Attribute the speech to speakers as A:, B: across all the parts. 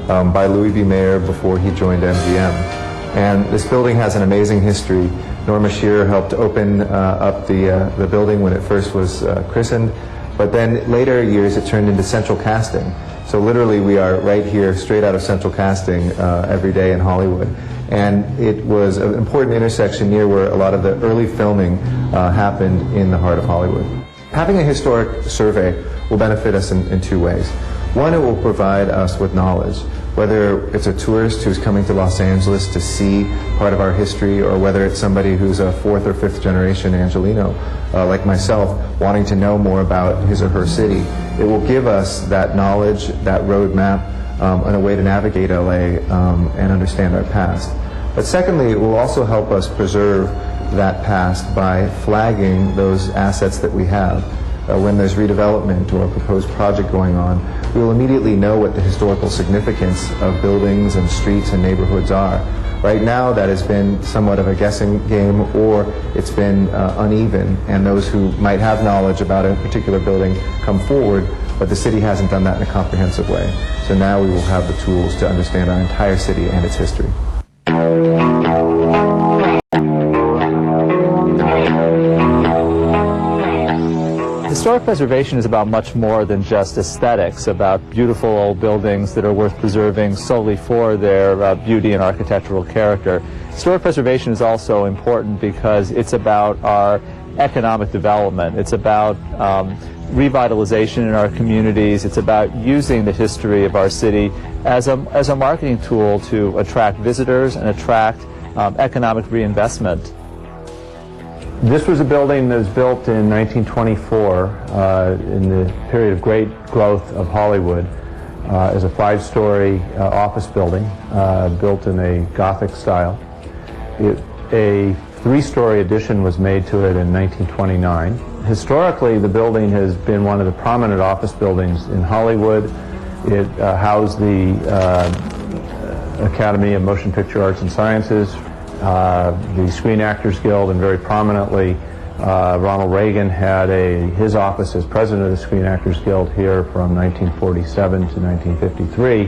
A: by Louis B. Mayer before he joined MGM. And this building has an amazing history. Norma Shearer helped open up the building when it first was christened, but then later years it turned into central casting. So literally we are right here, straight out of central casting every day in Hollywood. And it was an important intersection near where a lot of the early filming happened in the heart of Hollywood. Having a historic survey will benefit us in two ways. One, it will provide us with knowledge, whether it's a tourist who's coming to Los Angeles to see part of our history, or whether it's somebody who's a fourth or fifth generation Angelino, like myself, wanting to know more about his or her city. It will give us that knowledge, that roadmap, and a way to navigate LA and understand our past. But secondly, it will also help us preserve that past by flagging those assets that we have. When there's redevelopment or a proposed project going on, we will immediately know what the historical significance of buildings and streets and neighborhoods are. Right now, that has been somewhat of a guessing game, or it's been uneven, and those who might have knowledge about a particular building come forward, but the city hasn't done that in a comprehensive way. So now we will have the tools to understand our entire city and its history.
B: Historic preservation is about much more than just aesthetics, about beautiful old buildings that are worth preserving solely for their beauty and architectural character. Historic preservation is also important because it's about our economic development. It's about revitalization in our communities. It's about using the history of our city as a marketing tool to attract visitors and attract economic reinvestment. This was a building that was built in 1924 in the period of great growth of Hollywood as a five-story office building built in a Gothic style. A three-story addition was made to it in 1929. Historically, the building has been one of the prominent office buildings in Hollywood. It housed the Academy of Motion Picture Arts and Sciences, the Screen Actors Guild, and very prominently Ronald Reagan had his office as president of the Screen Actors Guild here from 1947 to 1953,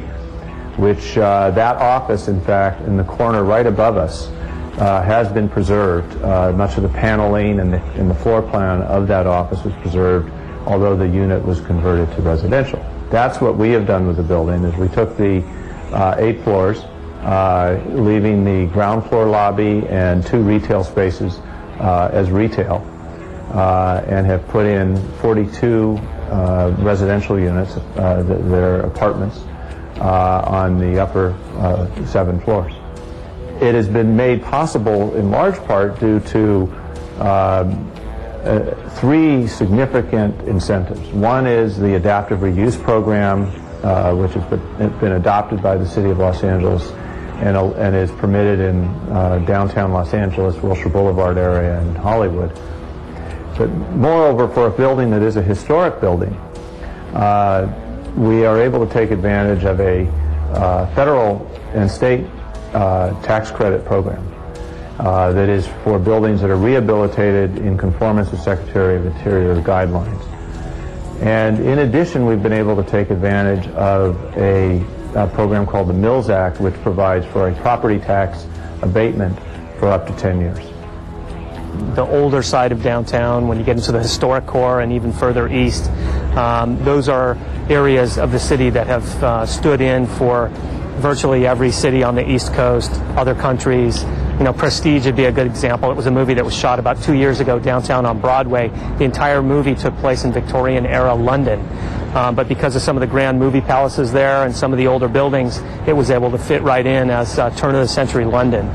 B: which that office, in fact, in the corner right above us, has been preserved. Much of the paneling and the floor plan of that office was preserved, although the unit was converted to residential. That's what we have done with the building, is we took the 8 floors, leaving the ground floor lobby and 2 retail spaces as retail, and have put in 42 residential units that are apartments on the upper 7 floors. It has been made possible in large part due to 3 significant incentives. One is the adaptive reuse program, which has been adopted by the City of Los Angeles and is permitted in downtown Los Angeles, Wilshire Boulevard area, and Hollywood. But moreover, for a building that is a historic building, we are able to take advantage of a federal and state tax credit program that is for buildings that are rehabilitated in conformance with Secretary of Interior guidelines. And in addition, we've been able to take advantage of a program called the Mills Act, which provides for a property tax abatement for up to 10 years.
C: The older side of downtown, when you get into the historic core and even further east, those are areas of the city that have stood in for virtually every city on the East Coast, other countries. You know, Prestige would be a good example. It was a movie that was shot about 2 years ago downtown on Broadway. The entire movie took place in Victorian-era London. But because of some of the grand movie palaces there and some of the older buildings, it was able to fit right in as turn-of-the-century London.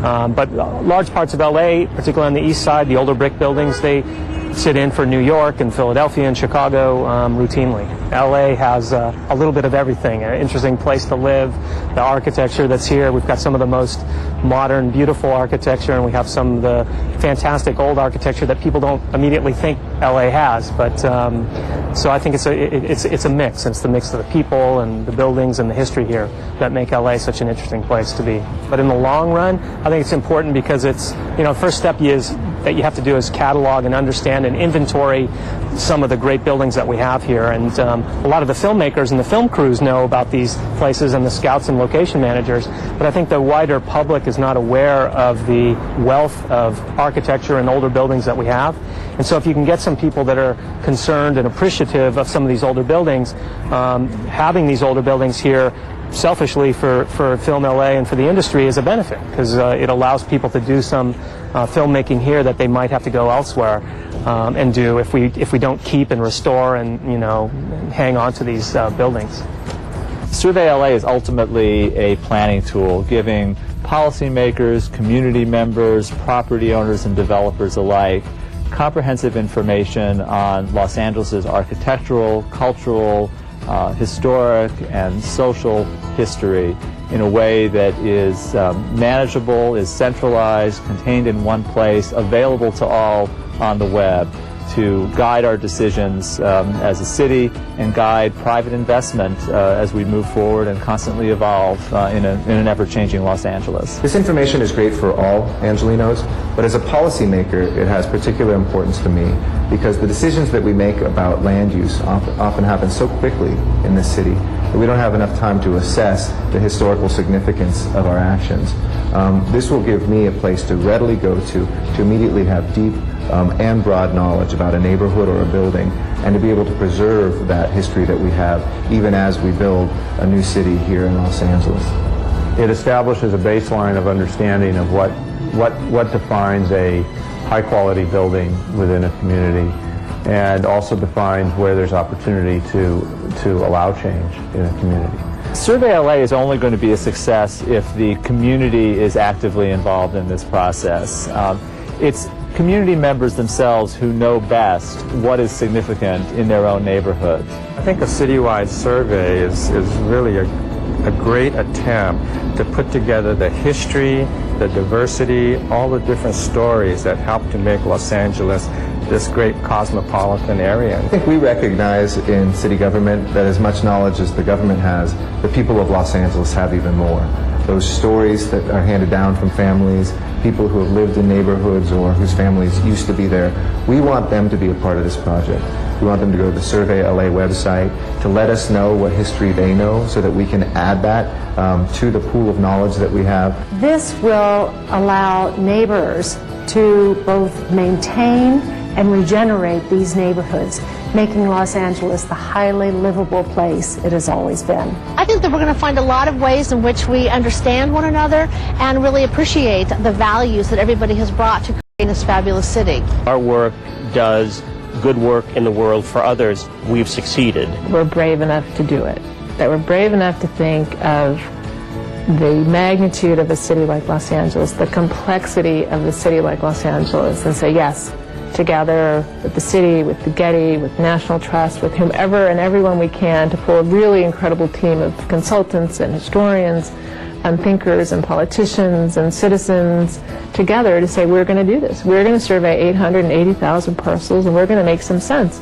C: But large parts of LA, particularly on the east side, the older brick buildings, they sit in for New York and Philadelphia and Chicago routinely. LA has a little bit of everything, an interesting place to live, the architecture that's here. We've got some of the most modern, beautiful architecture, and we have some of the fantastic old architecture that people don't immediately think LA has. But so I think it's a mix. It's the mix of the people and the buildings and the history here that make LA such an interesting place to be. But in the long run, I think it's important because it's, you know, first step that you have to do is catalog and understand and inventory some of the great buildings that we have here. And a lot of the filmmakers and the film crews know about these places, and the scouts and location managers, but I think the wider public is not aware of the wealth of architecture and older buildings that we have. And so if you can get some people that are concerned and appreciative of some of these older buildings, having these older buildings here selfishly for Film LA and for the industry is a benefit, because it allows people to do some filmmaking here that they might have to go elsewhere and do if we don't keep and restore and, you know, hang on to these buildings.
B: Survey LA is ultimately a planning tool, giving policymakers, community members, property owners, and developers alike comprehensive information on Los Angeles' architectural, cultural, historic, and social history in a way that is manageable, is centralized, contained in one place, available to all on the web, to guide our decisions as a city and guide private investment as we move forward and constantly evolve in an ever-changing Los Angeles.
A: This information is great for all Angelinos, but as a policymaker, it has particular importance to me because the decisions that we make about land use often happen so quickly in this city that we don't have enough time to assess the historical significance of our actions. This will give me a place to readily go to immediately have deep and broad knowledge about a neighborhood or a building, and to be able to preserve that history that we have even as we build a new city here in Los Angeles.
D: It establishes a baseline of understanding of what defines a high-quality building within a community, and also defines where there's opportunity to allow change in a community.
B: Survey LA is only going to be a success if the community is actively involved in this process. It's community members themselves who know best what is significant in their own neighborhood.
E: I think a citywide survey is really a great attempt to put together the history, the diversity, all the different stories that help to make Los Angeles this great cosmopolitan area.
A: I think we recognize in city government that as much knowledge as the government has, the people of Los Angeles have even more. Those stories that are handed down from families, people who have lived in neighborhoods or whose families used to be there, we want them to be a part of this project. We want them to go to the Survey LA website to let us know what history they know so that we can add that to the pool of knowledge that we have.
F: This will allow neighbors to both maintain and regenerate these neighborhoods, making Los Angeles the highly livable place it has always been.
G: I think that we're going to find a lot of ways in which we understand one another and really appreciate the values that everybody has brought to creating this fabulous city.
H: Our work does good work in the world for others. We've succeeded.
I: We're brave enough to do it. That we're brave enough to think of the magnitude of a city like Los Angeles, the complexity of a city like Los Angeles, and say yes, together with the city, with the Getty, with National Trust, with whomever and everyone we can, to pull a really incredible team of consultants and historians and thinkers and politicians and citizens together to say we're going to do this. We're going to survey 880,000 parcels and we're going to make some sense.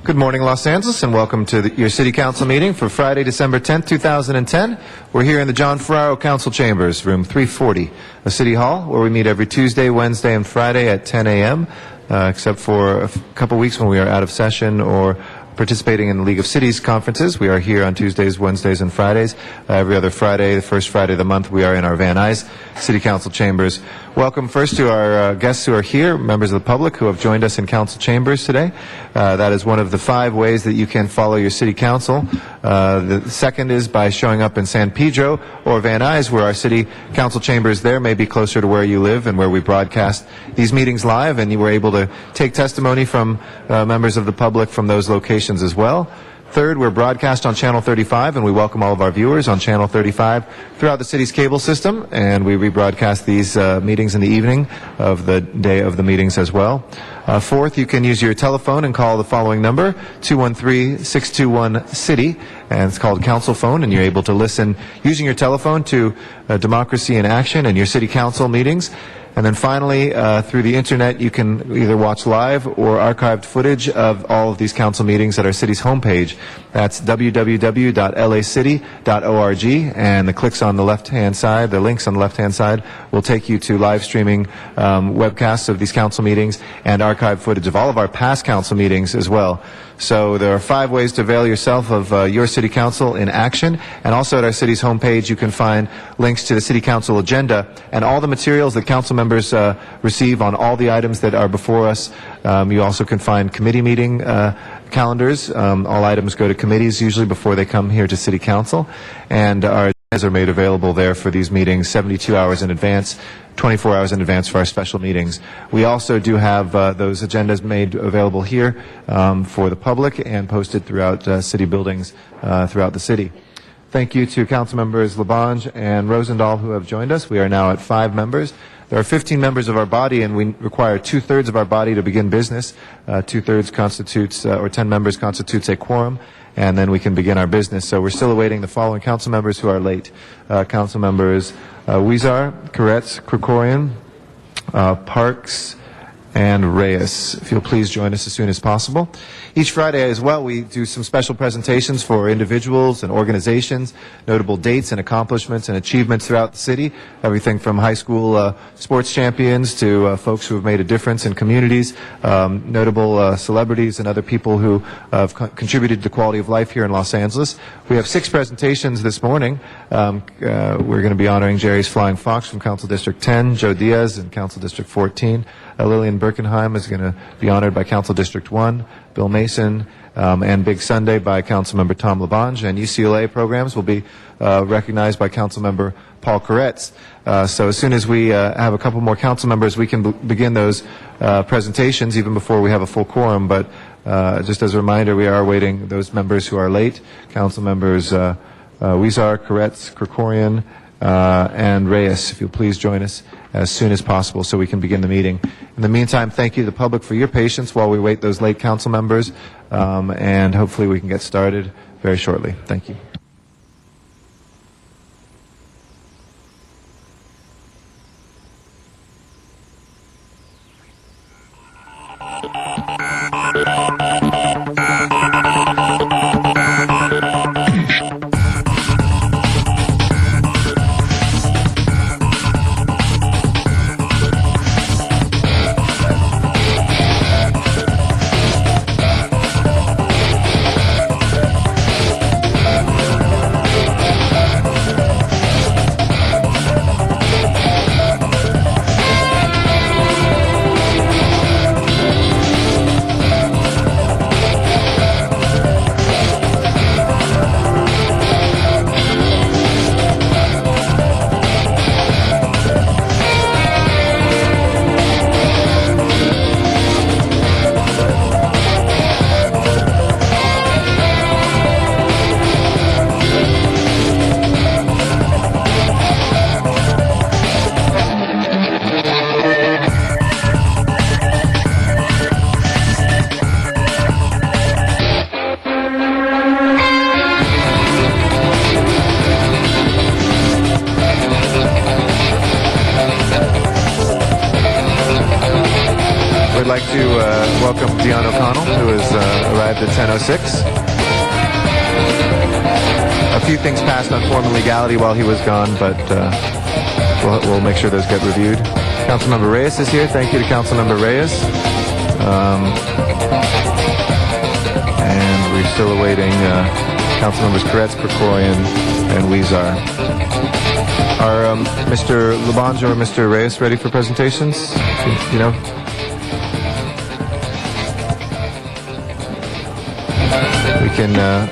A: Good morning, Los Angeles, and welcome to your City Council meeting for Friday, December 10th, 2010. We're here in the John Ferraro Council Chambers, room 340 of City Hall, where we meet every Tuesday, Wednesday, and Friday at 10 a.m., except for a couple weeks when we are out of session or participating in the League of Cities conferences. We are here on Tuesdays, Wednesdays, and Fridays. Every other Friday, the first Friday of the month, we are in our Van Nuys City Council chambers. Welcome first to our guests who are here, members of the public who have joined us in council chambers today. That is one of the 5 ways that you can follow your city council. The second is by showing up in San Pedro or Van Nuys, where our city council chambers there may be closer to where you live and where we broadcast these meetings live, and you were able to take testimony from members of the public from those locations as well. Third, we're broadcast on Channel 35, and we welcome all of our viewers on Channel 35 throughout the city's cable system, and we rebroadcast these meetings in the evening of the day of the meetings as well. Fourth, you can use your telephone and call the following number, 213-621-CITY, and it's called Council Phone, and you're able to listen using your telephone to Democracy in Action and your city council meetings. And then finally, through the internet, you can either watch live or archived footage of all of these council meetings at our city's homepage. That's www.lacity.org, and the clicks on the left-hand side, the links on the left-hand side, will take you to live streaming webcasts of these council meetings and archived footage of all of our past council meetings as well. So there are 5 ways to avail yourself of your city council in action, and also at our city's homepage you can find links to the city council agenda and all the materials that council members receive on all the items that are before us. You also can find committee meeting calendars. All items go to committees usually before they come here to city council, and our agendas are made available there for these meetings 72 hours in advance, 24 hours in advance for our special meetings. We also do have those agendas made available here for the public and posted throughout city buildings throughout the city. Thank you to Council Members Labange and Rosendahl who have joined us. We are now at 5 members. There are 15 members of our body, and we require 2/3 of our body to begin business. 2/3 constitutes, or 10 members constitutes a quorum, and then we can begin our business. So we're still awaiting the following council members who are late. Council members Huizar, Koretz, Krikorian, Parks, and Reyes. If you'll please join us as soon as possible. Each Friday as well, we do some special presentations for individuals and organizations, notable dates and accomplishments and achievements throughout the city, everything from high school sports champions to folks who have made a difference in communities, notable celebrities and other people who have contributed to the quality of life here in Los Angeles. We have 6 presentations this morning. We're going to be honoring Jerry's Flying Fox from Council District 10, Joe Diaz in Council District 14, Lillian Birkenheim is going to be honored by Council District 1, Bill Mason, and Big Sunday by Councilmember Tom Labange, and UCLA programs will be recognized by Councilmember Paul Koretz. So as soon as we have a couple more council members, we can begin those presentations even before we have a full quorum. But just as a reminder, we are awaiting those members who are late. Council members Huizar, Koretz, Krikorian, and Reyes, if you'll please join us as soon as possible so we can begin the meeting. In the meantime, thank you to the public for your patience while we wait those late council members, and hopefully we can get started very shortly. Thank you. to welcome Dion O'Connell, who has arrived at 10:06. A few things passed on formal legality while he was gone, but we'll make sure those get reviewed. Councilmember Reyes is here. Thank you to Councilmember Reyes. And we're still awaiting Councilmembers Koretz, Krikorian, and Weezar. Are Mr. Labange or Mr. Reyes ready for presentations? You know? We can...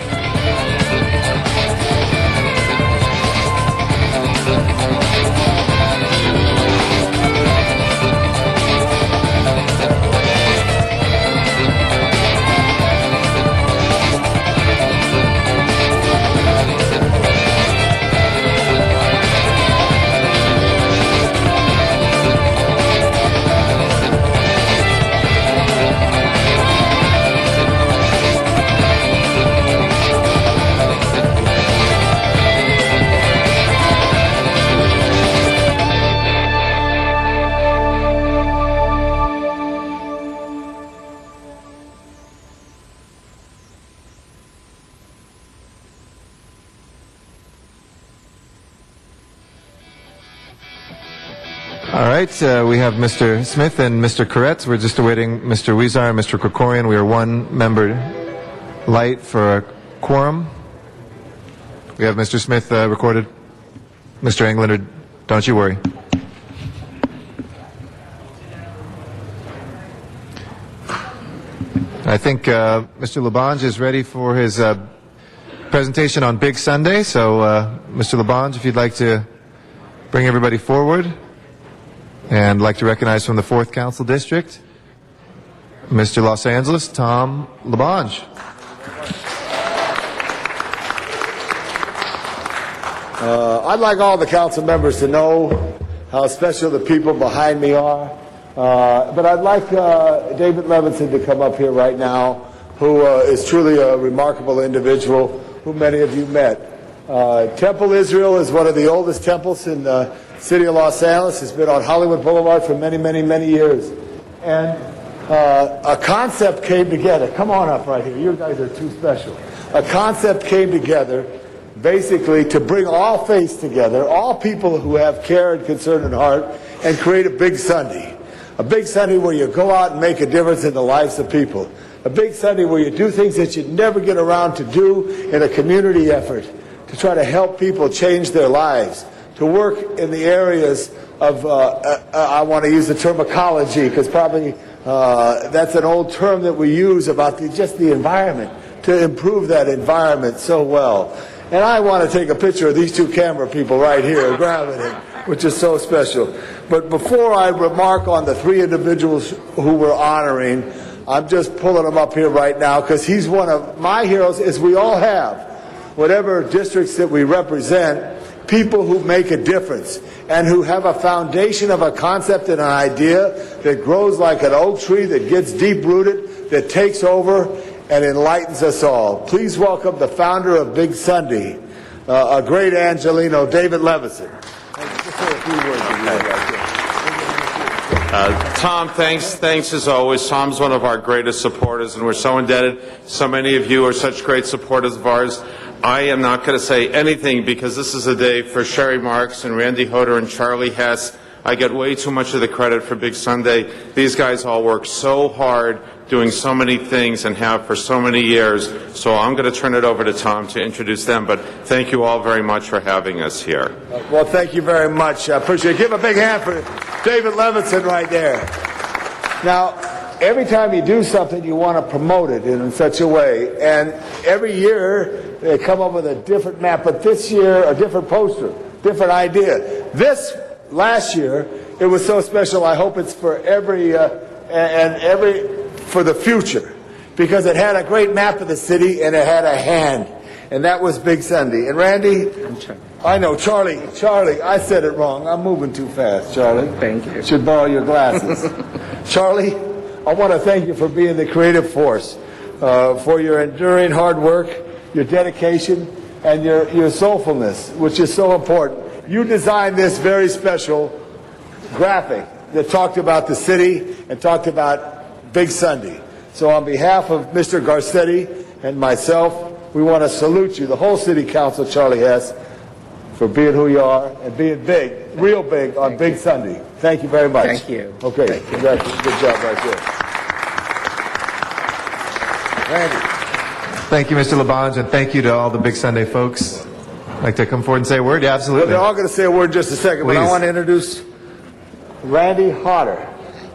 A: All right, we have Mr. Smith and Mr. Koretz. We're just awaiting Mr. Weezar and Mr. Krikorian. We are one member light for a quorum. We have Mr. Smith recorded. Mr. Englander, don't you worry. I think Mr. Labange is ready for his presentation on Big Sunday. So, Mr. Labange, if you'd like to bring everybody forward. And I'd like to recognize from the 4th Council District, Mr. Los Angeles, Tom Labange.
J: I'd like all the council members to know how special the people behind me are. But I'd like David Levinson to come up here right now, who is truly a remarkable individual who many of you met. Temple Israel is one of the oldest temples in the city of Los Angeles. It's been on Hollywood Boulevard for many, many, many years. And a concept came together. Come on up right here. You guys are too special. A concept came together basically to bring all faiths together, all people who have care and concern in heart, and create a big Sunday. A big Sunday where you go out and make a difference in the lives of people. A big Sunday where you do things that you'd never get around to do in a community effort to try to help people change their lives, to work in the areas of, I want to use the term ecology, because probably that's an old term that we use about just the environment, to improve that environment so well. And I want to take a picture of these two camera people right here, grabbing it, which is so special. But before I remark on the 3 individuals who we're honoring, I'm just pulling them up here right now, because he's one of my heroes, as we all have, whatever districts that we represent, people who make a difference and who have a foundation of a concept and an idea that grows like an oak tree, that gets deep-rooted, that takes over and enlightens us all. Please welcome the founder of Big Sunday, a great Angelino, David Levinson. Just say a few words.
K: Tom, thanks as always. Tom's one of our greatest supporters, and we're so indebted. So many of you are such great supporters of ours. I am not going to say anything because this is a day for Sherry Marks and Randy Hoder and Charlie Hess. I get way too much of the credit for Big Sunday. These guys all work so hard doing so many things and have for so many years. So I'm going to turn it over to Tom to introduce them. But thank you all very much for having us here.
J: Well, thank you very much. I appreciate it. Give a big hand for David Levinson right there. Now, every time you do something, you want to promote it in such a way. And every year, they come up with a different map. But this year, a different poster, different idea. This last year, it was so special. I hope it's for for the future, because it had a great map of the city and it had a hand, and that was Big Sunday. And Randy, I know, Charlie, I said it wrong. I'm moving too fast, Charlie.
L: Thank you.
J: Should borrow your glasses. Charlie, I want to thank you for being the creative force, for your enduring hard work, your dedication, and your soulfulness, which is so important. You designed this very special graphic that talked about the city and talked about Big Sunday. So on behalf of Mr. Garcetti and myself, we want to salute you, the whole City Council, Charlie Hess, for being who you are and being big, real big on Big Sunday. Thank you very much.
L: Thank you.
J: Okay, congratulations. Good job right there. Randy.
A: Thank you, Mr. Labange, and thank you to all the Big Sunday folks. Like to come forward and say a word? Yeah, absolutely.
J: They're all going to say a word in just a second, but I
A: Please.
J: want to introduce Randy Hodder,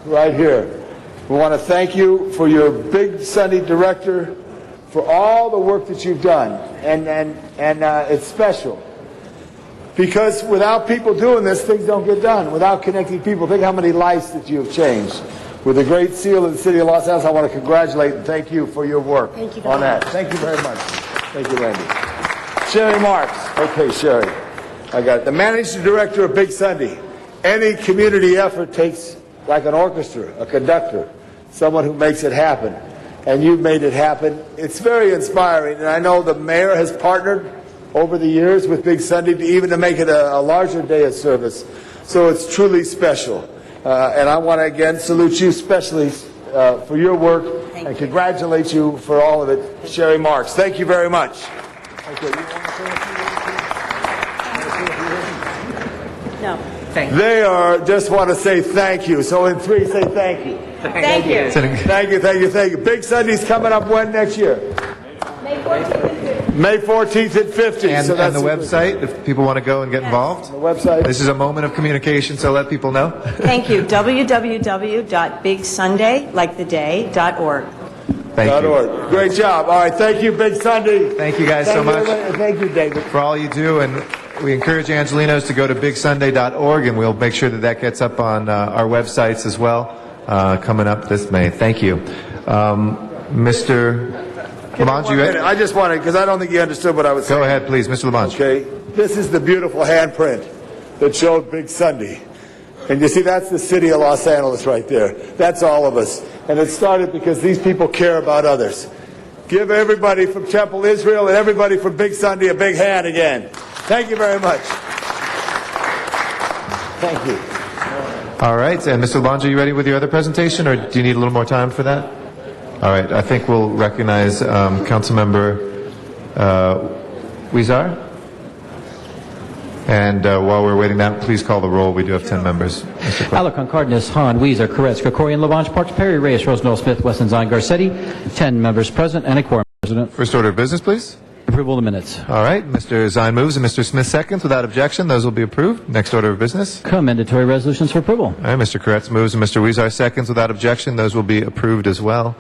J: right here. We want to thank you for your Big Sunday director, for all the work that you've done, and it's special. Because without people doing this, things don't get done. Without connecting people, think how many lives that you have changed. With the great seal of the City of Los Angeles, I want to congratulate and thank you for your work on that. Thank you very much. Thank you, Randy. Sherry Marks. Okay, Sherry. I got it. The managing director of Big Sunday. Any community effort takes like an orchestra, a conductor, someone who makes it happen. And you've made it happen. It's very inspiring, and I know the mayor has partnered over the years with Big Sunday to make it a larger day of service. So it's truly special. And I want to again salute you especially for your work and congratulate you for all of it. Sherry Marks, thank you very much. Okay, you want to say a few words?
L: No, thank you.
J: They just want to say thank you. So in three, say thank you.
L: Thank you.
J: Thank you, thank you, thank you. Big Sunday's coming up when next year? May 14th and 15th.
A: And,
J: so that's
A: and the website, if people want to go and get involved.
J: The website.
A: This is a moment of communication, so let people know.
L: Thank you. www.bigsunday.org.
A: Thank you.
J: Great job. All right, thank you, Big Sunday.
A: Thank you guys so much
J: Thank you, David.
A: for all you do, and we encourage Angelinos to go to bigsunday.org, and we'll make sure that that gets up on our websites as well coming up this May. Thank you. Mr. Labange, you ready?
J: I just wanted, because I don't think you understood what I was saying.
A: Go ahead, please, Mr. Labange.
J: Okay, this is the beautiful handprint that showed Big Sunday. And you see, that's the city of Los Angeles right there. That's all of us. And it started because these people care about others. Give everybody from Temple Israel and everybody from Big Sunday a big hand again. Thank you very much. Thank you.
A: All right, and Mr. Labange, are you ready with your other presentation, or do you need a little more time for that? All right, I think we'll recognize Councilmember Huizar. And while we're waiting that, please call the roll. We do have 10 members.
M: Alarcon, Cardenas, Hahn, Weezer, Koretz, Krikorian, Labange, Parks, Perry, Reyes, Rosendahl, Smith, Wesson-Zine, Garcetti. 10 members present and a quorum, President.
A: First order of business, please.
M: Approval of the minutes.
A: All right, Mr. Zine moves and Mr. Smith seconds. Without objection, those will be approved. Next order of business.
M: Commendatory resolutions for approval.
A: All right, Mr. Koretz moves and Mr. Huizar seconds. Without objection, those will be approved as well.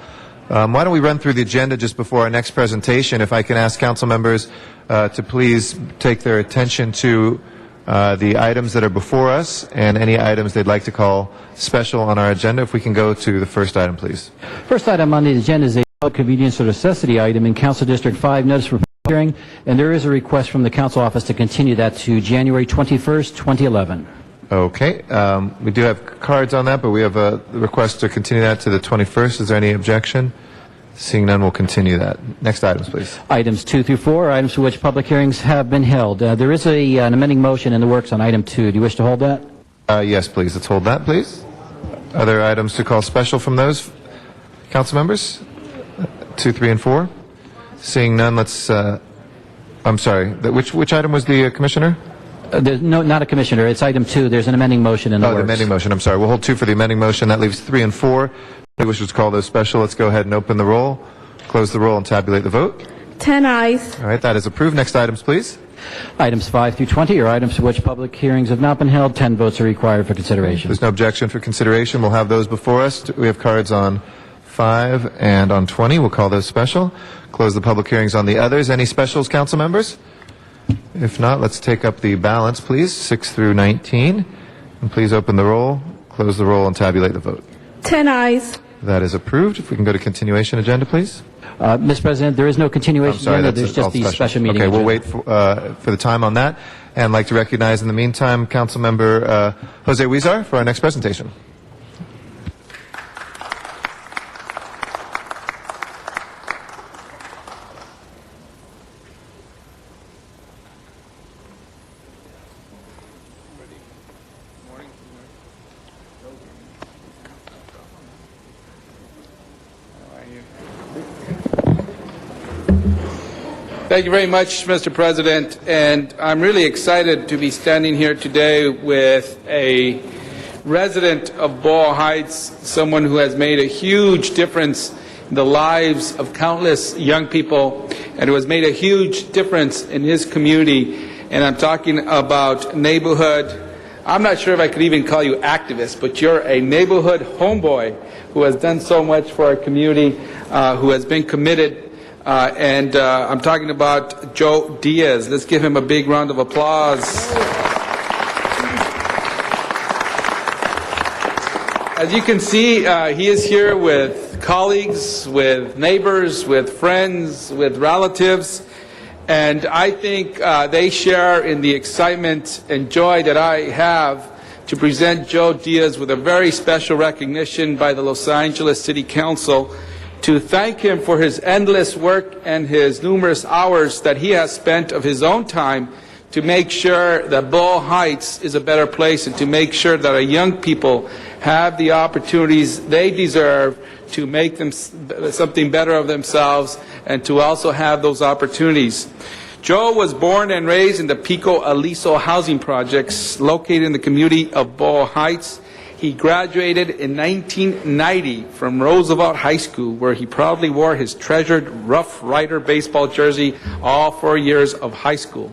A: Why don't we run through the agenda just before our next presentation? If I can ask council members to please take their attention to the items that are before us and any items they'd like to call special on our agenda. If we can go to the first item, please.
M: First item on the agenda is a convenience or necessity item in Council District 5, notice for hearing, and there is a request from the council office to continue that to January 21st, 2011.
A: Okay, we do have cards on that, but we have a request to continue that to the 21st. Is there any objection? Seeing none, we'll continue that. Next items, please.
M: Items 2 through 4 are items for which public hearings have been held. There is an amending motion in the works on item 2. Do you wish to hold that?
A: Yes, please. Let's hold that, please. Other items to call special from those council members? 2, 3, and 4? Seeing none, let's... I'm sorry. Which item was the commissioner?
M: There's not a commissioner. It's item 2. There's an amending motion in the works.
A: The amending motion. I'm sorry. We'll hold 2 for the amending motion. That leaves 3 and 4. If wishes to call those special, let's go ahead and open the roll, close the roll, and tabulate the vote.
N: 10 ayes.
A: All right, that is approved. Next items, please.
M: Items 5 through 20 are items for which public hearings have not been held. 10 votes are required for consideration.
A: There's no objection for consideration. We'll have those before us. We have cards on 5 and on 20. We'll call those special. Close the public hearings on the others. Any specials, council members? If not, let's take up the balance, please, 6 through 19. And please open the roll, close the roll, and tabulate the vote.
N: 10 ayes.
A: That is approved. If we can go to continuation agenda, please.
M: Mr. President, there is no continuation agenda. There's just the special meeting.
A: Okay,
M: agenda.
A: we'll wait for the time on that. And I'd like to recognize in the meantime Councilmember Jose Huizar for our next presentation.
O: Thank you very much, Mr. President, and I'm really excited to be standing here today with a resident of Boyle Heights, someone who has made a huge difference in the lives of countless young people and who has made a huge difference in his community. And I'm talking about neighborhood, I'm not sure if I could even call you activist, but you're a neighborhood homeboy who has done so much for our community, who has been committed. And I'm talking about Joe Diaz. Let's give him a big round of applause. As you can see, he is here with colleagues, with neighbors, with friends, with relatives. And I think they share in the excitement and joy that I have to present Joe Diaz with a very special recognition by the Los Angeles City Council to thank him for his endless work and his numerous hours that he has spent of his own time to make sure that Boyle Heights is a better place and to make sure that our young people have the opportunities they deserve to make them something better of themselves and to also have those opportunities. Joe was born and raised in the Pico Aliso housing projects located in the community of Boyle Heights. He graduated in 1990 from Roosevelt High School, where he proudly wore his treasured Rough Rider baseball jersey all 4 years of high school.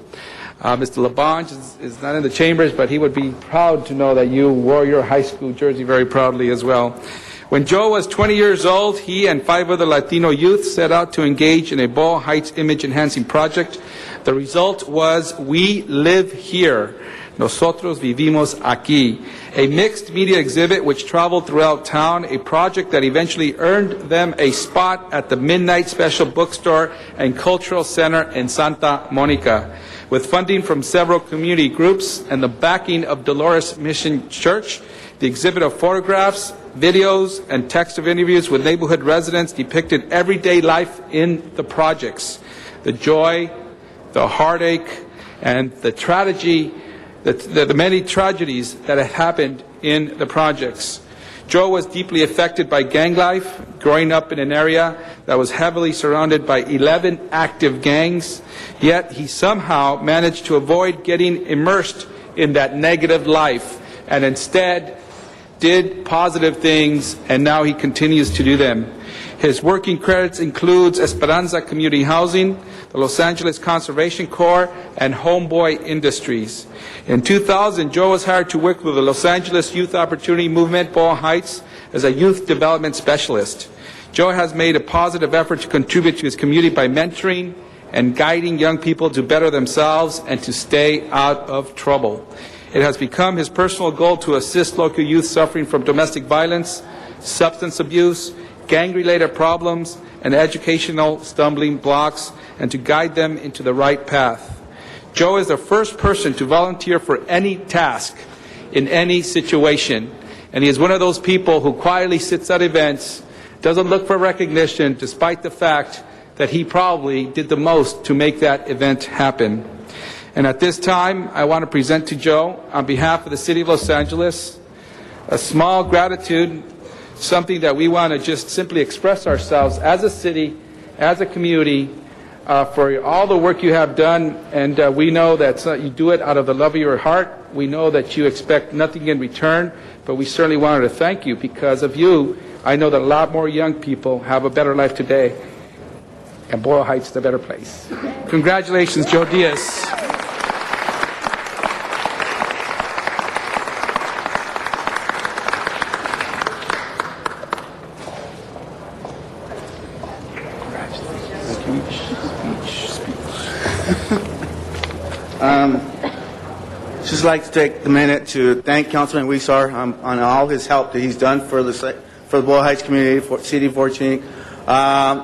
O: Mr. LaBonge is not in the chambers, but he would be proud to know that you wore your high school jersey very proudly as well. When Joe was 20 years old, he and 5 other Latino youth set out to engage in a Boyle Heights image-enhancing project. The result was We Live Here. Nosotros vivimos aquí, a mixed media exhibit which traveled throughout town, a project that eventually earned them a spot at the Midnight Special Bookstore and Cultural Center in Santa Monica. With funding from several community groups and the backing of Dolores Mission Church, the exhibit of photographs, videos, and text of interviews with neighborhood residents depicted everyday life in the projects, the joy, the heartache, and the tragedy, the many tragedies that had happened in the projects. Joe was deeply affected by gang life, growing up in an area that was heavily surrounded by 11 active gangs, yet he somehow managed to avoid getting immersed in that negative life and instead did positive things, and now he continues to do them. His working credits includes Esperanza Community Housing, the Los Angeles Conservation Corps, and Homeboy Industries. In 2000, Joe was hired to work with the Los Angeles Youth Opportunity Movement, Boyle Heights, as a youth development specialist. Joe has made a positive effort to contribute to his community by mentoring and guiding young people to better themselves and to stay out of trouble. It has become his personal goal to assist local youth suffering from domestic violence, substance abuse, gang-related problems, and educational stumbling blocks, and to guide them into the right path. Joe is the first person to volunteer for any task in any situation, and he is one of those people who quietly sits at events, doesn't look for recognition, despite the fact that he probably did the most to make that event happen. And at this time, I want to present to Joe, on behalf of the City of Los Angeles, a small gratitude, something that we want to just simply express ourselves as a city, as a community, for all the work you have done. And we know that you do it out of the love of your heart. We know that you expect nothing in return, but we certainly wanted to thank you. Because of you, I know that a lot more young people have a better life today, and Boyle Heights is a better place. Congratulations, Joe Diaz.
P: Just like to take the minute to thank Councilman Weisar on all his help that he's done for the Boyle Heights community, for City of 14.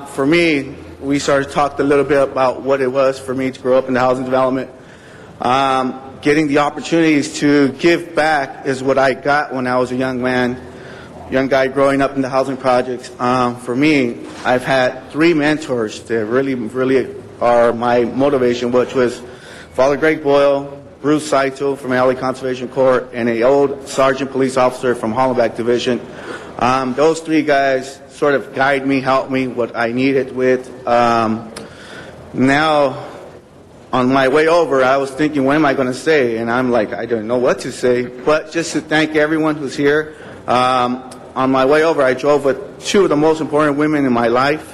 P: For me, Weisar talked a little bit about what it was for me to grow up in the housing development. Getting the opportunities to give back is what I got when I was a young guy growing up in the housing projects. For me, I've had 3 mentors that really are my motivation, which was Father Greg Boyle, Bruce Saito from LA Conservation Corps, and an old sergeant police officer from Hollenbeck Division. Those 3 guys sort of guide me, help me what I needed with Now, on my way over, I was thinking, what am I going to say? And I'm like, I don't know what to say. But just to thank everyone who's here. On my way over, I drove with two of the most important women in my life.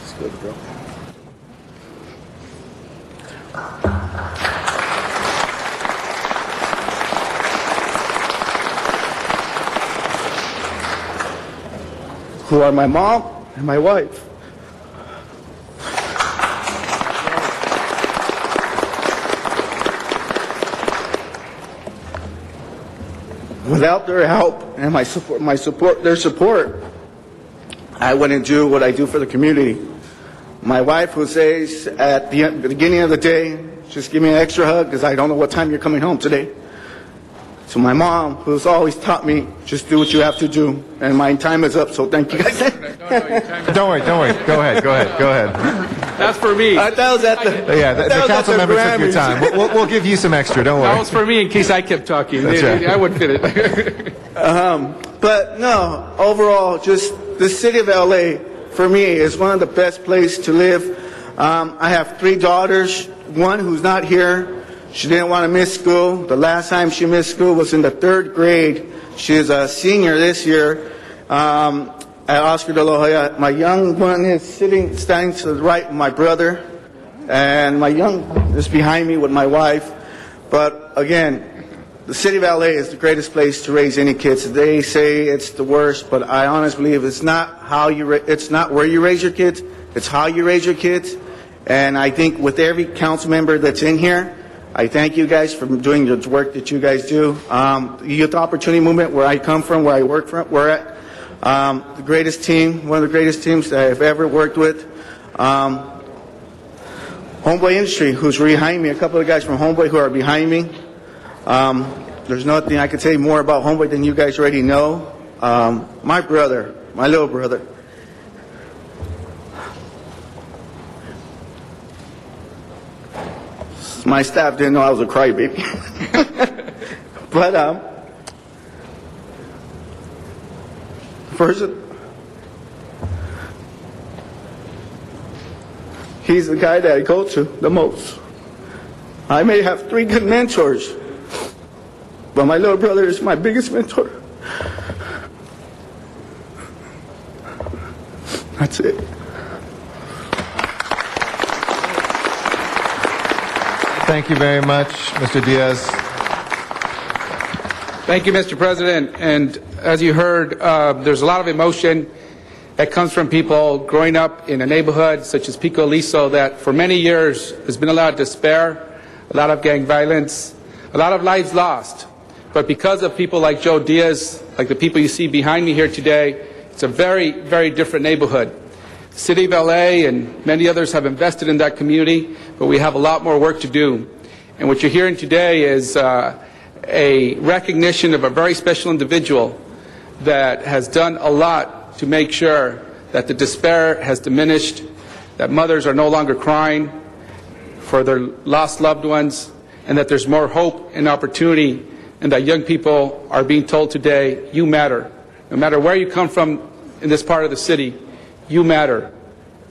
P: It's good, bro. Who are my mom and my wife. Without their help and their support, I wouldn't do what I do for the community. My wife, who says at the beginning of the day, just give me an extra hug because I don't know what time you're coming home today. To my mom, who's always taught me, just do what you have to do. And my time is up, so thank you guys.
A: Don't worry. Go ahead.
O: That's for me.
P: That was at the
A: the council member took your time. We'll give you some extra. Don't worry.
O: That was for me in case I kept talking.
A: That's right.
O: I wouldn't fit it.
P: But no, overall, just the city of LA, for me, is one of the best places to live. I have 3 daughters, one who's not here. She didn't want to miss school. The last time she missed school was in the 3rd grade. She is a senior this year at Oscar de la Hoya. My young one is standing to the right with my brother, and my young one is behind me with my wife. But again, the city of LA is the greatest place to raise any kids. They say it's the worst, but I honestly believe it's not it's not where you raise your kids, it's how you raise your kids. And I think with every council member that's in here, I thank you guys for doing the work that you guys do. The Youth Opportunity Movement, where I come from, where I work from, we're at the greatest team, one of the greatest teams that I've ever worked with. Homeboy Industry, who's behind me, a couple of guys from Homeboy who are behind me. There's nothing I could say more about Homeboy than you guys already know. My brother, my little brother. My staff didn't know I was a crybaby. But first, he's the guy that I go to the most. I may have 3 good mentors, but my little brother is my biggest mentor. That's it.
A: Thank you very much, Mr. Diaz.
O: Thank you, Mr. President. And as you heard, there's a lot of emotion that comes from people growing up in a neighborhood such as Pico Aliso that for many years has been a lot of despair, a lot of gang violence, a lot of lives lost. But because of people like Joe Diaz, like the people you see behind me here today, it's a very, very different neighborhood. The City of LA and many others have invested in that community, but we have a lot more work to do. And what you're hearing today is a recognition of a very special individual that has done a lot to make sure that the despair has diminished, that mothers are no longer crying for their lost loved ones, and that there's more hope and opportunity, and that young people are being told today, you matter. No matter where you come from in this part of the city, you matter.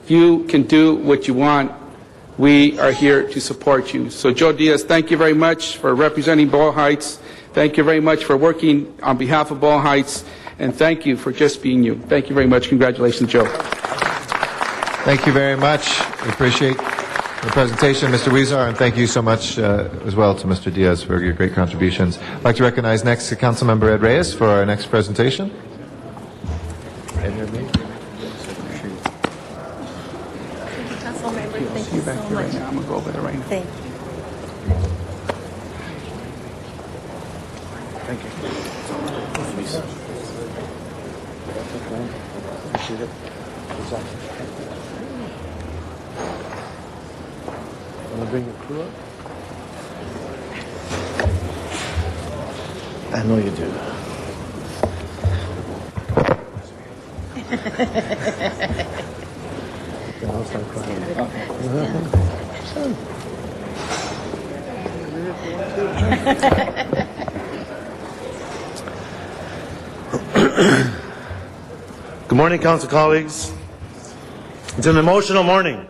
O: You can do what you want. We are here to support you. So Joe Diaz, thank you very much for representing Boyle Heights. Thank you very much for working on behalf of Boyle Heights. And thank you for just being you. Thank you very much. Congratulations, Joe.
A: Thank you very much. We appreciate the presentation, Mr. Huizar, and thank you so much as well to Mr. Diaz for your great contributions. I'd like to recognize next Councilmember Ed Reyes for our next presentation.
O: See you back here right now. I'm going to go over there right now.
L: Thank you.
O: Thank you.
J: Want to bring your crew up? I know you do. I'll start crying.
Q: Good morning, council colleagues. It's an emotional morning.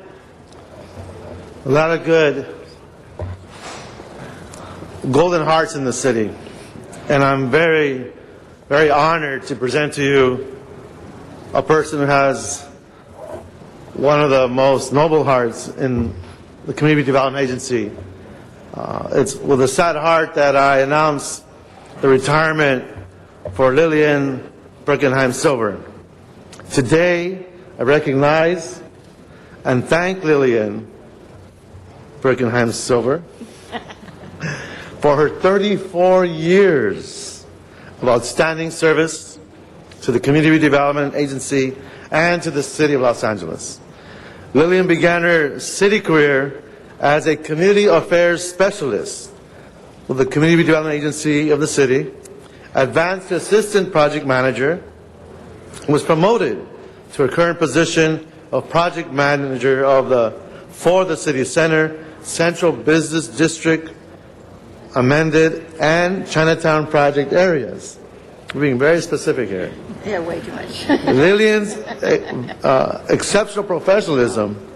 Q: A lot of good golden hearts in the city. And I'm very, very honored to present to you a person who has one of the most noble hearts in the Community Development Agency. It's with a sad heart that I announce the retirement for Lillian Birkenheim Silver. Today, I recognize and thank Lillian Birkenheim Silver for her 34 years of outstanding service to the Community Development Agency and to the City of Los Angeles. Lillian began her city career as a community affairs specialist with the Community Development Agency of the city, advanced to assistant project manager, and was promoted to her current position of project manager for the city center, Central Business District, amended, and Chinatown project areas. We're being very specific here.
R: Yeah, way too much.
Q: Lillian's exceptional professionalism,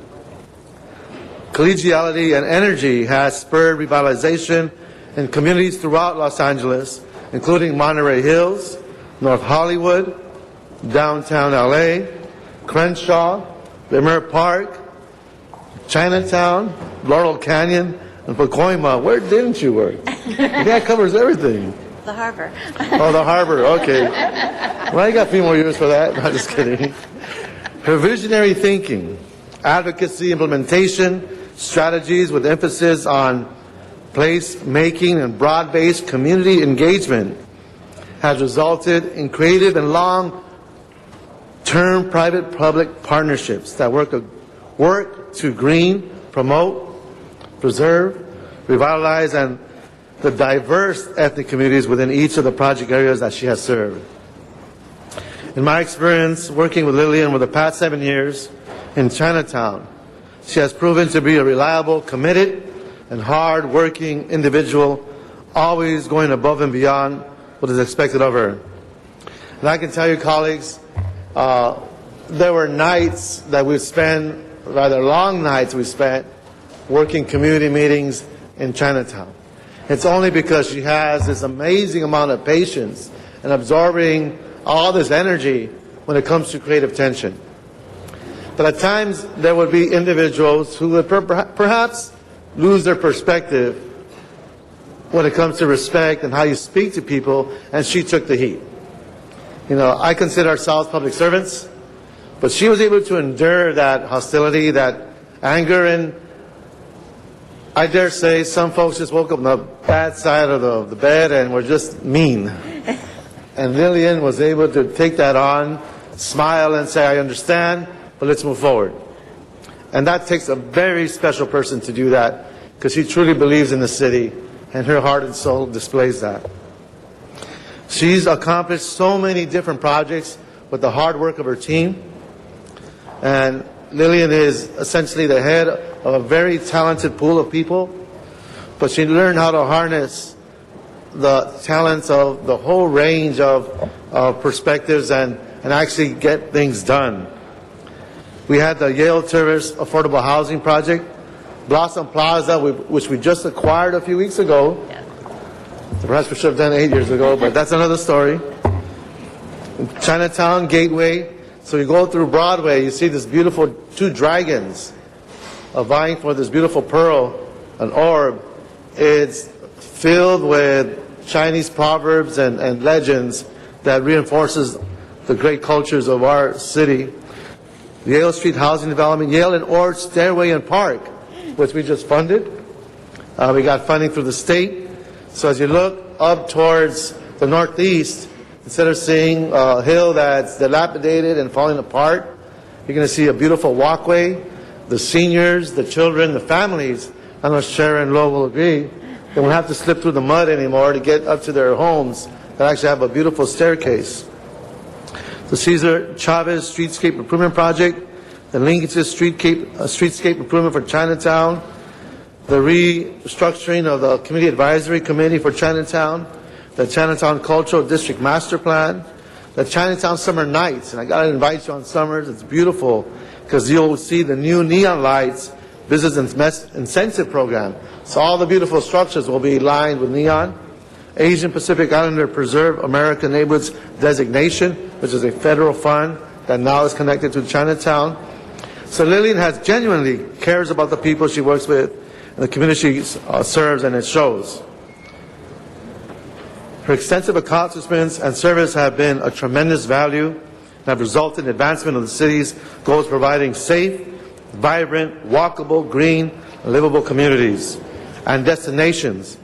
Q: collegiality, and energy has spurred revitalization in communities throughout Los Angeles, including Monterey Hills, North Hollywood, downtown LA, Crenshaw, Leimert Park, Chinatown, Laurel Canyon, and Pacoima. Where didn't you work? That covers everything.
R: The harbor.
Q: Oh, the harbor, okay. Well, I got a few more years for that. No, just kidding. Her visionary thinking, advocacy, implementation, strategies with emphasis on place-making and broad-based community engagement has resulted in creative and long-term private-public partnerships that work to green, promote, preserve, revitalize, and the diverse ethnic communities within each of the project areas that she has served. In my experience working with Lillian over the past 7 years in Chinatown, she has proven to be a reliable, committed, and hard-working individual, always going above and beyond what is expected of her. And I can tell you, colleagues, there were nights that we spent, rather long nights we spent, working community meetings in Chinatown. It's only because she has this amazing amount of patience and absorbing all this energy when it comes to creative tension. But at times there would be individuals who would perhaps lose their perspective when it comes to respect and how you speak to people, and she took the heat. You know, I consider ourselves public servants, but she was able to endure that hostility, that anger, and I dare say some folks just woke up on the bad side of the bed and were just mean. And Lillian was able to take that on, smile and say, I understand, but let's move forward. And that takes a very special person to do that, because she truly believes in the city, and her heart and soul displays that. She's accomplished so many different projects with the hard work of her team. And Lillian is essentially the head of a very talented pool of people, but she learned how to harness the talents of the whole range of perspectives and actually get things done. We had the Yale Terrace Affordable Housing Project, Blossom Plaza, which we just acquired a few weeks ago. Perhaps we should have done 8 years ago, but that's another story. Chinatown Gateway. So you go through Broadway, you see this beautiful two dragons vying for this beautiful pearl, an orb. It's filled with Chinese proverbs and legends that reinforces the great cultures of our city. Yale Street Housing Development, Yale and Ord Stairway and Park, which we just funded. We got funding through the state. So as you look up towards the northeast, instead of seeing a hill that's dilapidated and falling apart, you're going to see a beautiful walkway. The seniors, the children, the families, I know Sharon Lowe will agree, they won't have to slip through the mud anymore to get up to their homes. They actually have a beautiful staircase. The Cesar Chavez Streetscape Improvement Project, the Lincoln Streetscape Improvement for Chinatown, the restructuring of the Community Advisory Committee for Chinatown, the Chinatown Cultural District Master Plan, the Chinatown Summer Nights. And I got to invite you on summers. It's beautiful because you'll see the new neon lights business incentive program. So all the beautiful structures will be lined with neon. Asian Pacific Islander Preserve American Neighborhoods designation, which is a federal fund that now is connected to Chinatown. So Lillian has genuinely cares about the people she works with and the community she serves, and it shows. Her extensive accomplishments and service have been a tremendous value and have resulted in advancement of the city's goals, providing safe, vibrant, walkable, green, livable communities and destinations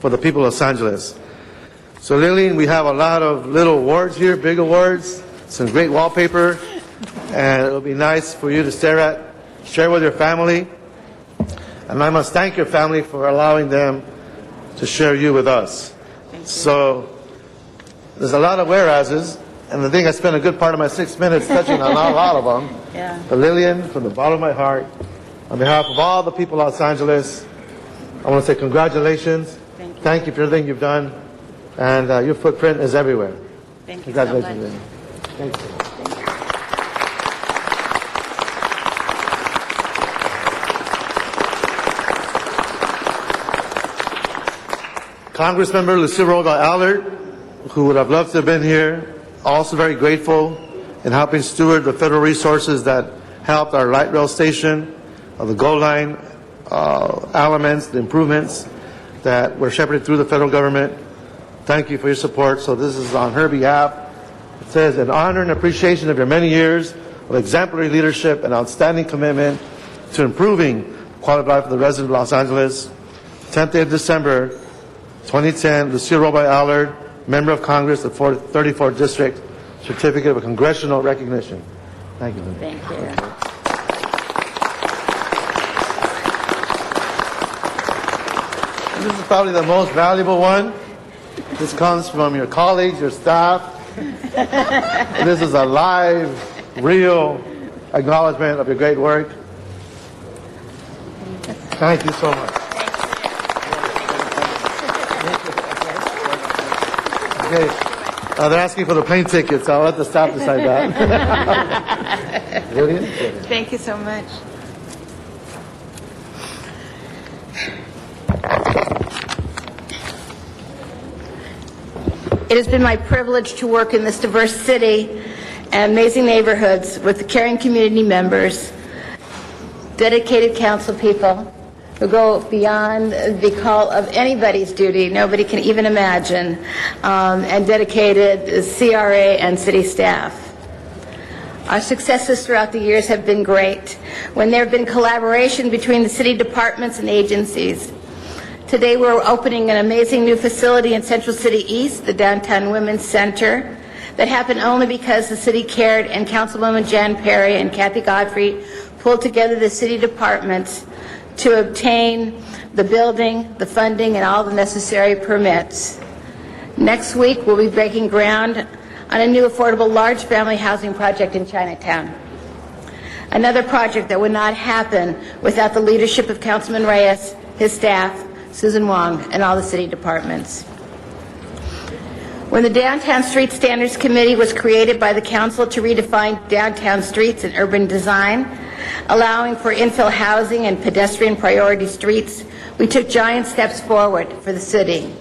Q: for the people of Los Angeles. So Lillian, we have a lot of little awards here, big awards, some great wallpaper, and it'll be nice for you to stare at, share with your family. And I must thank your family for allowing them to share you with us. So there's a lot of whereases, and I think I spent a good part of my 6 minutes touching on a lot of them.
L: Yeah.
Q: But Lillian, from the bottom of my heart, on behalf of all the people of Los Angeles, I want to say congratulations. Thank you for everything you've done, and your footprint is everywhere.
L: Thank you
Q: Congratulations,
L: so much.
Q: Lillian. Thank you. Congressmember Lucille Rogal Allard, who would have loved to have been here, also very grateful in helping steward the federal resources that helped our light rail station, the GO line elements, the improvements that were shepherded through the federal government. Thank you for your support. So this is on her behalf. It says, in honor and appreciation of your many years of exemplary leadership and outstanding commitment to improving quality of life of the residents of Los Angeles, 10th day of December, 2010, Lucille Rogal Allard, Member of Congress, the 34th District, Certificate of Congressional Recognition. Thank you, Linda.
L: Thank you.
Q: This is probably the most valuable one. This comes from your colleagues, your staff. This is a live, real acknowledgement of your great work. Thank you so much. Okay. They're asking for the plane tickets. I'll let the staff decide that. Lillian?
L: Thank you so much. It has been my privilege to work in this diverse city and amazing neighborhoods with the caring community members, dedicated council people who go beyond the call of anybody's duty, nobody can even imagine, and dedicated CRA and city staff. Our successes throughout the years have been great when there have been collaboration between the city departments and agencies. Today we're opening an amazing new facility in Central City East, the Downtown Women's Center, that happened only because the city cared, and Councilwoman Jan Perry and Kathy Godfrey pulled together the city departments to obtain the building, the funding, and all the necessary permits. Next week, we'll be breaking ground on a new affordable large family housing project in Chinatown. Another project that would not happen without the leadership of Councilman Reyes, his staff, Susan Wong, and all the city departments. When the Downtown Street Standards Committee was created by the council to redefine downtown streets and urban design, allowing for infill housing and pedestrian priority streets, we took giant steps forward for the city.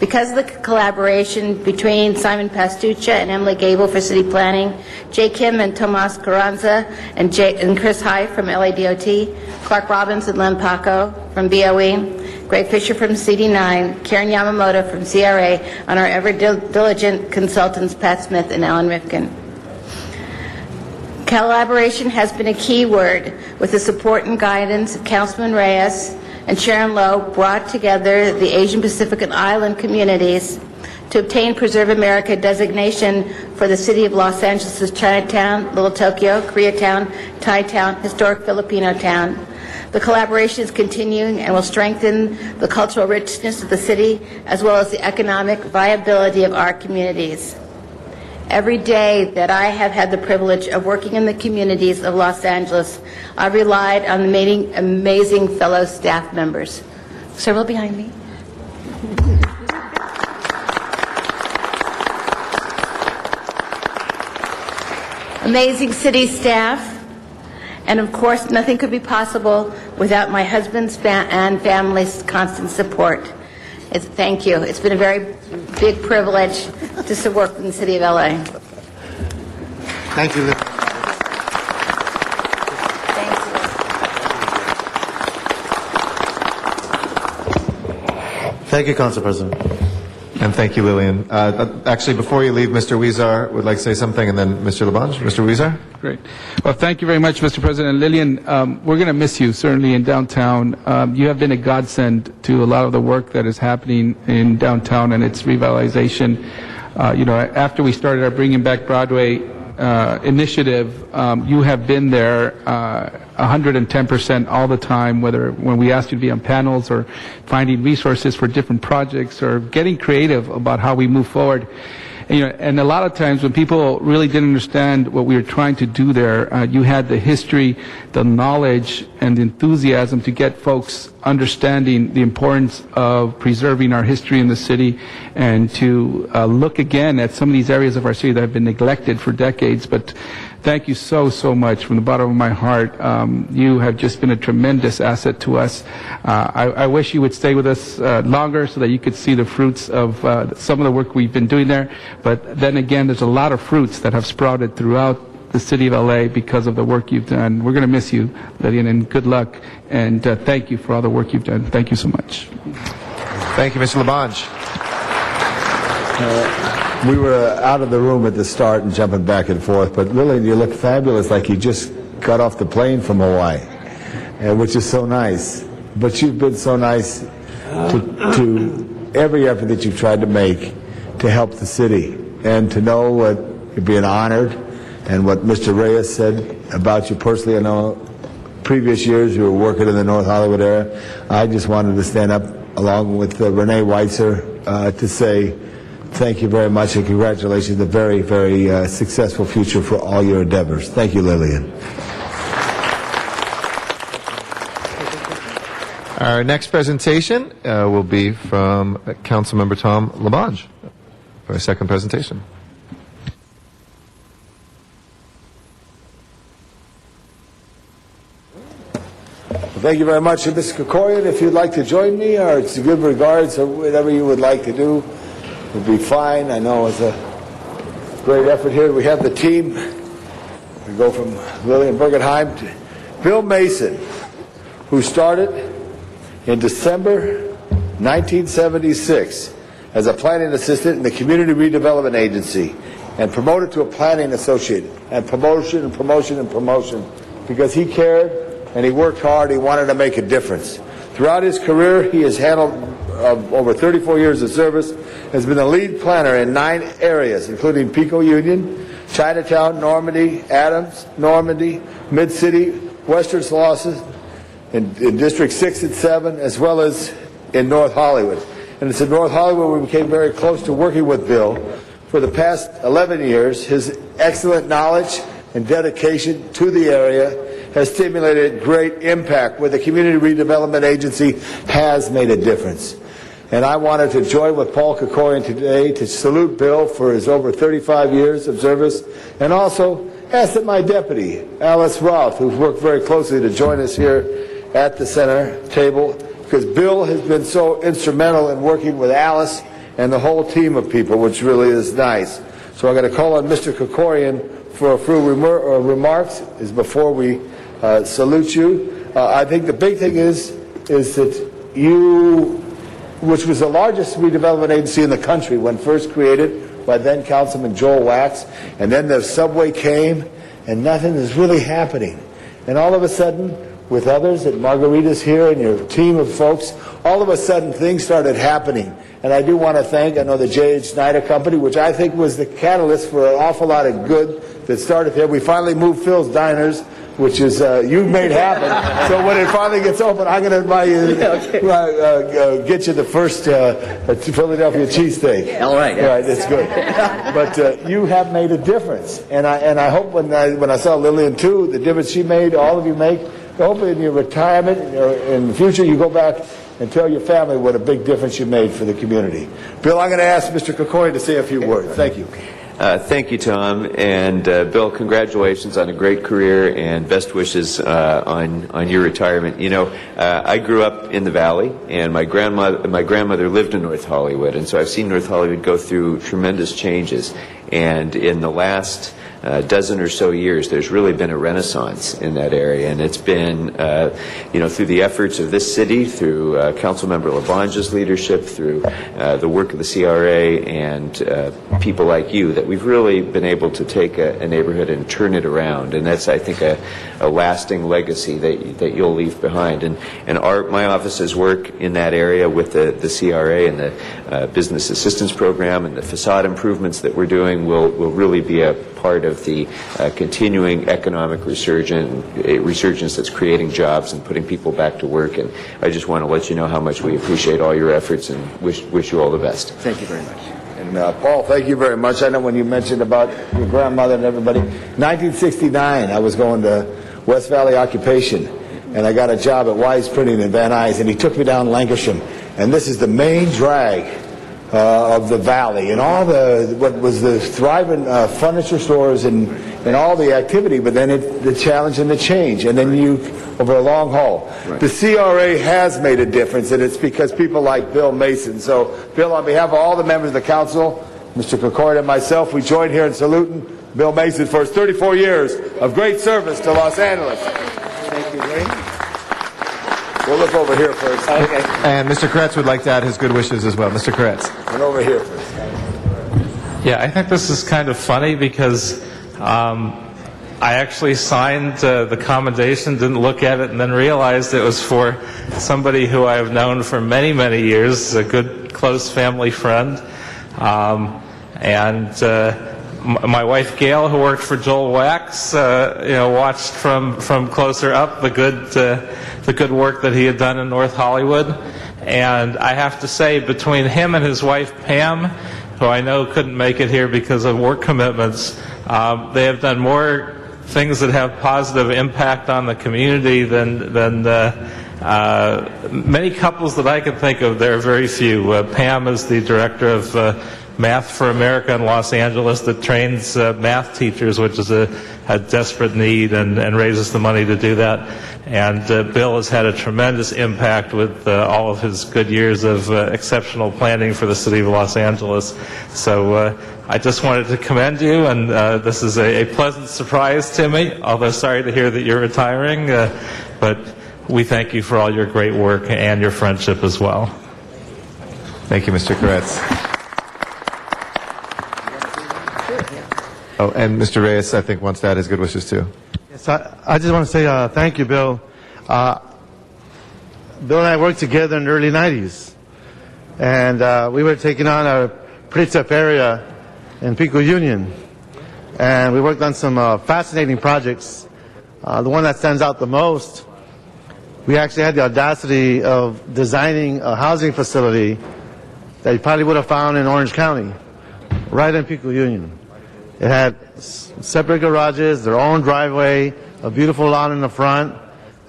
L: Because of the collaboration between Simon Pastucha and Emily Gable for city planning, Jay Kim and Tomas Carranza and Chris High from LADOT, Clark Robbins and Len Paco from BOE, Greg Fisher from CD9, Karen Yamamoto from CRA, and our ever-diligent consultants Pat Smith and Alan Rifkin. Collaboration has been a key word, with the support and guidance of Councilman Reyes and Sharon Lowe brought together the Asian Pacific and Island communities to obtain Preserve America designation for the city of Los Angeles' Chinatown, Little Tokyo, Koreatown, Thai Town, historic Filipino town. The collaboration is continuing and will strengthen the cultural richness of the city as well as the economic viability of our communities. Every day that I have had the privilege of working in the communities of Los Angeles, I've relied on the amazing fellow staff members. Several behind me. Amazing city staff, and of course nothing could be possible without my husband's and family's constant support. Thank you. It's been a very big privilege to work in the city of LA.
Q: Thank you, Liz. Thank you, Council President.
A: And thank you, Lillian. Actually, before you leave, Mr. Huizar would like to say something, and then Mr. Labange. Mr. Huizar?
O: Great. Well, thank you very much, Mr. President. Lillian, we're going to miss you, certainly, in downtown. You have been a godsend to a lot of the work that is happening in downtown and its revitalization. After we started our Bringing Back Broadway initiative, you have been there 110% all the time, whether when we asked you to be on panels or finding resources for different projects or getting creative about how we move forward. And a lot of times when people really didn't understand what we were trying to do there, you had the history, the knowledge, and the enthusiasm to get folks understanding the importance of preserving our history in the city and to look again at some of these areas of our city that have been neglected for decades. But thank you so, so much from the bottom of my heart. You have just been a tremendous asset to us. I wish you would stay with us longer so that you could see the fruits of some of the work we've been doing there. But then again, there's a lot of fruits that have sprouted throughout the city of LA because of the work you've done. We're going to miss you, Lillian, and good luck. And thank you for all the work you've done. Thank you so much.
A: Thank you, Mr. Labange.
J: We were out of the room at the start and jumping back and forth, but Lillian, you look fabulous, like you just got off the plane from Hawaii, which is so nice. But you've been so nice to every effort that you've tried to make to help the city, and to know what you're being honored, and what Mr. Reyes said about you personally. I know previous years you were working in the North Hollywood area. I just wanted to stand up along with Renee Weitzer to say thank you very much and congratulations. A very, very successful future for all your endeavors. Thank you, Lillian.
A: Our next presentation will be from Councilmember Tom Labange for a second presentation.
J: Thank you very much. Mr. Krikorian, if you'd like to join me, or it's good regards, or whatever you would like to do, would be fine. I know it's a great effort here. We have the team. We go from Lillian Bergenheim to Bill Mason, who started in December 1976 as a planning assistant in the Community Redevelopment Agency and promoted to a planning associate, and promotion and promotion and promotion, because he cared and he worked hard. He wanted to make a difference. Throughout his career, he has handled over 34 years of service, has been the lead planner in 9 areas, including Pico Union, Chinatown, Normandy, Adams, Normandy, Mid-City, Western Slauson, in District 6 and 7, as well as in North Hollywood. And it's in North Hollywood we became very close to working with Bill. For the past 11 years, his excellent knowledge and dedication to the area has stimulated great impact where the Community Redevelopment Agency has made a difference. And I wanted to join with Paul Krikorian today to salute Bill for his over 35 years of service, and also ask that my deputy, Alice Roth, who's worked very closely to join us here at the center table, because Bill has been so instrumental in working with Alice and the whole team of people, which really is nice. So I'm going to call on Mr. Krikorian for a few remarks before we salute you. I think the big thing is that you, which was the largest redevelopment agency in the country when first created by then Councilman Joel Wax, and then the subway came, and nothing is really happening. And all of a sudden, with others at Margarita's here and your team of folks, all of a sudden things started happening. And I do want to thank, I know, the J.H. Snyder Company, which I think was the catalyst for an awful lot of good that started there. We finally moved Phil's Diners which is you made happen. So when it finally gets open, I'm going to buy you, get you the first Philadelphia cheesesteak.
R: All right.
J: All right, that's good. But you have made a difference, and I hope when I saw Lillian too, the difference she made, all of you make. I hope in your retirement, in the future, you go back and tell your family what a big difference you made for the community. Bill, I'm going to ask Mr. Kokori to say a few words. Thank you.
R: Thank you, Tom. And Bill, congratulations on a great career and best wishes on your retirement. You know, I grew up in the Valley, and my grandmother lived in North Hollywood, and so I've seen North Hollywood go through tremendous changes. And in the last dozen or so years, there's really been a renaissance in that area, and it's been, through the efforts of this city, through Councilmember Labange's leadership, through the work of the CRA and people like you, that we've really been able to take a neighborhood and turn it around, and that's, I think, a lasting legacy that you'll leave behind. And my office's work in that area with the CRA and the Business Assistance Program and the facade improvements that we're doing will really be a part of the continuing economic resurgence that's creating jobs and putting people back to work. And I just want to let you know how much we appreciate all your efforts and wish you all the best.
J: Thank you very much. And Paul, thank you very much. I know when you mentioned about your grandmother and everybody, 1969, I was going to West Valley Occupation, and I got a job at Wise Printing in Van Nuys, and he took me down Lancashire, and this is the main drag of the valley, and all what was the thriving furniture stores and all the activity, but then the challenge and the change, and then you over a long haul. Right. The CRA has made a difference, and it's because people like Bill Mason. So, Bill, on behalf of all the members of the council, Mr. Kokori and myself, we join here in saluting Bill Mason for his 34 years of great service to Los Angeles. Thank you, Ray. We'll look over here first. Okay.
A: And Mr. Koretz would like to add his good wishes as well. Mr. Koretz.
J: And over here first.
E: Yeah, I think this is kind of funny because I actually signed the commendation, didn't look at it, and then realized it was for somebody who I've known for many, many years, a good, close family friend. My wife Gail, who worked for Joel Wax, watched from closer up the good work that he had done in North Hollywood. And I have to say, between him and his wife Pam, who I know couldn't make it here because of work commitments, they have done more things that have positive impact on the community than many couples that I can think of. There are very few. Pam is the director of Math for America in Los Angeles that trains math teachers, which is a desperate need, and raises the money to do that. And Bill has had a tremendous impact with all of his good years of exceptional planning for the city of Los Angeles. So I just wanted to commend you, and this is a pleasant surprise to me, although sorry to hear that you're retiring, but we thank you for all your great work and your friendship as well.
A: Thank you, Mr. Koretz. Oh, and Mr. Reyes, I think, wants to add his good wishes too.
Q: Yes, I just want to say thank you, Bill. Bill and I worked together in the early 90s, and we were taking on a pretty tough area in Pico Union, and we worked on some fascinating projects. The one that stands out the most, we actually had the audacity of designing a housing facility that you probably would have found in Orange County, right in Pico Union. It had separate garages, their own driveway, a beautiful lawn in the front,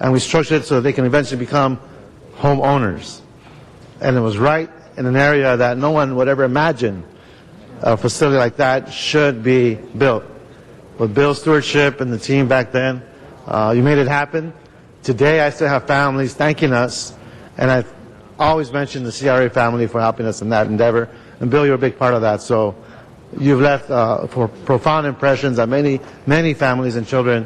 Q: and we structured it so that they can eventually become homeowners. And it was right in an area that no one would ever imagine a facility like that should be built. With Bill's stewardship and the team back then, you made it happen. Today I still have families thanking us, and I've always mentioned the CRA family for helping us in that endeavor. And Bill, you're a big part of that. So you've left for profound impressions on many, many families and children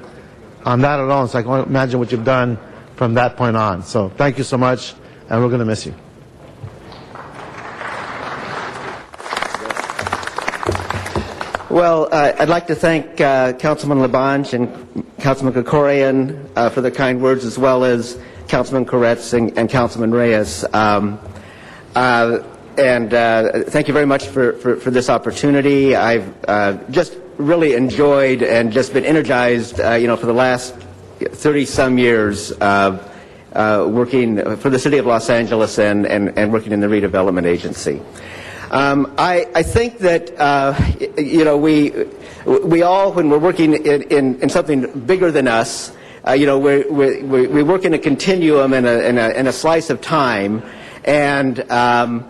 Q: on that alone. So I can imagine what you've done from that point on. So thank you so much, and we're going to miss you.
R: Well, I'd like to thank Councilman Labange and Councilman Kokorian for the kind words, as well as Councilman Koretz and Councilman Reyes. And thank you very much for this opportunity. I've just really enjoyed and just been energized, for the last
S: 30-some years working for the City of Los Angeles and working in the redevelopment agency. I think that we all, when we're working in something bigger than us, we work in a continuum and a slice of time, and I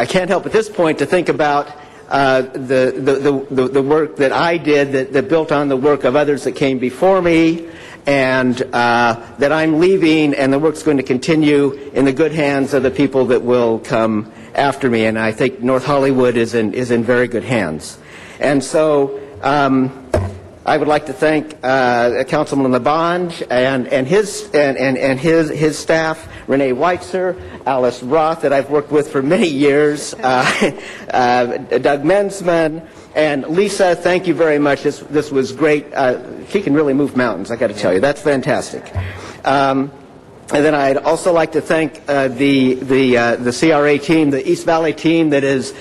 S: can't help at this point to think about the work that I did that built on the work of others that came before me, and that I'm leaving, and the work's going to continue in the good hands of the people that will come after me. And I think North Hollywood is in very good hands. And so I would like to thank Councilman LeBonge and his staff, Renee Weitzer, Alice Roth, that I've worked with for many years, Doug Mensman, and Lisa. Thank you very much. This was great. She can really move mountains, I got to tell you. That's fantastic. And then I'd also like to thank the CRA team, the East Valley team that has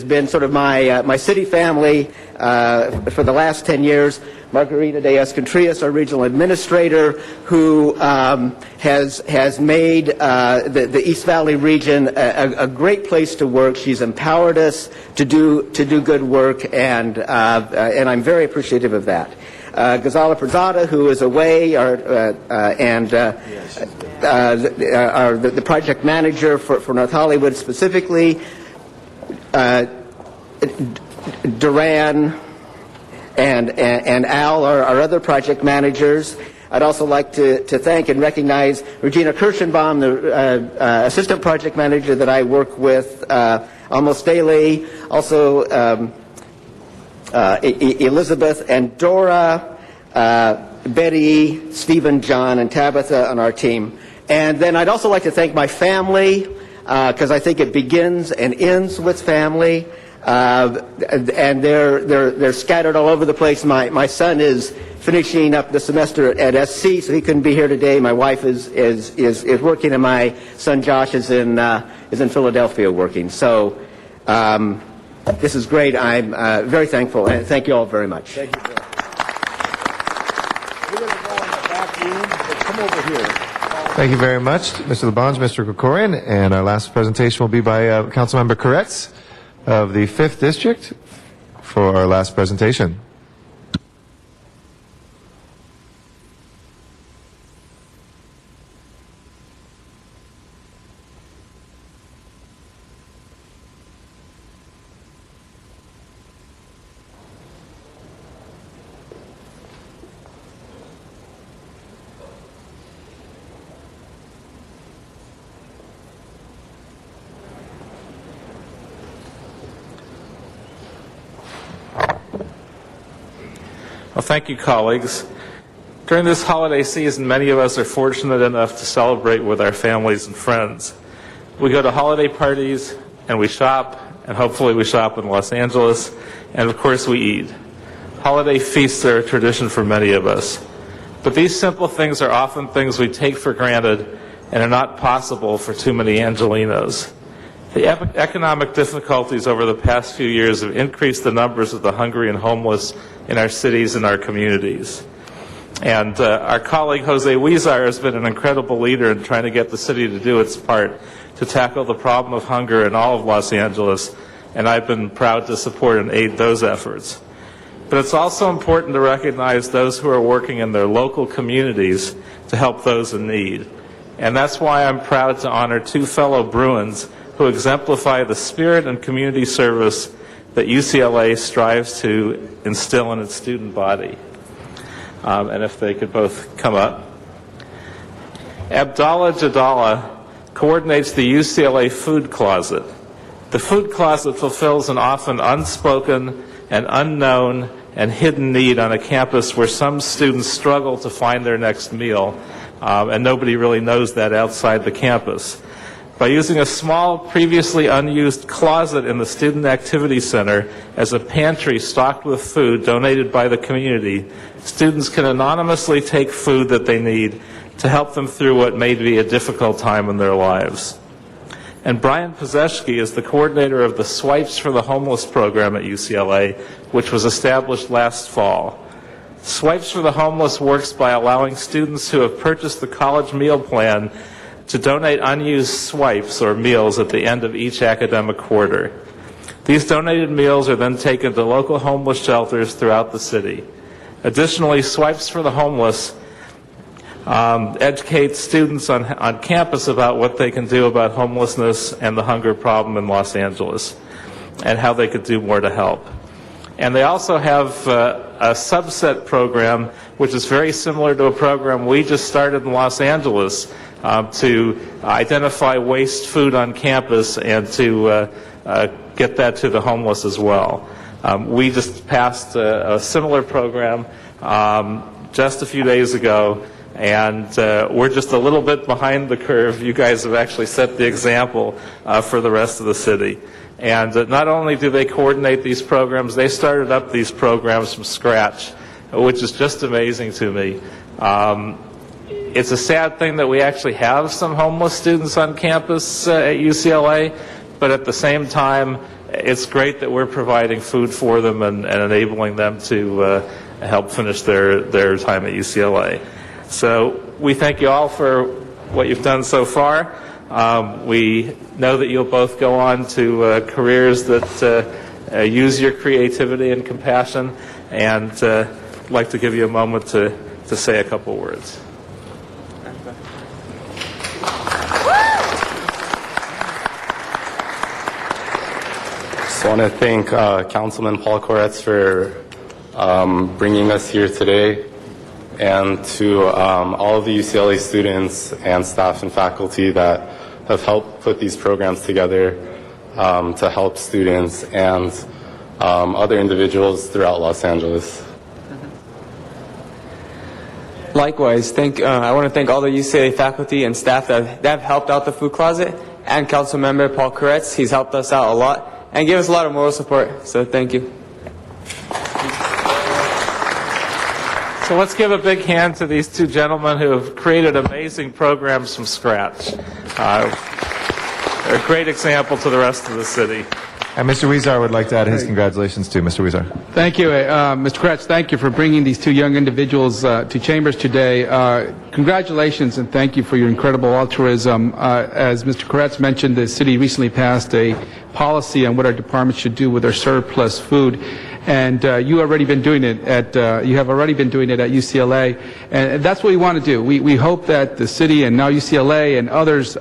S: been sort of my city family for the last 10 years. Margarita Diaz-Contreras, our regional administrator, who has made the East Valley region a great place to work. She's empowered us to do good work, and I'm very appreciative of that. Ghazala Perzada, who is away, the project manager for North Hollywood specifically, Duran and Al are our other project managers. I'd also like to thank and recognize Regina Kirschenbaum, the assistant project manager that I work with almost daily. Also Elizabeth and Dora, Betty, Stephen, John, and Tabitha on our team. And then I'd also like to thank my family, because I think it begins and ends with family. And they're scattered all over the place. My son is finishing up the semester at SC, so he couldn't be here today. My wife is working, and my son Josh is in Philadelphia working. So this is great. I'm very thankful, and thank you all very much.
J: Thank you, Bill. We're going to go in the back room, but come over here.
A: Thank you very much, Mr. LeBonge, Mr. Krikorian. And our last presentation will be by Councilmember Koretz of the 5th District for our last presentation.
T: Well, thank you, colleagues. During this holiday season, many of us are fortunate enough to celebrate with our families and friends. We go to holiday parties, and we shop, and hopefully we shop in Los Angeles, and of course we eat. Holiday feasts are a tradition for many of us. But these simple things are often things we take for granted and are not possible for too many Angelinos. The economic difficulties over the past few years have increased the numbers of the hungry and homeless in our cities and our communities. And our colleague Jose Huizar has been an incredible leader in trying to get the city to do its part to tackle the problem of hunger in all of Los Angeles, and I've been proud to support and aid those efforts. But it's also important to recognize those who are working in their local communities to help those in need. And that's why I'm proud to honor two fellow Bruins who exemplify the spirit and community service that UCLA strives to instill in its student body. And if they could both come up. Abdallah Jadallah coordinates the UCLA Food Closet. The Food Closet fulfills an often unspoken and unknown and hidden need on a campus where some students struggle to find their next meal, and nobody really knows that outside the campus. By using a small, previously unused closet in the Student Activity Center as a pantry stocked with food donated by the community, students can anonymously take food that they need to help them through what may be a difficult time in their lives. And Brian Pozeshki is the coordinator of the Swipes for the Homeless program at UCLA, which was established last fall. Swipes for the Homeless works by allowing students who have purchased the college meal plan to donate unused swipes or meals at the end of each academic quarter. These donated meals are then taken to local homeless shelters throughout the city. Additionally, Swipes for the Homeless educates students on campus about what they can do about homelessness and the hunger problem in Los Angeles and how they could do more to help. And they also have a subset program which is very similar to a program we just started in Los Angeles to identify waste food on campus and to get that to the homeless as well. We just passed a similar program just a few days ago, and we're just a little bit behind the curve. You guys have actually set the example for the rest of the city. And not only do they coordinate these programs, they started up these programs from scratch, which is just amazing to me. It's a sad thing that we actually have some homeless students on campus at UCLA, but at the same time, it's great that we're providing food for them and enabling them to help finish their time at UCLA. So we thank you all for what you've done so far. We know that you'll both go on to careers that use your creativity and compassion, and I'd like to give you a moment to say a couple words.
U: I want to thank Councilman Paul Koretz for bringing us here today, and to all of the UCLA students and staff and faculty that have helped put these programs together to help students and other individuals throughout Los Angeles.
V: Likewise, I want to thank all the UCLA faculty and staff that have helped out the food closet, and Councilmember Paul Koretz. He's helped us out a lot and gave us a lot of moral support, so thank you.
T: So let's give a big hand to these two gentlemen who have created amazing programs from scratch. They're a great example to the rest of the city.
A: And Mr. Huizar would like to add his congratulations too. Mr. Huizar.
O: Thank you, Mr. Kretz. Thank you for bringing these two young individuals to Chambers today. Congratulations and thank you for your incredible altruism. As Mr. Kretz mentioned, the city recently passed a policy on what our department should do with our surplus food. And you have already been doing it at UCLA, and that's what we want to do. We hope that the city and now UCLA and others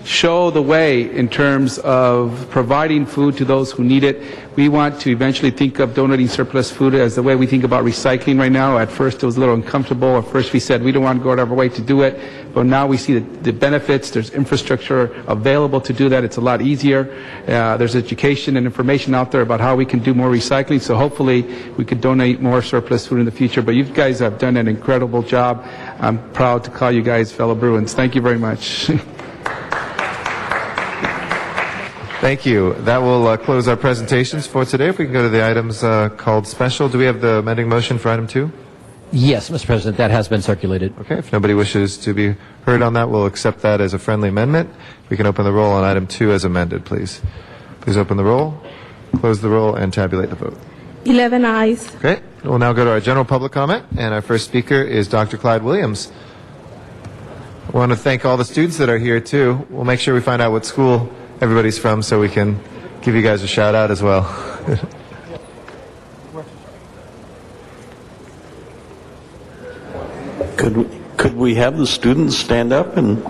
O: show the way in terms of providing food to those who need it. We want to eventually think of donating surplus food as the way we think about recycling right now. At first it was a little uncomfortable. At first we said we don't want to go out of our way to do it, but now we see the benefits. There's infrastructure available to do that. It's a lot easier. There's education and information out there about how we can do more recycling, so hopefully we could donate more surplus food in the future. But you guys have done an incredible job. I'm proud to call you guys fellow Bruins. Thank you very much.
A: Thank you. That will close our presentations for today. If we can go to the items called special. Do we have the amending motion for item 2?
M: Yes, Mr. President, that has been circulated.
A: Okay, if nobody wishes to be heard on that, we'll accept that as a friendly amendment. We can open the roll on item 2 as amended, please. Please open the roll, close the roll, and tabulate the vote.
N: 11 ayes.
A: Okay, we'll now go to our general public comment, and our first speaker is Dr. Clyde Williams. I want to thank all the students that are here, too. We'll make sure we find out what school everybody's from so we can give you guys a shout out as well.
W: Could we have the students stand up and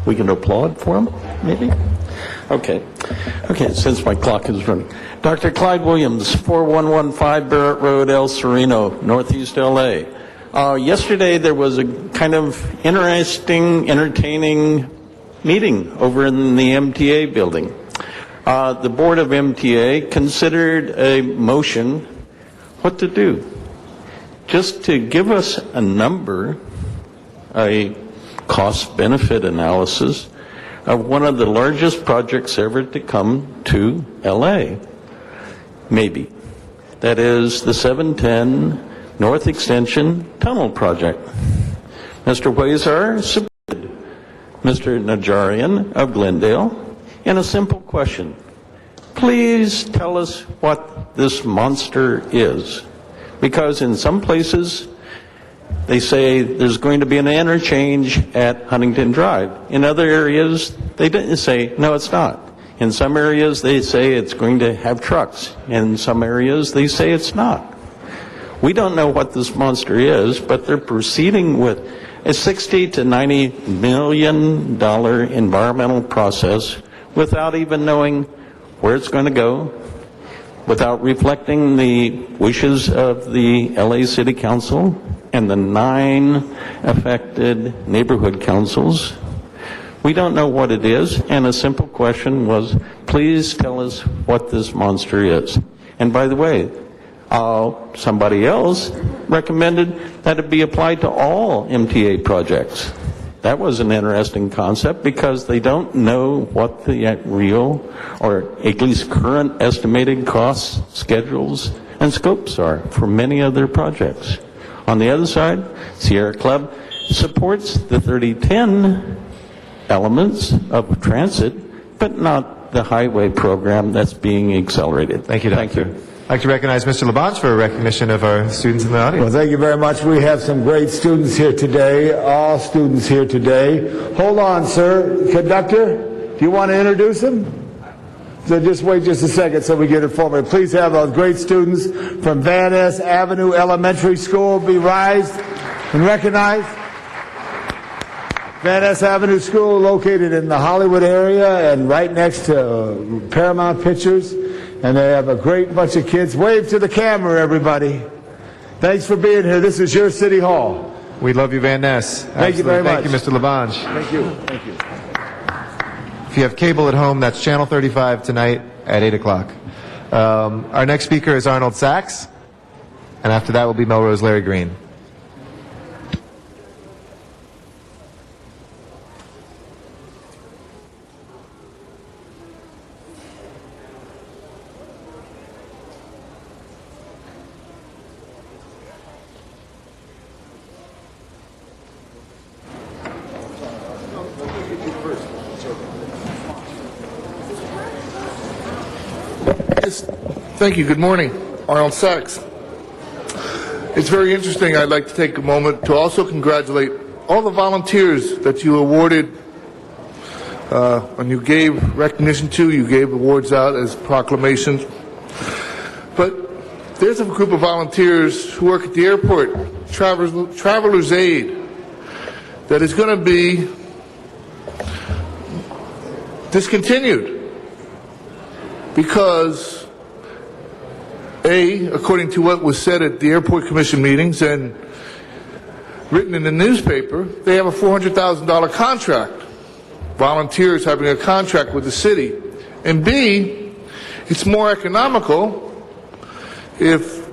W: we can applaud for them, maybe? Okay, since my clock is running. Dr. Clyde Williams, 4115 Barrett Road, El Sereno, Northeast LA. Yesterday there was a kind of interesting, entertaining meeting over in the MTA building. The board of MTA considered a motion what to do. Just to give us a number, a cost-benefit analysis of one of the largest projects ever to come to LA. Maybe. That is the 710 North Extension Tunnel Project. Mr. Huizar supported Mr. Najarian of Glendale in a simple question. Please tell us what this monster is. Because in some places, they say there's going to be an interchange at Huntington Drive. In other areas, they didn't say, no, it's not. In some areas, they say it's going to have trucks. In some areas, they say it's not. We don't know what this monster is, but they're proceeding with a $60 to $90 million environmental process without even knowing where it's going to go, without reflecting the wishes of the LA City Council and the 9 affected neighborhood councils. We don't know what it is, and a simple question was, please tell us what this monster is. And by the way, somebody else recommended that it be applied to all MTA projects. That was an interesting concept because they don't know what the real, or at least current, estimated costs, schedules, and scopes are for many other projects. On the other side, Sierra Club supports the 3010 elements of transit, but not the highway program that's being accelerated.
A: Thank you, Doctor.
W: Thank you.
A: I'd like to recognize Mr. Labange for a recognition of our students in the audience.
J: Well, thank you very much. We have some great students here today, all students here today. Hold on, sir. Conductor, do you want to introduce them? So just wait just a second so we get it forward. Please have those great students from Van Ness Avenue Elementary School be raised and recognized. Van Ness Avenue School, located in the Hollywood area and right next to Paramount Pictures. And they have a great bunch of kids. Wave to the camera, everybody. Thanks for being here. This is your City Hall.
A: We love you, Van Ness.
J: Thank you very much.
A: Thank you, Mr. Labange.
J: Thank you. Thank you.
A: If you have cable at home, that's Channel 35 tonight at 8 o'clock. Our next speaker is Arnold Sachs, and after that will be Melrose Larry Green.
B: Thank you. Good morning. Arnold Sachs. It's very interesting. I'd like to take a moment to also congratulate all the volunteers that you awarded and you gave recognition to. You gave awards out as proclamations. But there's a group of volunteers who work at the airport, Traveler's Aid, that is going to be discontinued because, according to what was said at the airport commission meetings and written in the newspaper, they have a $400,000 contract. Volunteers having a contract with the city. And B, it's more economical if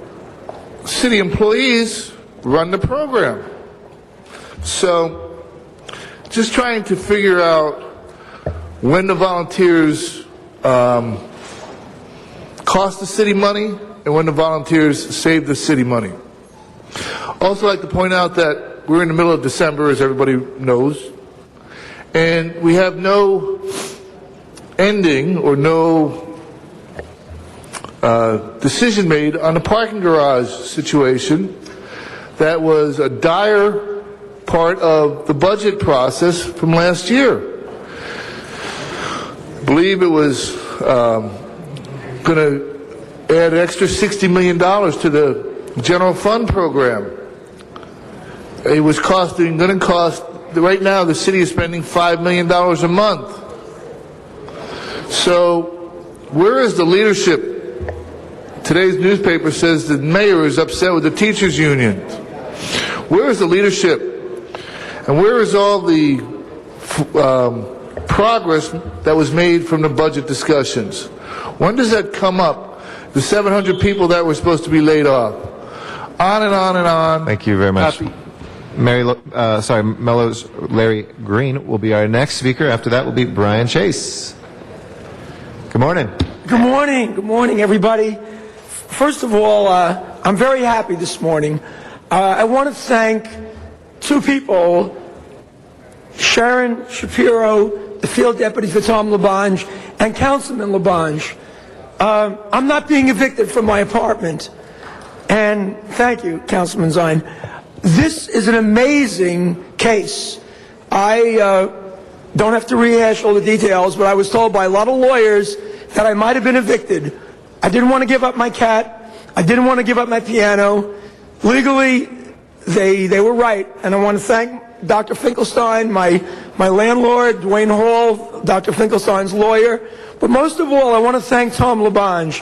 B: city employees run the program. So, just trying to figure out when the volunteers cost the city money and when the volunteers save the city money. Also, I'd like to point out that we're in the middle of December, as everybody knows, and we have no ending or no decision made on the parking garage situation. That was a dire part of the budget process from last year. I believe it was going to add an extra $60 million to the general fund program. It was going to cost, right now the city is spending $5 million a month. So where is the leadership? Today's newspaper says the mayor is upset with the teachers union. Where is the leadership? And where is all the progress that was made from the budget discussions? When does that come up? The 700 people that were supposed to be laid off. On and on and on.
A: Thank you very much. Melrose Larry Green will be our next speaker. After that will be Brian Chase. Good morning.
C: Good morning. Good morning, everybody. First of all, I'm very happy this morning. I want to thank two people, Sharon Shapiro, the field deputy for Tom Labange, and Councilman Labange. I'm not being evicted from my apartment. And thank you, Councilman Zine. This is an amazing case. I don't have to rehash all the details, but I was told by a lot of lawyers that I might have been evicted. I didn't want to give up my cat. I didn't want to give up my piano. Legally, they were right. And I want to thank Dr. Finkelstein, my landlord, Dwayne Hall, Dr. Finkelstein's lawyer. But most of all, I want to thank Tom LaBonge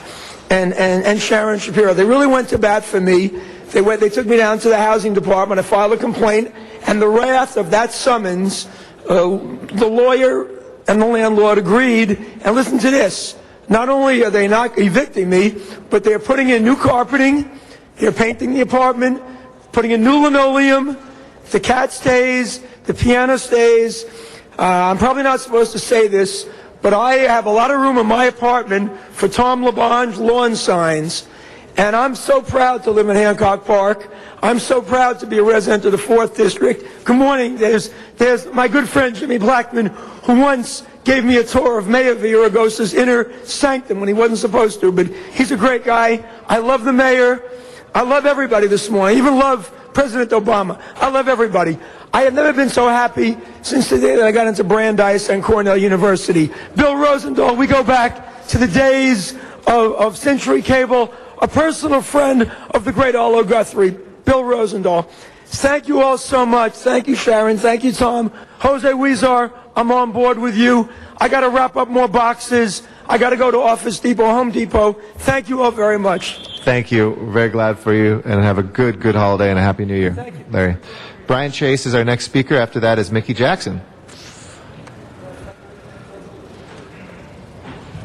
C: and Sharon Shapiro. They really went to bat for me. They took me down to the housing department. I filed a complaint, and the wrath of that summons, the lawyer and the landlord agreed. And listen to this. Not only are they not evicting me, but they're putting in new carpeting, they're painting the apartment, putting in new linoleum, the cat stays, the piano stays. I'm probably not supposed to say this, but I have a lot of room in my apartment for Tom LaBonge lawn signs. And I'm so proud to live in Hancock Park. I'm so proud to be a resident of the 4th District. Good morning. There's my good friend Jimmy Blackman, who once gave me a tour of Mayor Villaraigosa's inner sanctum when he wasn't supposed to, but he's a great guy. I love the mayor. I love everybody this morning. I even love President Obama. I love everybody. I have never been so happy since the day that I got into Brandeis and Cornell University. Bill Rosendahl, we go back to the days of Century Cable, a personal friend of the great Arlo Guthrie, Bill Rosendahl. Thank you all so much. Thank you, Sharon. Thank you, Tom. Jose Huizar, I'm on board with you. I got to wrap up more boxes. I got to go to Office Depot, Home Depot. Thank you all very much.
A: Thank you. We're very glad for you, and have a good holiday and a Happy New Year.
C: Thank you.
A: Larry. Brian Chase is our next speaker. After that is Mickey Jackson.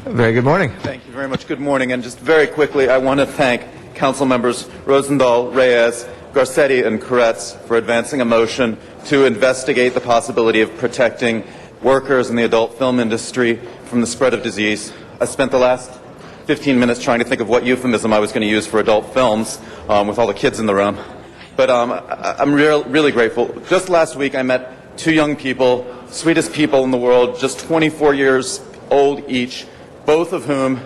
A: Very good morning.
D: Thank you very much. Good morning. And just very quickly, I want to thank Council members Rosendahl, Reyes, Garcetti, and Koretz for advancing a motion to investigate the possibility of protecting workers in the adult film industry from the spread of disease. I spent the last 15 minutes trying to think of what euphemism I was going to use for adult films with all the kids in the room. But I'm really grateful. Just last week, I met two young people, sweetest people in the world, just 24 years old each, both of whom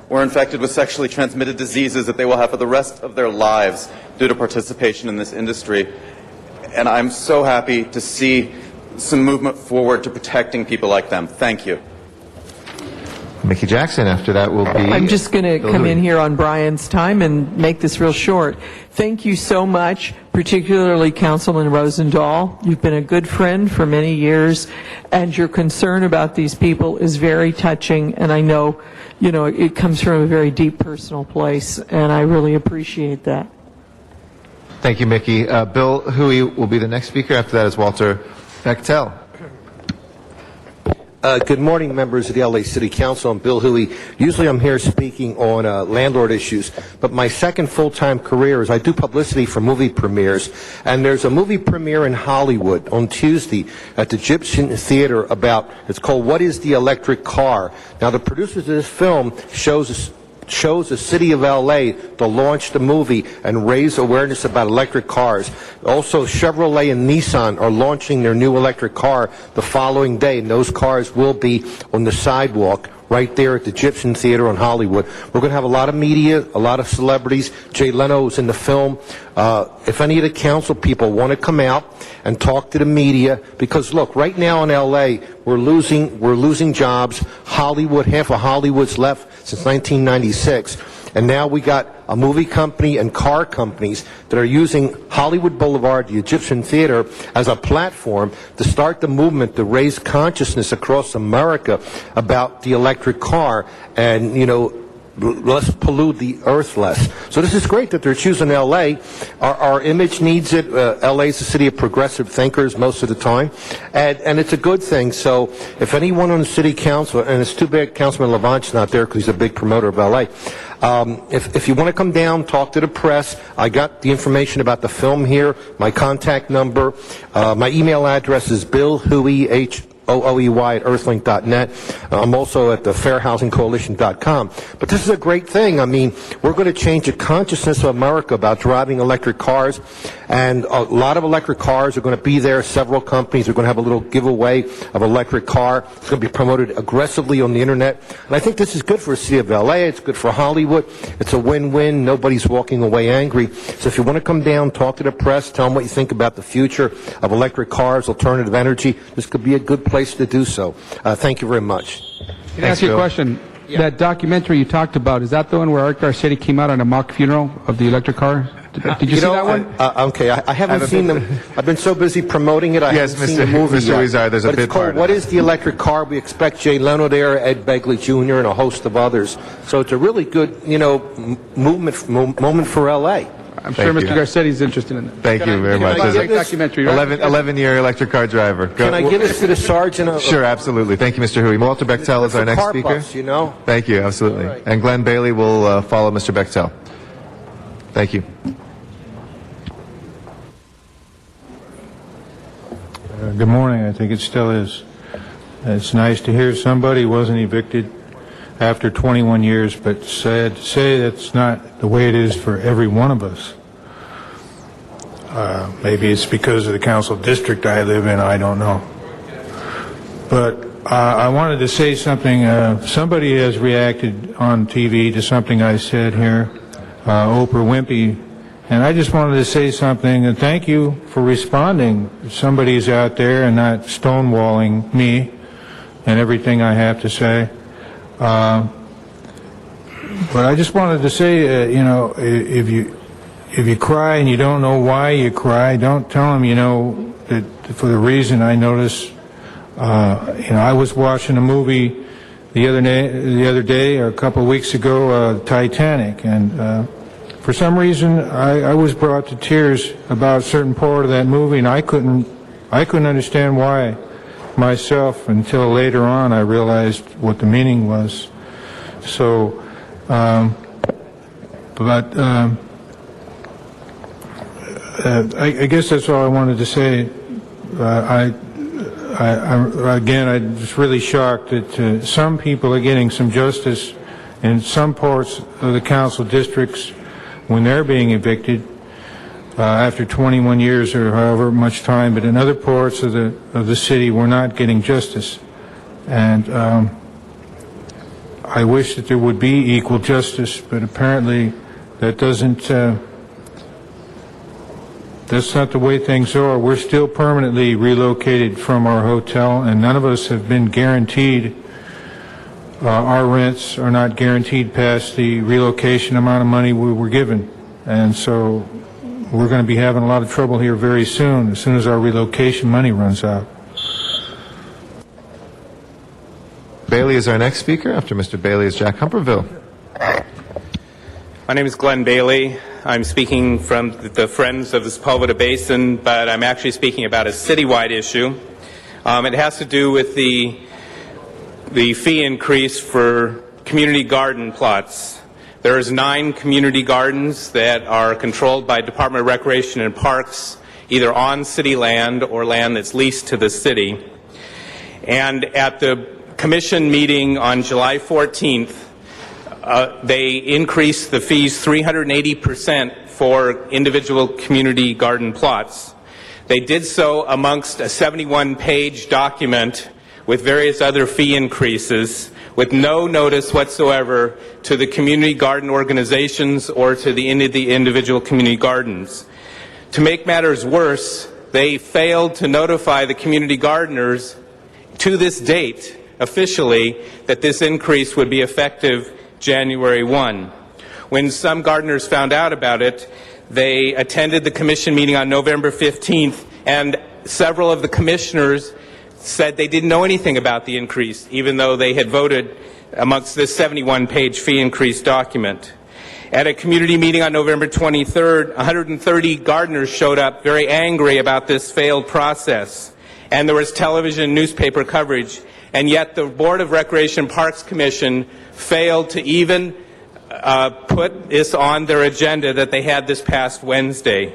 D: were infected with sexually transmitted diseases that they will have for the rest of their lives due to participation in this industry. And I'm so happy to see some movement forward to protecting people like them. Thank you.
A: Mickey Jackson. After that will be...
F: I'm just going to come in here on Brian's time and make this real short. Thank you so much, particularly Councilman Rosendahl. You've been a good friend for many years, and your concern about these people is very touching, and I know, it comes from a very deep personal place, and I really appreciate that.
A: Thank you, Mickey. Bill Huey will be the next speaker. After that is Walter Bechtel.
G: Good morning, members of the LA City Council. I'm Bill Huey. Usually I'm here speaking on landlord issues, but my second full-time career is I do publicity for movie premieres, and there's a movie premiere in Hollywood on Tuesday at the Egyptian Theater it's called What is the Electric Car? Now, the producers of this film chose the city of LA to launch the movie and raise awareness about electric cars. Also, Chevrolet and Nissan are launching their new electric car the following day, and those cars will be on the sidewalk right there at the Egyptian Theater in Hollywood. We're going to have a lot of media, a lot of celebrities. Jay Leno is in the film. If any of the council people want to come out and talk to the media, because look, right now in LA, we're losing jobs. Hollywood, half of Hollywood's left since 1996. And now we got a movie company and car companies that are using Hollywood Boulevard, the Egyptian Theater, as a platform to start the movement to raise consciousness across America about the electric car and, let's pollute the earth less. So this is great that they're choosing L.A. Our image needs it. L.A. is a city of progressive thinkers most of the time, and it's a good thing. So if anyone on the city council, and it's too bad Councilman LaVanche's not there because he's a big promoter of L.A., if you want to come down, talk to the press, I got the information about the film here, my contact number, my email address is billhuey, OOEY at earthlink.net. I'm also at the fairhousingcoalition.com. But this is a great thing. I mean, we're going to change the consciousness of America about driving electric cars, and a lot of electric cars are going to be there. Several companies are going to have a little giveaway of electric car. It's going to be promoted aggressively on the internet. And I think this is good for the city of LA. It's good for Hollywood. It's a win-win. Nobody's walking away angry. So if you want to come down, talk to the press, tell them what you think about the future of electric cars, alternative energy, this could be a good place to do so. Thank you very much.
H: Can I ask you a question? Yeah. That documentary you talked about, is that the one where Art Garcetti came out on a mock funeral of the electric car? Did you see that one?
G: Okay, I haven't seen them. I've been so busy promoting it, I haven't seen the movie
A: Mr.
G: yet.
A: Huizar, there's a
G: but
A: bit
G: it's called
A: part
G: What
A: of it.
G: is the Electric Car? We expect Jay Leno there, Ed Begley Jr., and a host of others. So it's a really good, moment for L.A.
H: I'm sure Mr. Garcetti's interested in that.
A: Thank you very much.
H: Great documentary, right?
A: 11-year electric car driver.
G: Can I give this to the sergeant?
A: Sure, absolutely. Thank you, Mr. Hui. Walter Bechtel is our next
G: car
A: speaker.
G: bus, you know?
A: Thank you, absolutely.
G: All right.
A: And Glenn Bailey will follow Mr. Bechtel. Thank you.
I: Good morning. I think it still is. It's nice to hear somebody wasn't evicted after 21 years, but sad to say that's not the way it is for every one of us. Maybe it's because of the council district I live in, I don't know. But I wanted to say something. Somebody has reacted on TV to something I said here, Oprah Winfrey, and I just wanted to say something, and thank you for responding. Somebody's out there and not stonewalling me and everything I have to say. But I just wanted to say, if you cry and you don't know why you cry, don't tell them, that for the reason. I notice, I was watching a movie the other day or a couple of weeks ago, Titanic, and for some reason I was brought to tears about a certain part of that movie, and I couldn't understand why myself until later on I realized what the meaning was. So, I guess that's all I wanted to say. I'm just really shocked that some people are getting some justice in some parts of the council districts when they're being evicted after 21 years or however much time, but in other parts of the city we're not getting justice. And I wish that there would be equal justice, but apparently that doesn't. That's not the way things are. We're still permanently relocated from our hotel, and none of us have been guaranteed. Our rents are not guaranteed past the relocation amount of money we were given. And so we're going to be having a lot of trouble here very soon as our relocation money runs out.
A: Bailey is our next speaker. After Mr. Bailey is Jack Humperville.
K: My name is Glenn Bailey. I'm speaking from the Friends of the Sepulveda Basin, but I'm actually speaking about a citywide issue. It has to do with the fee increase for community garden plots. There's 9 community gardens that are controlled by Department of Recreation and Parks, either on city land or land that's leased to the city. And at the commission meeting on July 14th, they increased the fees 380% for individual community garden plots. They did so amongst a 71-page document with various other fee increases, with no notice whatsoever to the community garden organizations or to the individual community gardens. To make matters worse, they failed to notify the community gardeners to this date, officially, that this increase would be effective January 1. When some gardeners found out about it, they attended the commission meeting on November 15th, and several of the commissioners said they didn't know anything about the increase, even though they had voted amongst this 71-page fee increase document. At a community meeting on November 23rd, 130 gardeners showed up very angry about this failed process, and there was television and newspaper coverage, and yet the Board of Recreation Parks Commission failed to even put this on their agenda that they had this past Wednesday.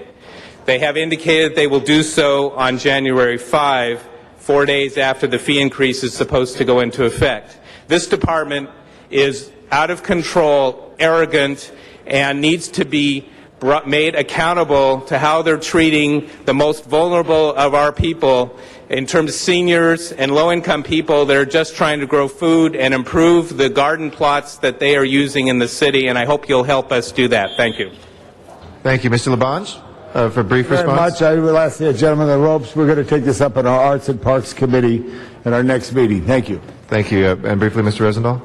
K: They have indicated they will do so on January 5 4 days after the fee increase is supposed to go into effect. This department is out of control, arrogant, and needs to be made accountable to how they're treating the most vulnerable of our people in terms of seniors and low-income people that are just trying to grow food and improve the garden plots that they are using in the city, and I hope you'll help us do that. Thank you.
A: Thank you. Mr. Labange, for a brief
J: Very
A: response.
J: much. I will ask the gentleman in the ropes. We're going to take this up in our Arts and Parks Committee at our next meeting. Thank you.
A: Thank you. And briefly, Mr. Rosendahl.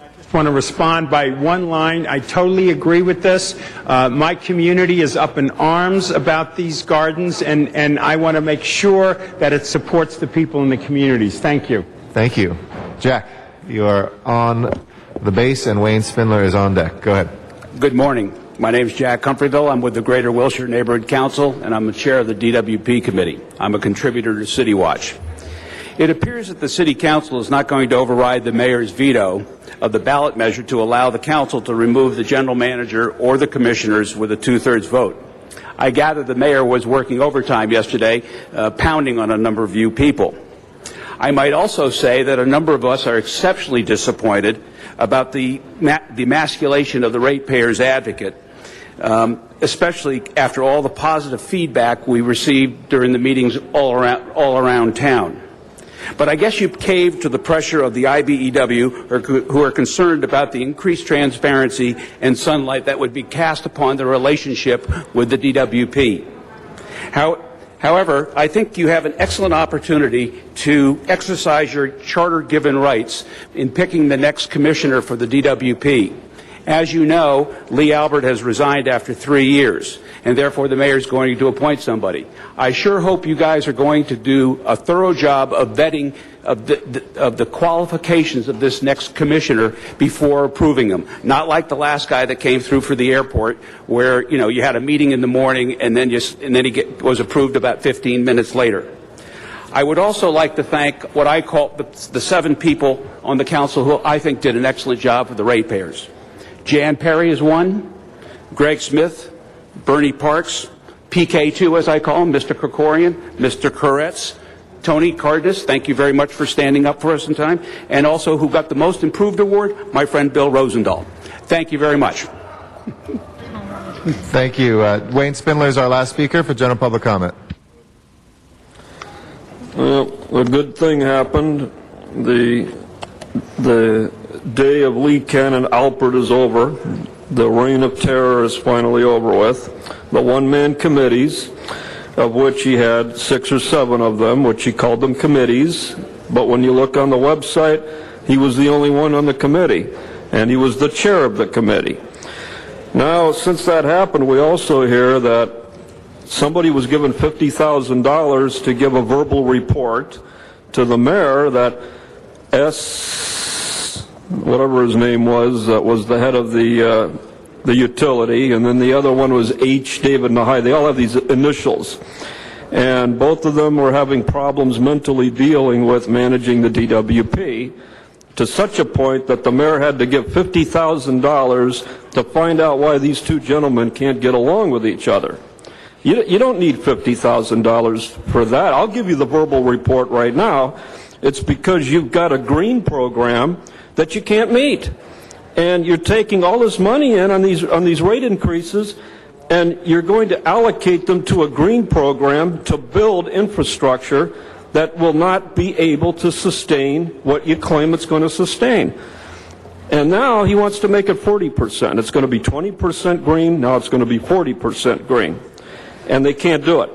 E: I want to respond by one line. I totally agree with this. My community is up in arms about these gardens, and I want to make sure that it supports the people in the communities. Thank you.
A: Thank you. Jack, you are on the base, and Wayne Spindler is on deck. Go ahead.
L: Good morning. My name is Jack Humphreyville. I'm with the Greater Wilshire Neighborhood Council, and I'm the chair of the DWP Committee. I'm a contributor to City Watch. It appears that the City Council is not going to override the mayor's veto of the ballot measure to allow the council to remove the general manager or the commissioners with a two-thirds vote. I gather the mayor was working overtime yesterday, pounding on a number of you people. I might also say that a number of us are exceptionally disappointed about the emasculation of the ratepayers advocate, especially after all the positive feedback we received during the meetings all around town. But I guess you caved to the pressure of the IBEW, who are concerned about the increased transparency and sunlight that would be cast upon the relationship with the DWP. However, I think you have an excellent opportunity to exercise your charter-given rights in picking the next commissioner for the DWP. As you know, Lee Albert has resigned after 3 years, and therefore the mayor is going to appoint somebody. I sure hope you guys are going to do a thorough job of vetting of the qualifications of this next commissioner before approving him. Not like the last guy that came through for the airport, where you had a meeting in the morning and then he was approved about 15 minutes later. I would also like to thank what I call the 7 people on the council who I think did an excellent job for the ratepayers. Jan Perry is one, Greg Smith, Bernie Parks, PK2 as I call him, Mr. Krikorian, Mr. Koretz, Tony Cardenas, thank you very much for standing up for us in time, and also who got the most improved award, my friend Bill Rosendahl. Thank you very much.
A: Thank you. Wayne Spindler is our last speaker for general public comment.
P: Well, a good thing happened. The day of Lee Cannon Alpert is over. The reign of terror is finally over with. The one-man committees, of which he had 6 or 7 of them, which he called them committees, but when you look on the website, he was the only one on the committee, and he was the chair of the committee. Now, since that happened, we also hear that somebody was given $50,000 to give a verbal report to the mayor that whatever his name was, that was the head of the utility, and then the other one was H. David Nahai. They all have these initials. And both of them were having problems mentally dealing with managing the DWP to such a point that the mayor had to give $50,000 to find out why these 2 gentlemen can't get along with each other. You don't need $50,000 for that. I'll give you the verbal report right now. It's because you've got a green program that you can't meet. And you're taking all this money in on these rate increases, and you're going to allocate them to a green program to build infrastructure that will not be able to sustain what you claim it's going to sustain. And now he wants to make it 40%. It's going to be 20% green. Now it's going to be 40% green. And they can't do it.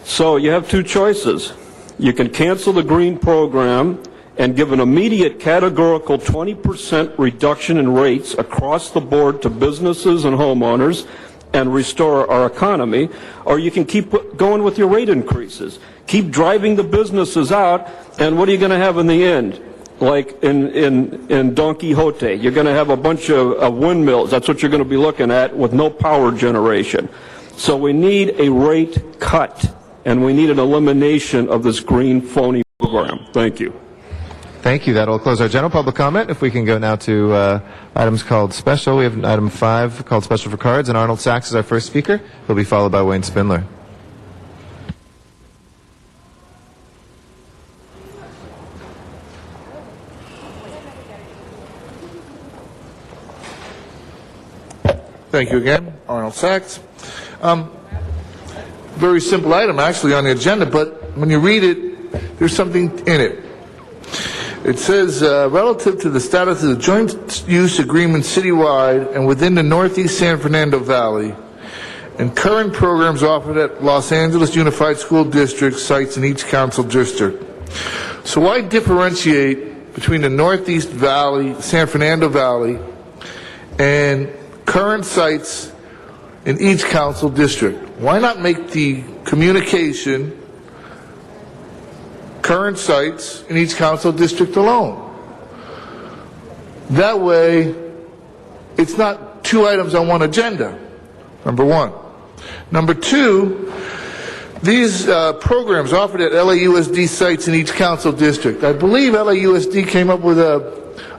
P: So you have 2 choices. You can cancel the green program and give an immediate categorical 20% reduction in rates across the board to businesses and homeowners and restore our economy, or you can keep going with your rate increases. Keep driving the businesses out, and what are you going to have in the end? Like in Don Quixote, you're going to have a bunch of windmills. That's what you're going to be looking at with no power generation. So we need a rate cut, and we need an elimination of this green phony program. Thank you.
A: Thank you. That will close our general public comment. If we can go now to items called special. We have item 5 called special for cards, and Arnold Sachs is our first speaker. He'll be followed by Wayne Spindler.
B: Thank you again, Arnold Sachs. Very simple item, actually, on the agenda, but when you read it, there's something in it. It says, relative to the status of the joint use agreement citywide and within the Northeast San Fernando Valley, and current programs offered at Los Angeles Unified School District sites in each council district. So why differentiate between the Northeast Valley, San Fernando Valley, and current sites in each council district? Why not make the communication current sites in each council district alone? That way, it's not two items on one agenda, number one. Number two, these programs offered at LAUSD sites in each council district. I believe LAUSD came up with an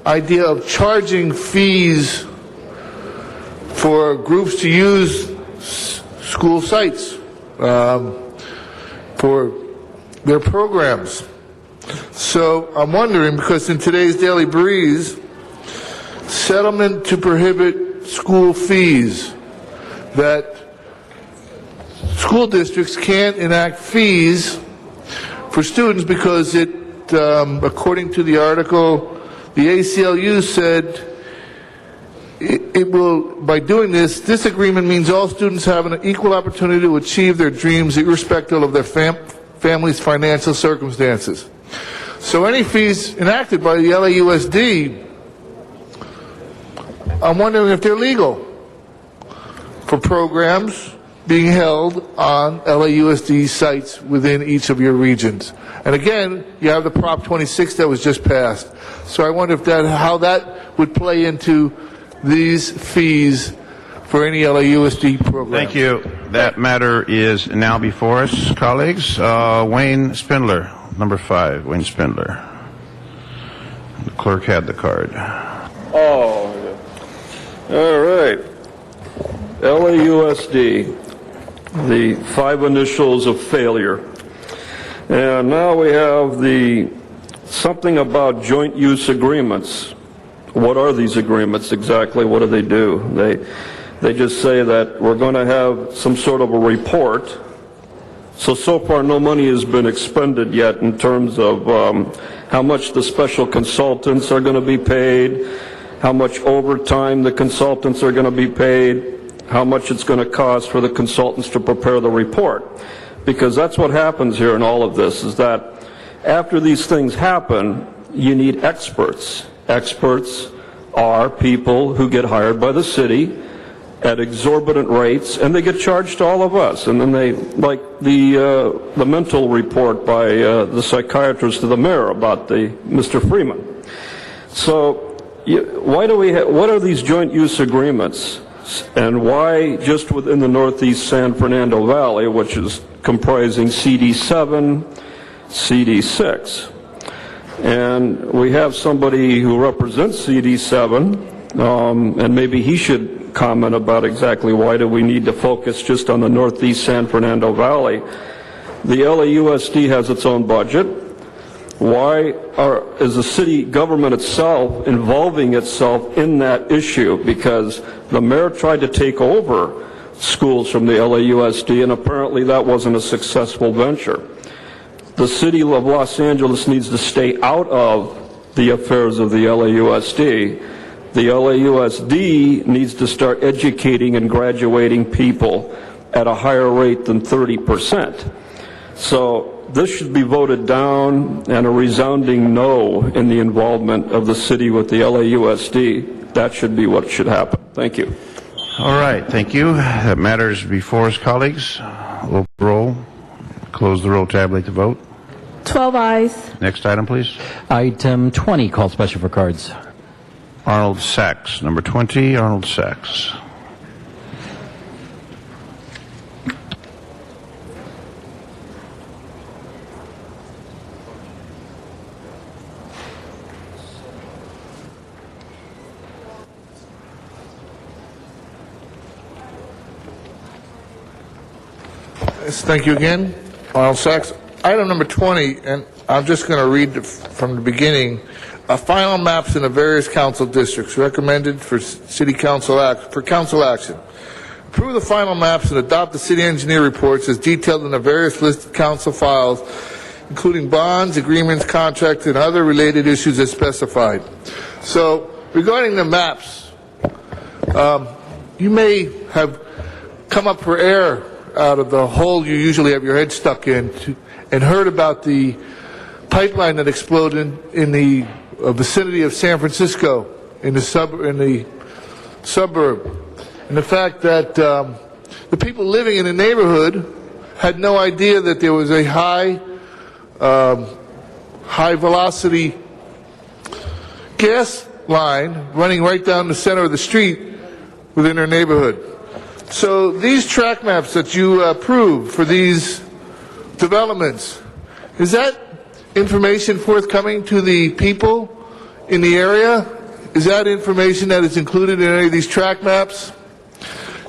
B: idea of charging fees for groups to use school sites for their programs. So I'm wondering, because in today's Daily Breeze, settlement to prohibit school fees, that school districts can't enact fees for students because it, according to the article, the ACLU said it will, by doing this, this agreement means all students have an equal opportunity to achieve their dreams irrespective of their family's financial circumstances. So any fees enacted by the LAUSD, I'm wondering if they're legal for programs being held on LAUSD sites within each of your regions. And again, you have the Prop 26 that was just passed. So I wonder if how that would play into these fees for any LAUSD program.
Q: Thank you. That matter is now before us, colleagues. Wayne Spindler, number 5, Wayne Spindler. The clerk had the card.
P: Oh, all right. LAUSD, the 5 initials of failure. And now we have something about joint use agreements. What are these agreements exactly? What do? They just say that we're going to have some sort of a report. So far no money has been expended yet in terms of how much the special consultants are going to be paid, how much overtime the consultants are going to be paid, how much it's going to cost for the consultants to prepare the report. Because that's what happens here in all of this, is that after these things happen, you need experts. Experts are people who get hired by the city at exorbitant rates, and they get charged to all of us. And then they, like the mental report by the psychiatrist to the mayor about Mr. Freeman. So what are these joint use agreements? And why just within the Northeast San Fernando Valley, which is comprising CD7, CD6? And we have somebody who represents CD7, and maybe he should comment about exactly why do we need to focus just on the Northeast San Fernando Valley. The LAUSD has its own budget. Why is the city government itself involving itself in that issue? Because the mayor tried to take over schools from the LAUSD, and apparently that wasn't a successful venture. The city of Los Angeles needs to stay out of the affairs of the LAUSD. The LAUSD needs to start educating and graduating people at a higher rate than 30%. So this should be voted down, and a resounding no in the involvement of the city with the LAUSD. That should be what should happen. Thank you.
Q: All right, thank you. That matter is before us, colleagues. We'll roll. Close the roll, tabulate the vote.
N: 12 ayes.
Q: Next item, please.
M: Item 20, called special for cards.
Q: Arnold Sachs, number 20, Arnold Sachs.
B: Yes, thank you again, Arnold Sachs. Item number 20, and I'm just going to read from the beginning. Final maps in the various council districts recommended for council action. Approve the final maps and adopt the city engineer reports as detailed in the various listed council files, including bonds, agreements, contracts, and other related issues as specified. So, regarding the maps, you may have come up for air out of the hole you usually have your head stuck in and heard about the pipeline that exploded in the vicinity of San Francisco in the suburb, and the fact that the people living in the neighborhood had no idea that there was a high velocity gas line running right down the center of the street within their neighborhood. So these track maps that you approved for these developments, is that information forthcoming to the people in the area? Is that information that is included in any of these track maps?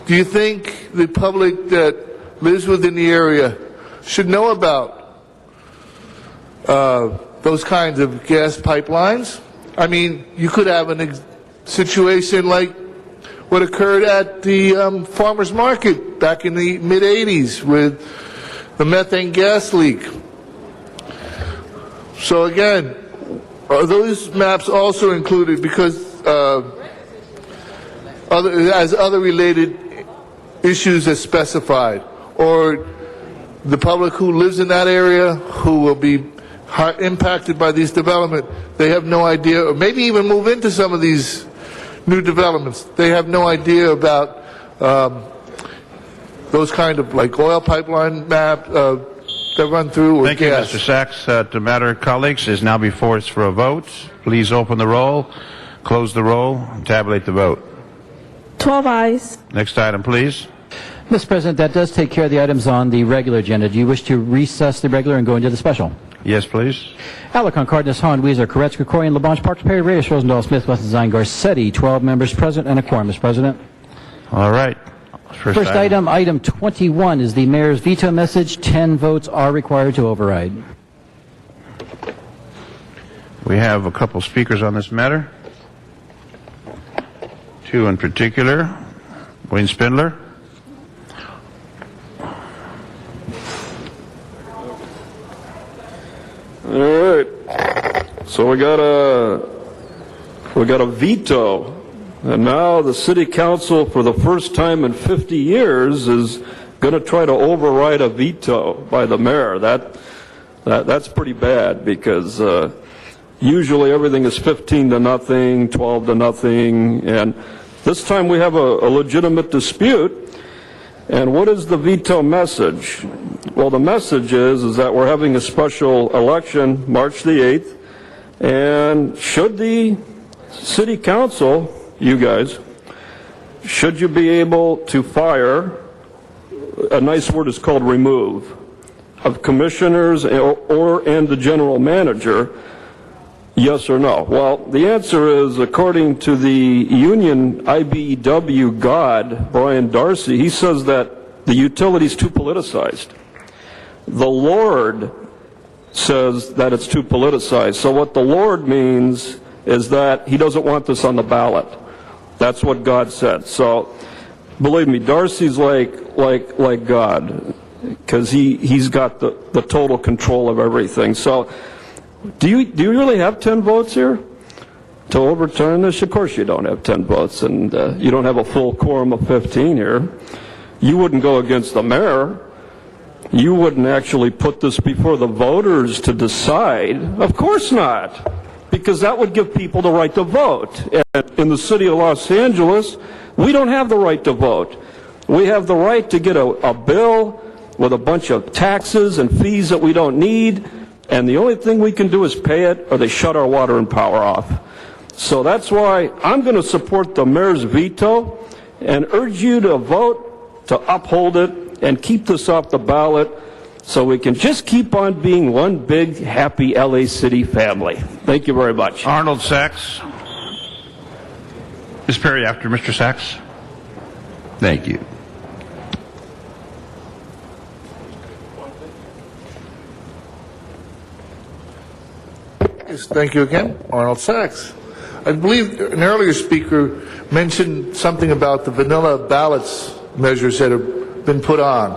B: Do you think the public that lives within the area should know about those kinds of gas pipelines? I mean, you could have a situation like what occurred at the farmers market back in the mid-'80s with the methane gas leak. So again, are those maps also included because other related issues as specified, or the public who lives in that area who will be impacted by these development, they have no idea, or maybe even move into some of these new developments, they have no idea about those kind of like oil pipeline map that run through, or
Q: Thank
B: gas.
Q: you, Mr. Sachs. The matter, colleagues, is now before us for a vote. Please open the roll, close the roll, and tabulate the vote.
N: 12 ayes.
Q: Next item, please.
M: Mr. President, that does take care of the items on the regular agenda. Do you wish to recess the regular and go into the special?
Q: Yes, please.
M: Alarcon, Cardenas, Hahn, Weezer, Koretz, Krikorian, Labange, Parks, Perry, Reyes, Rosendahl, Smith, Wesson, Garcetti. 12 members present and a quorum, Mr. President.
Q: All right.
M: First item 21 is the mayor's veto message. 10 votes are required to override.
Q: We have a couple speakers on this matter. Two in particular. Wayne Spindler.
P: All right. So we got a veto, and now the city council, for the first time in 50 years, is going to try to override a veto by the mayor. That's pretty bad, because usually everything is 15-0, 12-0, and this time we have a legitimate dispute. And what is the veto message? Well, the message is that we're having a special election March the 8th, and should the city council, you guys, should you be able to fire, a nice word is called remove, of commissioners and the general manager, yes or no? Well, the answer is, according to the union IBEW god, Brian Darcy, he says that the utility is too politicized. The Lord says that it's too politicized. So what the Lord means is that he doesn't want this on the ballot. That's what God said. So believe me, Darcy's like God, because he's got the total control of everything. So do you really have 10 votes here to overturn this? Of course you don't have 10 votes, and you don't have a full quorum of 15 here. You wouldn't go against the mayor. You wouldn't actually put this before the voters to decide. Of course not, because that would give people the right to vote. And in the city of Los Angeles, we don't have the right to vote. We have the right to get a bill with a bunch of taxes and fees that we don't need, and the only thing we can do is pay it, or they shut our water and power off. So that's why I'm going to support the mayor's veto and urge you to vote to uphold it and keep this off the ballot so we can just keep on being one big, happy LA City family. Thank you very much.
Q: Arnold Sachs. Ms. Perry after Mr. Sachs. Thank you.
B: Yes, thank you again, Arnold Sachs. I believe an earlier speaker mentioned something about the vanilla ballots measures that have been put on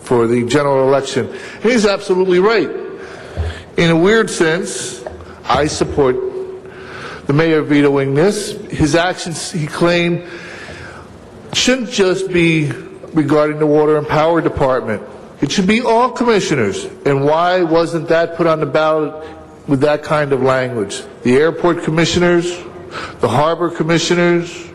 B: for the general election. And he's absolutely right. In a weird sense, I support the mayor vetoing this. His actions, he claimed, shouldn't just be regarding the Water and Power Department. It should be all commissioners. And why wasn't that put on the ballot with that kind of language? The airport commissioners, the harbor commissioners,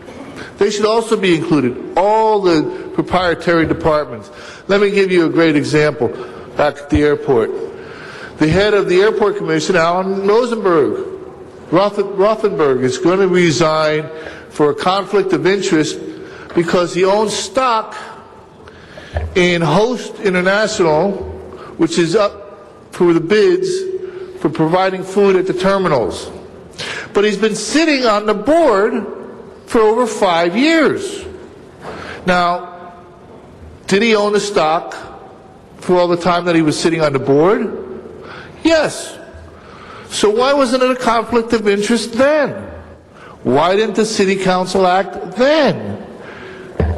B: they should also be included. All the proprietary departments. Let me give you a great example back at the airport. The head of the airport commission, Alan Rothenberg, is going to resign for a conflict of interest because he owns stock in Host International, which is up for the bids for providing food at the terminals. But he's been sitting on the board for over 5 years. Now, did he own the stock for all the time that he was sitting on the board? Yes. So why wasn't it a conflict of interest then? Why didn't the city council act then?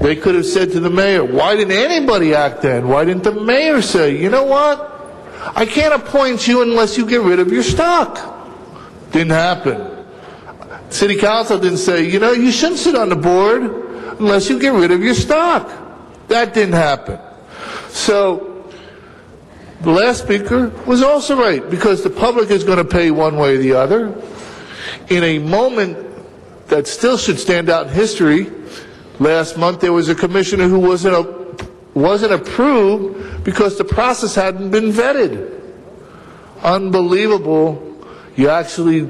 B: They could have said to the mayor, why didn't anybody act then? Why didn't the mayor say, you know what? I can't appoint you unless you get rid of your stock. Didn't happen. City council didn't say, you know, you shouldn't sit on the board unless you get rid of your stock. That didn't happen. So the last speaker was also right, because the public is going to pay one way or the other. In a moment that still should stand out in history, last month there was a commissioner who wasn't approved because the process hadn't been vetted. Unbelievable. You actually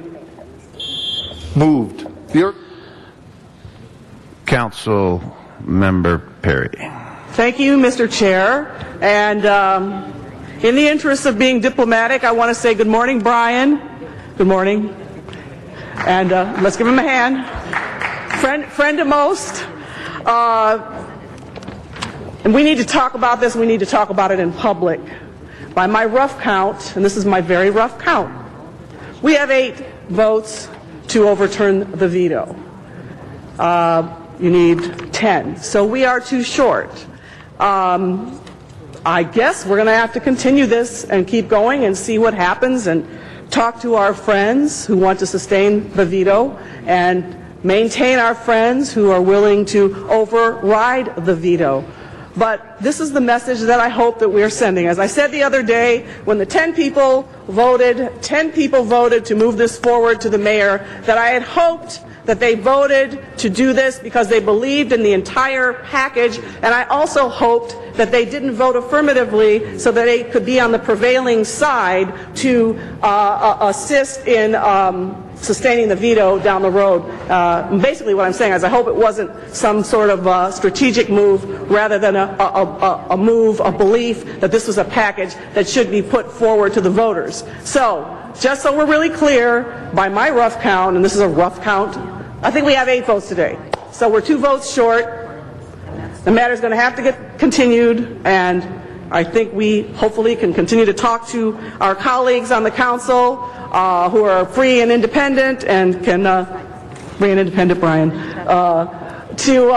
B: moved.
Q: Council Member Perry.
R: Thank you, Mr. Chair. And in the interest of being diplomatic, I want to say good morning, Brian. Good morning. And let's give him a hand. Friend of most. And we need to talk about this. We need to talk about it in public. By my rough count, and this is my very rough count, we have 8 votes to overturn the veto. You need 10. So we are too short. I guess we're going to have to continue this and keep going and see what happens and talk to our friends who want to sustain the veto and maintain our friends who are willing to override the veto. But this is the message that I hope that we're sending. As I said the other day, when the 10 people voted to move this forward to the mayor, that I had hoped that they voted to do this because they believed in the entire package, and I also hoped that they didn't vote affirmatively so that they could be on the prevailing side to assist in sustaining the veto down the road. Basically what I'm saying is I hope it wasn't some sort of strategic move rather than a move, a belief that this was a package that should be put forward to the voters. So, just so we're really clear, by my rough count, and this is a rough count, I think we have 8 votes today. So we're 2 votes short. The matter's going to have to get continued, and I think we hopefully can continue to talk to our colleagues on the council who are free and independent and can free and independent, Brian, to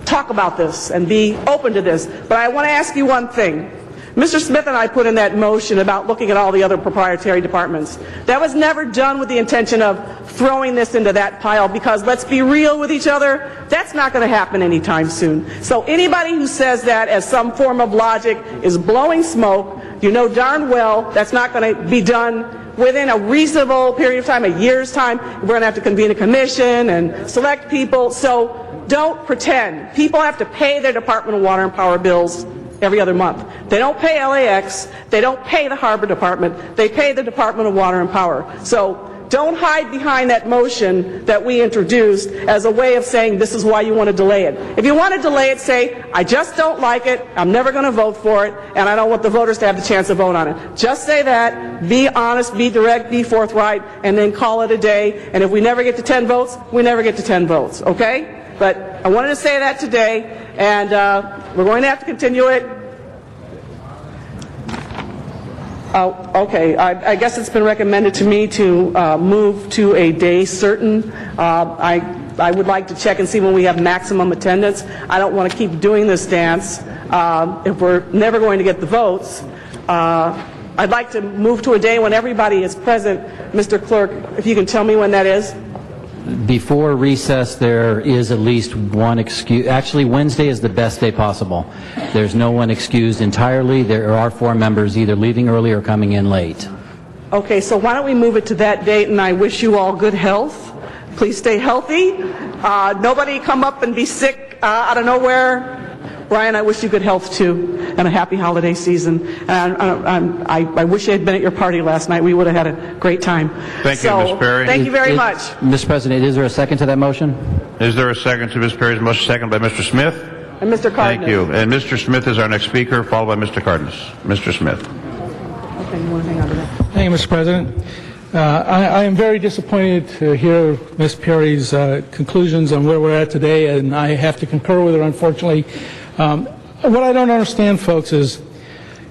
R: talk about this and be open to this. But I want to ask you one thing. Mr. Smith and I put in that motion about looking at all the other proprietary departments. That was never done with the intention of throwing this into that pile, because let's be real with each other, that's not going to happen anytime soon. So anybody who says that as some form of logic is blowing smoke. You know darn well that's not going to be done within a reasonable period of time, a year's time. We're going to have to convene a commission and select people. So don't pretend. People have to pay their Department of Water and Power bills every other month. They don't pay LAX, they don't pay the Harbor Department, they pay the Department of Water and Power. So don't hide behind that motion that we introduced as a way of saying this is why you want to delay it. If you want to delay it, say, I just don't like it, I'm never going to vote for it, and I don't want the voters to have the chance to vote on it. Just say that, be honest, be direct, be forthright, and then call it a day. And if we never get to 10 votes, we never get to 10 votes, okay? But I wanted to say that today, and we're going to have to continue it. Okay, I guess it's been recommended to me to move to a day certain. I would like to check and see when we have maximum attendance. I don't want to keep doing this dance if we're never going to get the votes. I'd like to move to a day when everybody is present. Mr. Clerk, if you can tell me when that is.
M: Before recess, there is at least one excuse. Actually, Wednesday is the best day possible. There's no one excused entirely. There are 4 members either leaving early or coming in late.
R: Okay, so why don't we move it to that date, and I wish you all good health. Please stay healthy. Nobody come up and be sick out of nowhere. Brian, I wish you good health too, and a happy holiday season. And I wish I had been at your party last night. We would have had a great time.
Q: Thank you, Ms. Perry.
R: Thank you very much.
M: Mr. President, is there a second to that motion?
Q: Is there a second to Ms. Perry's motion? Second by Mr. Smith.
R: And Mr. Cardenas.
Q: Thank you. And Mr. Smith is our next speaker, followed by Mr. Cardenas. Mr. Smith.
R: Okay, you want to hang on to that?
S: Thank you, Mr. President. I am very disappointed to hear Ms. Perry's conclusions on where we're at today, and I have to concur with her, unfortunately. What I don't understand, folks, is,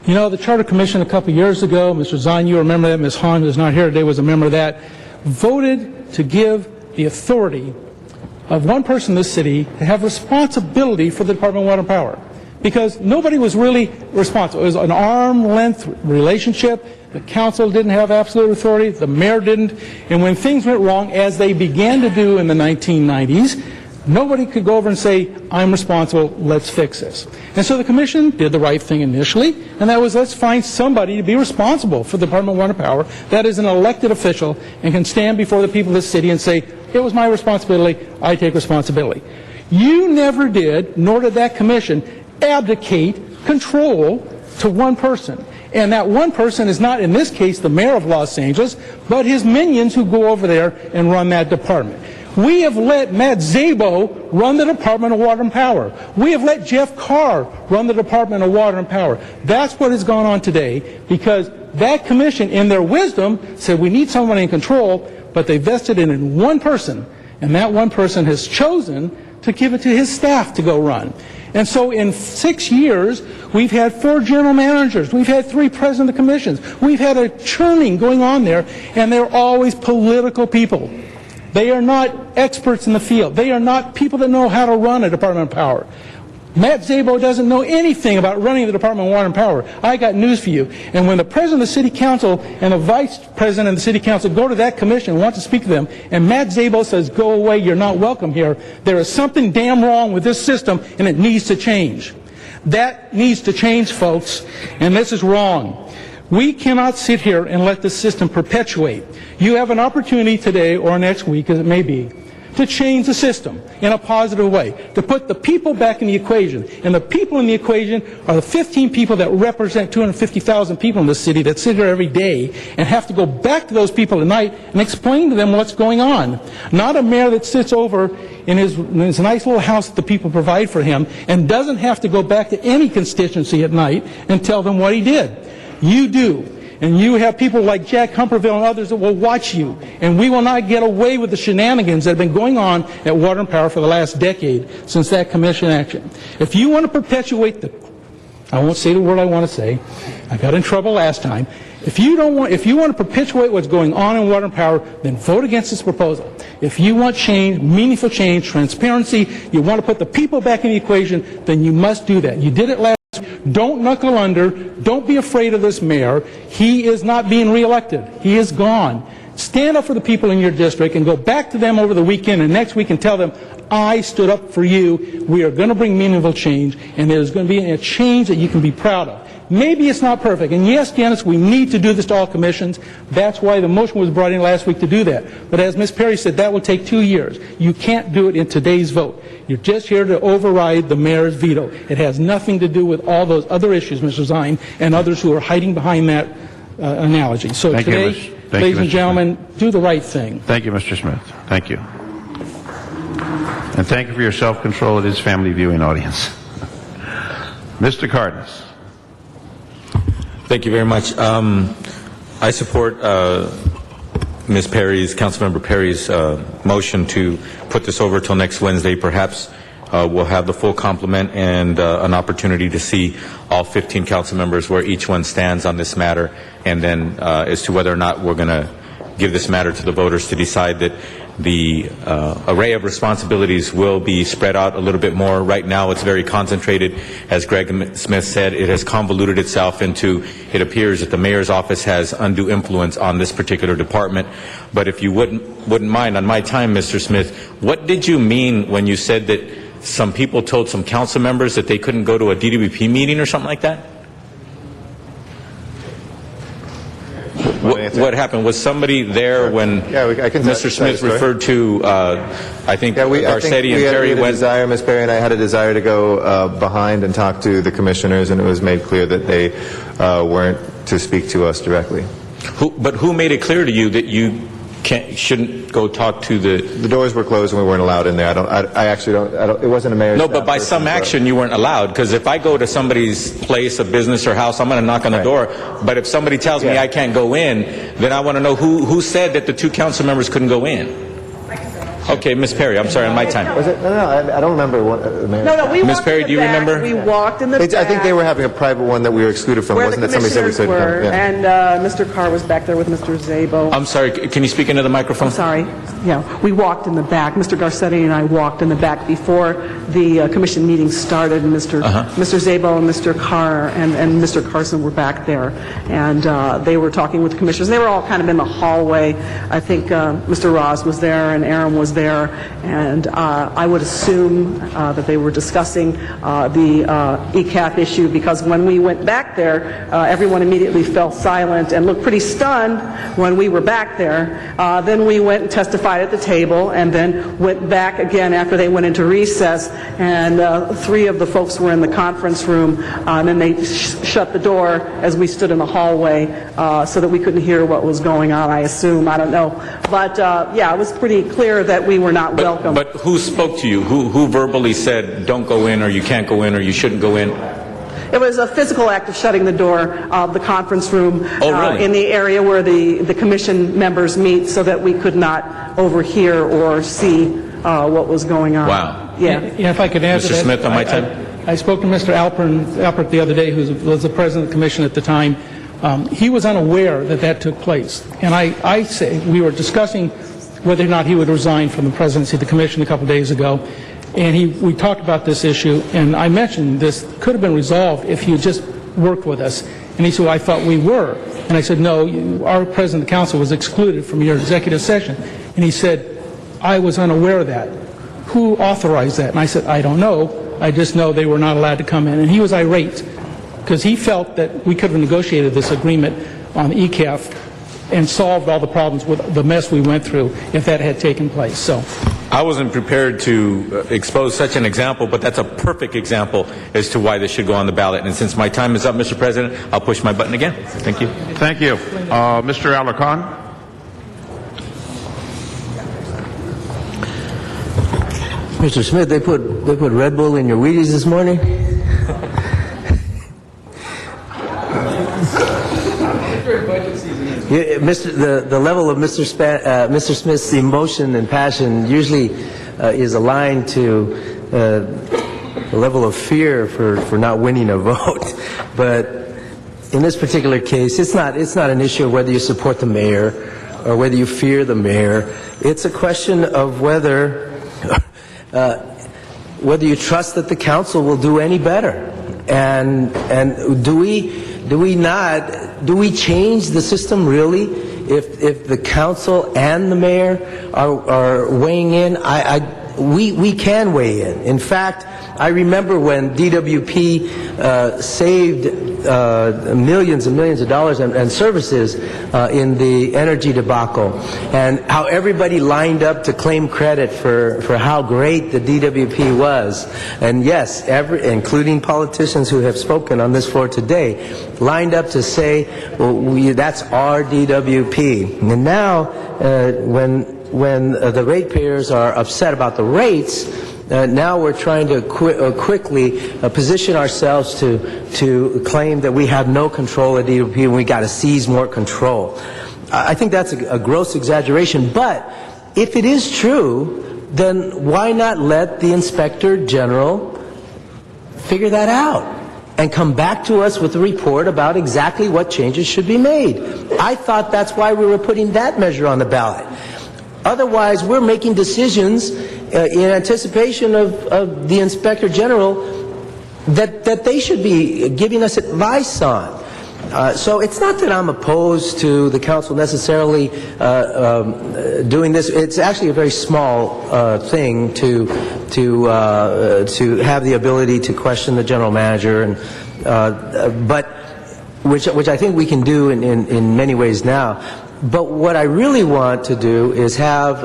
S: you know, the Charter Commission a couple years ago, Mr. Zahn, you remember that, Ms. Hahn, who's not here today, was a member of that, voted to give the authority of one person in this city to have responsibility for the Department of Water and Power. Because nobody was really responsible. It was an arm-length relationship. The council didn't have absolute authority. The mayor didn't. And when things went wrong, as they began to do in the 1990s, nobody could go over and say, I'm responsible, let's fix this. And so the commission did the right thing initially, and that was, let's find somebody to be responsible for the Department of Water and Power that is an elected official and can stand before the people of this city and say, it was my responsibility, I take responsibility. You never did, nor did that commission, abdicate control to one person. And that one person is not, in this case, the mayor of Los Angeles, but his minions who go over there and run that department. We have let Matt Szabo run the Department of Water and Power. We have let Jeff Carr run the Department of Water and Power. That's what has gone on today, because that commission, in their wisdom, said we need someone in control, but they vested it in one person, and that one person has chosen to give it to his staff to go run. And so in 6 years, we've had 4 general managers. We've had 3 presidents of commissions. We've had a churning going on there, and they're always political people. They are not experts in the field. They are not people that know how to run a Department of Power. Matt Szabo doesn't know anything about running the Department of Water and Power. I got news for you. And when the president of the city council and the vice president of the city council go to that commission and want to speak to them, and Matt Szabo says, go away, you're not welcome here, there is something damn wrong with this system, and it needs to change. That needs to change, folks, and this is wrong. We cannot sit here and let this system perpetuate. You have an opportunity today or next week, as it may be, to change the system in a positive way, to put the people back in the equation. And the people in the equation are the 15 people that represent 250,000 people in this city that sit here every day and have to go back to those people at night and explain to them what's going on. Not a mayor that sits over in his nice little house that the people provide for him and doesn't have to go back to any constituency at night and tell them what he did. You do. And you have people like Jack Humperville and others that will watch you. And we will not get away with the shenanigans that have been going on at Water and Power for the last decade since that commission action. If you want to perpetuate I won't say the word I want to say. I got in trouble last time. If you want to perpetuate what's going on in Water and Power, then vote against this proposal. If you want change, meaningful change, transparency, you want to put the people back in the equation, then you must do that. You did it last. Don't knuckle under. Don't be afraid of this mayor. He is not being reelected. He is gone. Stand up for the people in your district and go back to them over the weekend and next week and tell them, I stood up for you. We are going to bring meaningful change, and there's going to be a change that you can be proud of. Maybe it's not perfect. And yes, Janice, we need to do this to all commissions. That's why the motion was brought in last week to do that. But as Ms. Perry said, that will take 2 years. You can't do it in today's vote. You're just here to override the mayor's veto. It has nothing to do with all those other issues, Mr. Zine, and others who are hiding behind that analogy. So today, ladies and gentlemen, do the right thing.
Q: Thank you, Mr. Smith. Thank you. And thank you for your self-control of this family viewing audience. Mr. Cardenas.
U: Thank you very much. I support Ms. Perry's, Councilmember Perry's motion to put this over till next Wednesday. Perhaps we'll have the full complement and an opportunity to see all 15 council members where each one stands on this matter, and then as to whether or not we're going to give this matter to the voters to decide that the array of responsibilities will be spread out a little bit more. Right now it's very concentrated. As Greg Smith said, it has convoluted itself into, it appears that the mayor's office has undue influence on this particular department. But if you wouldn't mind, on my time, Mr. Smith, what did you mean when you said that some people told some council members that they couldn't go to a DWP meeting or something like that? What happened? Was somebody there when Mr. Smith referred to, I think, Garcetti and Perry went?
A: Ms. Perry and I had a desire to go behind and talk to the commissioners, and it was made clear that they weren't to speak to us directly.
U: But who made it clear to you that you shouldn't go talk to the...
A: The doors were closed and we weren't allowed in there. I actually don't, it wasn't a mayor's...
U: No, but by some action you weren't allowed, because if I go to somebody's place, a business or house, I'm going to knock on the door. But if somebody tells me I can't go in, then I want to know who said that the two council members couldn't go in. Okay, Ms. Perry, I'm sorry, on my time.
A: Was it? No, I don't remember what the mayor...
R: No, we
U: Ms.
R: walked
U: Perry,
R: in
U: do you
R: the back.
U: remember?
R: We walked in the back.
A: I think they were having a private one that we were excluded from.
R: Where
A: Wasn't
R: the
A: it? Somebody said we couldn't
R: were,
A: come. Yeah.
R: and Mr. Carr was back there with Mr. Zabo.
U: I'm sorry, can you speak into the microphone?
R: I'm sorry. Yeah, we walked in the back. Mr. Garcetti and I walked in the back before the commission meeting started. And Mr. Zabo and Mr. Carr and Mr. Carson were back there, and they were talking with the commissioners. They were all kind of in the hallway. I think Mr. Ross was there and Aaron was there, and I would assume that they were discussing the ECAP issue, because when we went back there, everyone immediately fell silent and looked pretty stunned when we were back there. Then we went and testified at the table, and then went back again after they went into recess, and 3 of the folks were in the conference room, and then they shut the door as we stood in the hallway so that we couldn't hear what was going on, I assume. I don't know. But yeah, it was pretty clear that we were not welcome.
U: But who spoke to you? Who verbally said, don't go in, or you can't go in, or you shouldn't go in?
R: It was a physical act of shutting the door of the conference room
U: really?
R: in the area where the commission members meet, so that we could not overhear or see what was going on.
U: Wow.
R: Yeah.
S: If I could add to
U: Mr.
S: that,
U: Smith, on my time?
S: I spoke to Mr. Alpert the other day, who was the president of the commission at the time. He was unaware that that took place. And I say, we were discussing whether or not he would resign from the presidency of the commission a couple days ago. And we talked about this issue, and I mentioned this could have been resolved if he had just worked with us. And he said, well, I thought we were. And I said, no, our president of the council was excluded from your executive session. And he said, I was unaware of that. Who authorized that? And I said, I don't know. I just know they were not allowed to come in. And he was irate, because he felt that we could have negotiated this agreement on ECAF and solved all the problems with the mess we went through if that had taken place. So
U: I wasn't prepared to expose such an example, but that's a perfect example as to why this should go on the ballot. And since my time is up, Mr. President, I'll push my button again. Thank you.
Q: Thank you. Mr. Alarcon?
O: Mr. Smith, they put Red Bull in your Wheaties this morning? Yeah, the level of Mr. Smith's emotion and passion usually is aligned to the level of fear for not winning a vote. But in this particular case, it's not an issue of whether you support the mayor or whether you fear the mayor. It's a question of whether you trust that the council will do any better. And do we change the system really if the council and the mayor are weighing in? We can weigh in. In fact, I remember when DWP saved millions and millions of dollars and services in the energy debacle, and how everybody lined up to claim credit for how great the DWP was. And yes, including politicians who have spoken on this floor today, lined up to say, well, that's our DWP. And now, when the ratepayers are upset about the rates, now we're trying to quickly position ourselves to claim that we have no control at DWP and we got to seize more control. I think that's a gross exaggeration, but if it is true then why not let the Inspector General figure that out and come back to us with a report about exactly what changes should be made? I thought that's why we were putting that measure on the ballot. Otherwise, we're making decisions in anticipation of the Inspector General that they should be giving us advice on. So it's not that I'm opposed to the council necessarily doing this. It's actually a very small thing to have the ability to question the general manager, and but which I think we can do in many ways now. But what I really want to do is have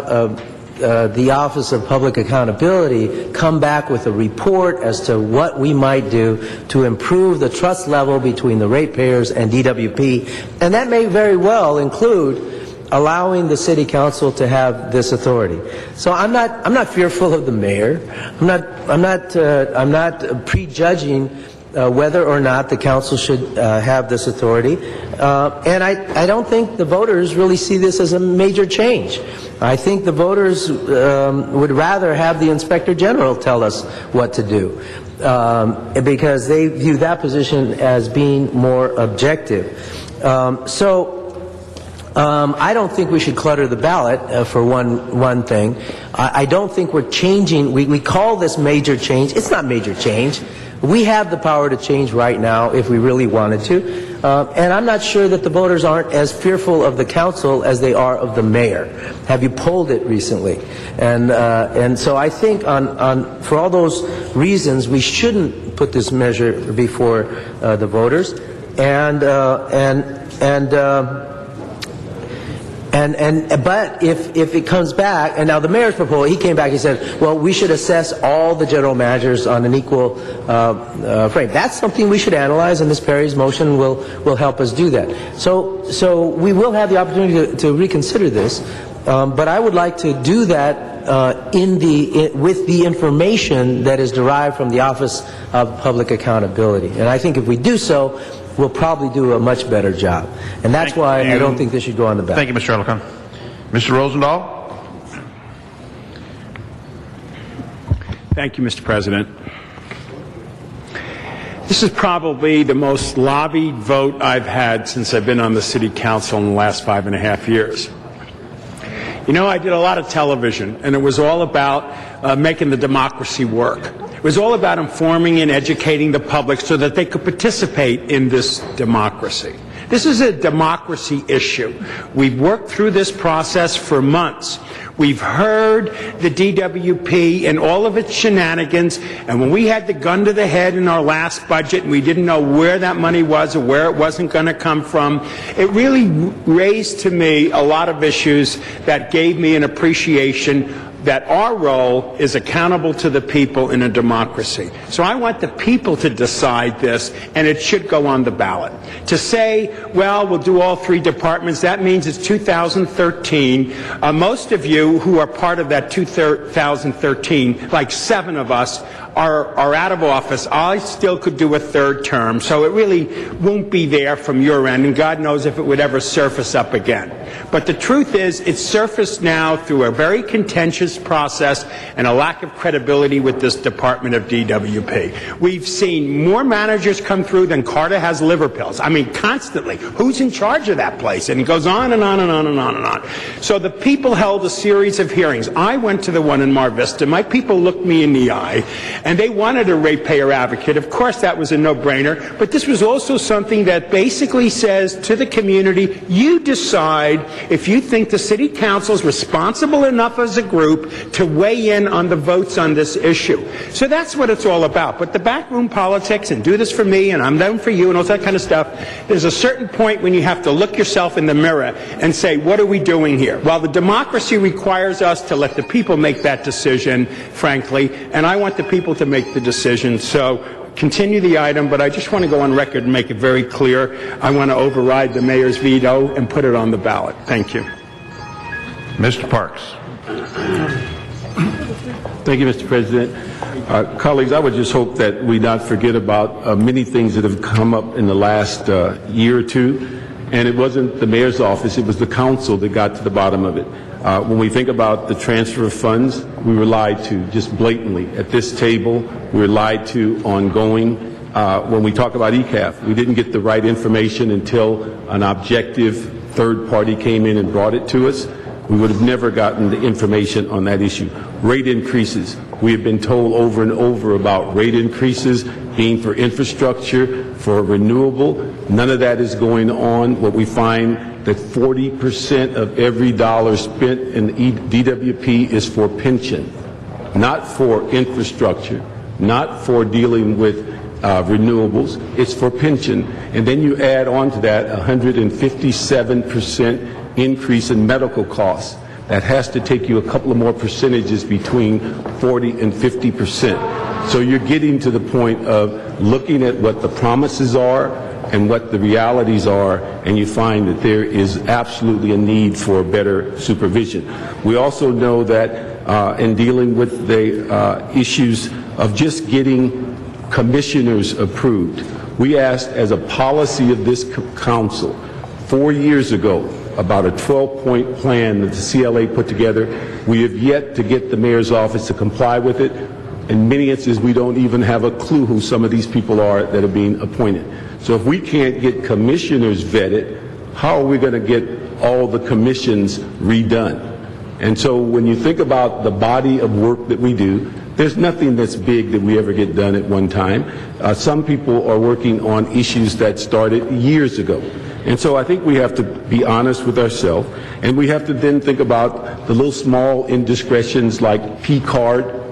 O: the Office of Public Accountability come back with a report as to what we might do to improve the trust level between the ratepayers and DWP, and that may very well include allowing the City Council to have this authority. So I'm not fearful of the mayor. I'm not prejudging whether or not the council should have this authority, and I don't think the voters really see this as a major change. I think the voters would rather have the Inspector General tell us what to do, because they view that position as being more objective. I don't think we should clutter the ballot, for one thing. I don't think we're changing. We call this major change. It's not major change. We have the power to change right now if we really wanted to. And I'm not sure that the voters aren't as fearful of the council as they are of the mayor. Have you polled it recently? And so I think for all those reasons, we shouldn't put this measure before the voters. But if it comes back, and now the mayor's proposal, he came back, he said, well, we should assess all the general managers on an equal frame. That's something we should analyze, and Ms. Perry's motion will help us do that. So we will have the opportunity to reconsider this, but I would like to do that with the information that is derived from the Office of Public Accountability. And I think if we do so, we'll probably do a much better job. And that's why I don't think this should go on the ballot.
Q: Thank you, Mr. Ellicott. Mr. Rosendahl?
E: Thank you, Mr. President. This is probably the most lobbied vote I've had since I've been on the City Council in the last 5.5 years. You know, I did a lot of television, and it was all about making the democracy work. It was all about informing and educating the public so that they could participate in this democracy. This is a democracy issue. We've worked through this process for months. We've heard the DWP and all of its shenanigans, and when we had the gun to the head in our last budget and we didn't know where that money was or where it wasn't going to come from, it really raised to me a lot of issues that gave me an appreciation that our role is accountable to the people in a democracy. So I want the people to decide this, and it should go on the ballot. To say, well, we'll do all 3 departments, that means it's 2013. Most of you who are part of that 2013, like 7 of us, are out of office. I still could do a 3rd term, so it really won't be there from your end, and God knows if it would ever surface up again. But the truth is, it's surfaced now through a very contentious process and a lack of credibility with this Department of DWP. We've seen more managers come through than Carter has liver pills. I mean, constantly. Who's in charge of that place? And it goes on and on and on and on and on. So the people held a series of hearings. I went to the one in Mar Vista. My people looked me in the eye, and they wanted a ratepayer advocate. Of course, that was a no-brainer. But this was also something that basically says to the community, you decide if you think the City Council is responsible enough as a group to weigh in on the votes on this issue. So that's what it's all about. But the backroom politics and do this for me and I'm done for you and all that kind of stuff, there's a certain point when you have to look yourself in the mirror and say, what are we doing here? Well, the democracy requires us to let the people make that decision, frankly, and I want the people to make the decision. So continue the item, but I just want to go on record and make it very clear. I want to override the mayor's veto and put it on the ballot. Thank you.
Q: Mr. Parks.
T: Thank you, Mr. President. Colleagues, I would just hope that we not forget about many things that have come up in the last year or two. And it wasn't the mayor's office, it was the council that got to the bottom of it. When we think about the transfer of funds, we were lied to just blatantly. At this table, we were lied to ongoing. When we talk about ECAF, we didn't get the right information until an objective third party came in and brought it to us. We would have never gotten the information on that issue. Rate increases. We have been told over and over about rate increases being for infrastructure, for renewable. None of that is going on. What we find that 40% of every dollar spent in DWP is for pension, not for infrastructure, not for dealing with renewables. It's for pension. And then you add on to that 157% increase in medical costs. That has to take you a couple of more percentages between 40 and 50%. So you're getting to the point of looking at what the promises are and what the realities are, and you find that there is absolutely a need for better supervision. We also know that in dealing with the issues of just getting commissioners approved, we asked as a policy of this council 4 years ago about a 12-point plan that the CLA put together. We have yet to get the mayor's office to comply with it. In many instances, we don't even have a clue who some of these people are that are being appointed. So if we can't get commissioners vetted, how are we going to get all the commissions redone? And so when you think about the body of work that we do, there's nothing that's big that we ever get done at one time. Some people are working on issues that started years ago. And so I think we have to be honest with ourselves, and we have to then think about the little small indiscretions like P-card,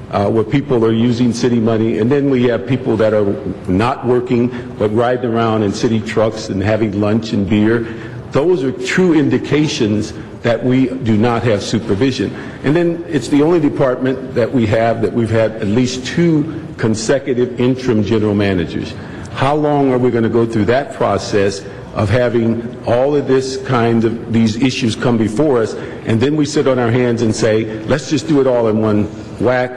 T: where people are using city money, and then we have people that are not working but riding around in city trucks and having lunch and beer. Those are true indications that we do not have supervision. And then it's the only department that we've had at least 2 consecutive interim general managers. How long are we going to go through that process of having all of this kind of these issues come before us, and then we sit on our hands and say, let's just do it all in one whack,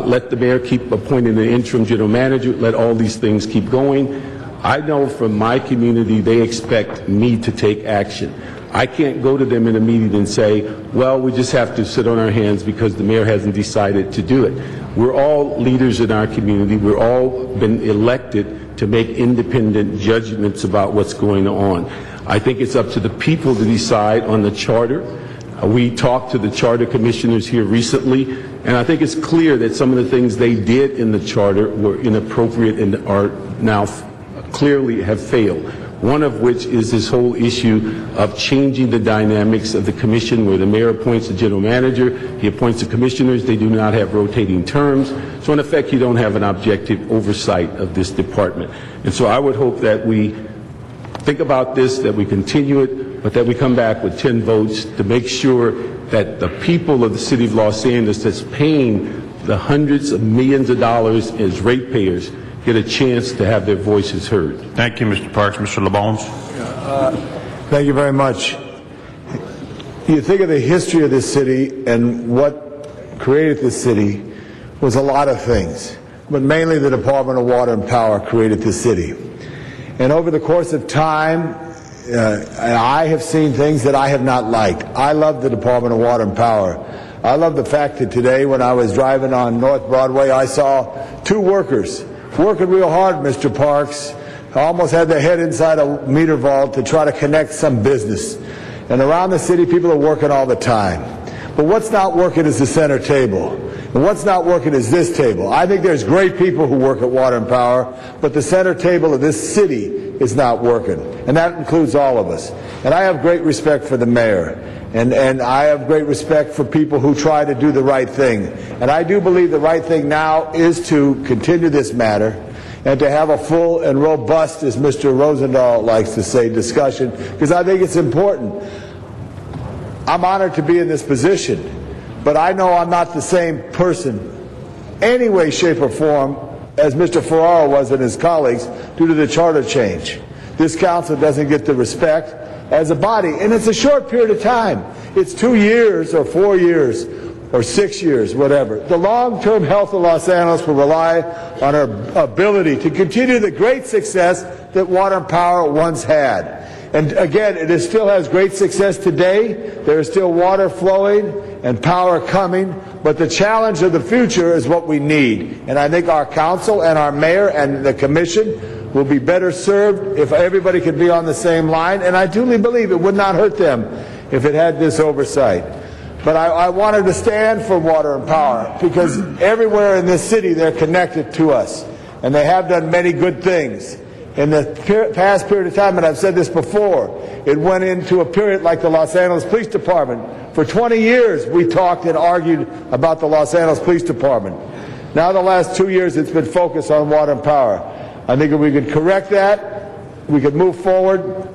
T: let the mayor keep appointing an interim general manager, let all these things keep going. I know from my community they expect me to take action. I can't go to them in a meeting and say, well, we just have to sit on our hands because the mayor hasn't decided to do it. We're all leaders in our community. We're all been elected to make independent judgments about what's going on. I think it's up to the people to decide on the charter. We talked to the charter commissioners here recently, and I think it's clear that some of the things they did in the charter were inappropriate and are now clearly have failed. One of which is this whole issue of changing the dynamics of the commission, where the mayor appoints the general manager, he appoints the commissioners, they do not have rotating terms. So in effect, you don't have an objective oversight of this department. And so I would hope that we think about this, that we continue it, but that we come back with 10 votes to make sure that the people of the city of Los Angeles that's paying the hundreds of millions of dollars as ratepayers get a chance to have their voices heard.
Q: Thank you, Mr. Parks. Mr. LeBons.
J: Thank you very much. You think of the history of this city, and what created this city was a lot of things, but mainly the Department of Water and Power created this city. And over the course of time, I have seen things that I have not liked. I love the Department of Water and Power. I love the fact that today, when I was driving on North Broadway, I saw 2 workers working real hard, Mr. Parks. I almost had their head inside a meter vault to try to connect some business. And around the city, people are working all the time. But what's not working is the center table. And what's not working is this table. I think there's great people who work at Water and Power, but the center table of this city is not working. And that includes all of us. And I have great respect for the mayor. And I have great respect for people who try to do the right thing. And I do believe the right thing now is to continue this matter and to have a full and robust, as Mr. Rosendahl likes to say, discussion, because I think it's important. I'm honored to be in this position, but I know I'm not the same person, any way, shape, or form, as Mr. Ferraro was and his colleagues due to the charter change. This council doesn't get the respect as a body, and it's a short period of time. It's 2 years or 4 years or 6 years, whatever. The long-term health of Los Angeles will rely on our ability to continue the great success that Water and Power once had. And again, it still has great success today. There is still water flowing and power coming, but the challenge of the future is what we need. And I think our council and our mayor and the commission will be better served if everybody could be on the same line. And I truly believe it would not hurt them if it had this oversight. But I wanted to stand for water and power because everywhere in this city they're connected to us. And they have done many good things. In the past period of time, and I've said this before, it went into a period like the Los Angeles Police Department. For 20 years, we talked and argued about the Los Angeles Police Department. Now, the last 2 years, it's been focused on water and power. I think if we could correct that, we could move forward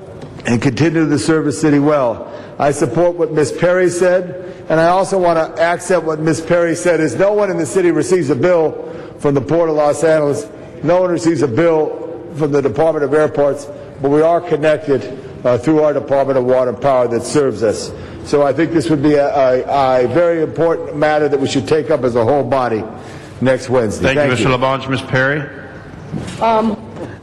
J: and continue to serve the city well. I support what Ms. Perry said, and I also want to accent what Ms. Perry said, is no one in the city receives a bill from the Port of Los Angeles. No one receives a bill from the Department of Airports, but we are connected through our Department of Water and Power that serves us. So I think this would be a very important matter that we should take up as a whole body next Wednesday.
Q: Thank you, Mr. LaBonge. Ms. Perry?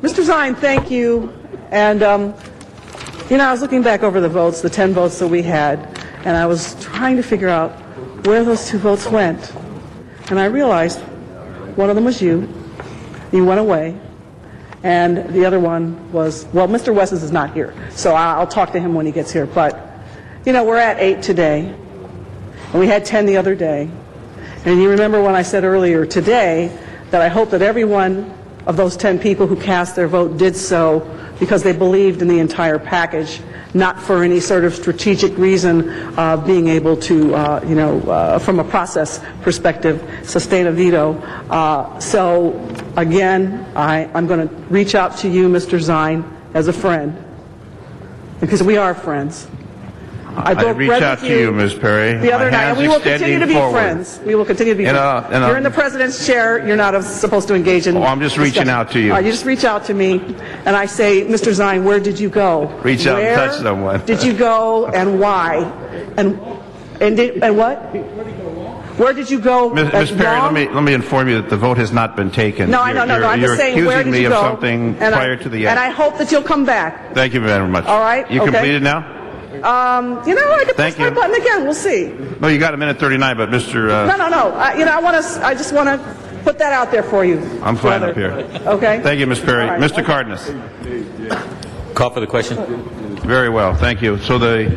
R: Mr. Zine, thank you. And, I was looking back over the votes, the 10 votes that we had, and I was trying to figure out where those 2 votes went. And I realized one of them was you. You went away. And the other one was, well, Mr. Wesses is not here, so I'll talk to him when he gets here. But, we're at 8 today, and we had 10 the other day. And you remember when I said earlier today that I hope that every one of those 10 people who cast their vote did so because they believed in the entire package, not for any sort of strategic reason of being able to, from a process perspective, sustain a veto. So, again, I'm going to reach out to you, Mr. Zine, as a friend, because we are friends. I
Q: reach out to you, Ms. Perry.
R: The other night, and we will continue to be
Q: forward.
R: friends. We will continue to be friends. You're in the president's chair. You're not supposed to engage in.
Q: Oh, I'm just reaching out to you.
R: You just reach out to me, and I say, Mr. Zine, where did you go?
Q: Reach out and touch someone.
R: Did you go, and why? And what? Where did you go?
Q: Ms. Perry, let me inform you that the vote has not been taken.
R: No, I know. I'm just saying, where did you go?
Q: You're accusing me of something prior to the end.
R: And I hope that you'll come back.
Q: Thank you very much.
R: All right.
Q: You completed now?
R: I could push my button again. We'll see.
Q: No, you got a minute 39, but Mr.
R: No. I just want to put that out there for you.
Q: I'm fine up here.
R: Okay.
Q: Thank you, Ms. Perry.
R: Right.
Q: Mr. Cardenas.
U: Call for the question.
Q: Very well. Thank you. So the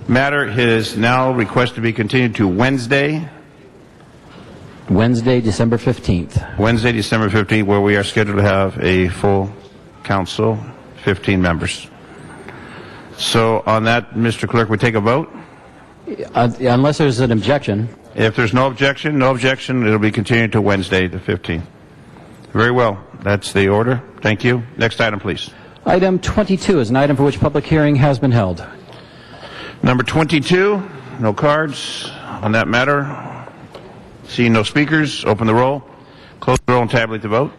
Q: matter is now requested to be continued to Wednesday,
M: December 15th.
Q: Wednesday, December 15th, where we are scheduled to have a full council, 15 members. So on that, Mr. Clerk, we take a vote?
M: Unless there's an objection.
Q: If there's no objection, it'll be continued to Wednesday, the 15th. Very well. That's the order. Thank you. Next item, please.
M: Item 22 is an item for which public hearing has been held.
Q: Number 22, no cards on that matter. Seeing no speakers, open the roll, close the roll, and tabulate the vote.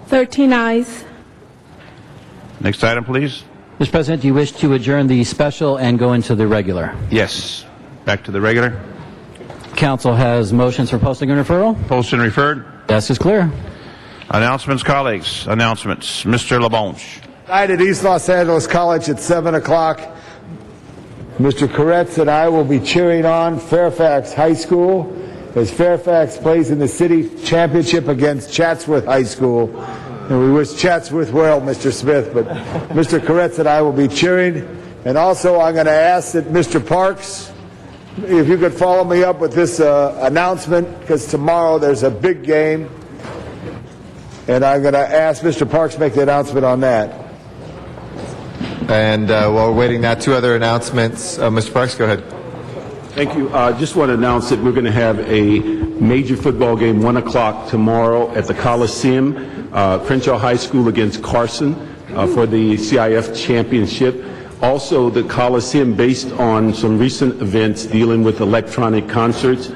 N: 13 ayes.
Q: Next item, please.
M: Mr. President, do you wish to adjourn the special and go into the regular?
Q: Yes. Back to the regular.
M: Council has motions for posting and referral.
Q: Posted and referred.
M: Desk is clear.
Q: Announcements, colleagues. Announcements. Mr. LaBonge.
J: Tonight at East Los Angeles College at 7 o'clock, Mr. Koretz and I will be cheering on Fairfax High School as Fairfax plays in the city championship against Chatsworth High School. And we wish Chatsworth well, Mr. Smith, but Mr. Koretz and I will be cheering. And also I'm going to ask that Mr. Parks, if you could follow me up with this announcement, because tomorrow there's a big game. And I'm going to ask Mr. Parks to make the announcement on that.
A: And while we're waiting that, 2 other announcements. Mr. Parks, go ahead.
T: Thank you. Just want to announce that we're going to have a major football game 1 o'clock tomorrow at the Coliseum, Crenshaw High School against Carson for the CIF championship. Also, the Coliseum, based on some recent events dealing with electronic concerts,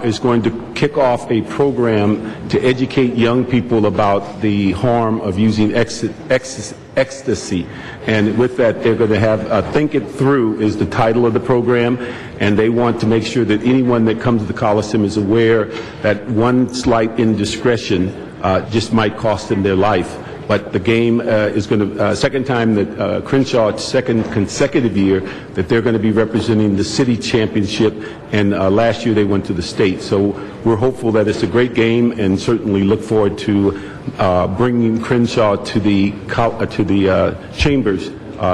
T: is going to kick off a program to educate young people about the harm of using ecstasy. And with that, they're going to have Think It Through is the title of the program, and they want to make sure that anyone that comes to the Coliseum is aware that one slight indiscretion just might cost them their life. but the game is going to, second time that Crenshaw, second consecutive year, that they're going to be representing the city championship, and last year they went to the state. So we're hopeful that it's a great game, and certainly look forward to bringing Crenshaw to the chambers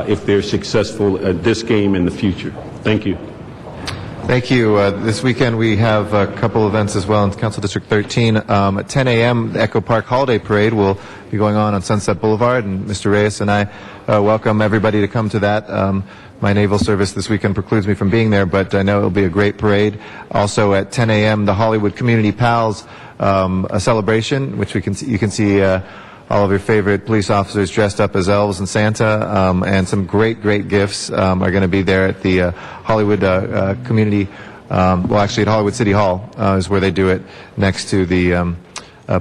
T: if they're successful at this game in the future. Thank you.
A: Thank you. This weekend we have a couple events as well in Council District 13. At 10 a.m., the Echo Park Holiday Parade will be going on Sunset Boulevard, and Mr. Reyes and I welcome everybody to come to that. My naval service this weekend precludes me from being there, but I know it'll be a great parade. Also at 10 a.m., the Hollywood Community Pals a celebration, which you can see all of your favorite police officers dressed up as elves and Santa, and some great gifts are going to be there at the Hollywood community, actually at Hollywood City Hall is where they do it, next to the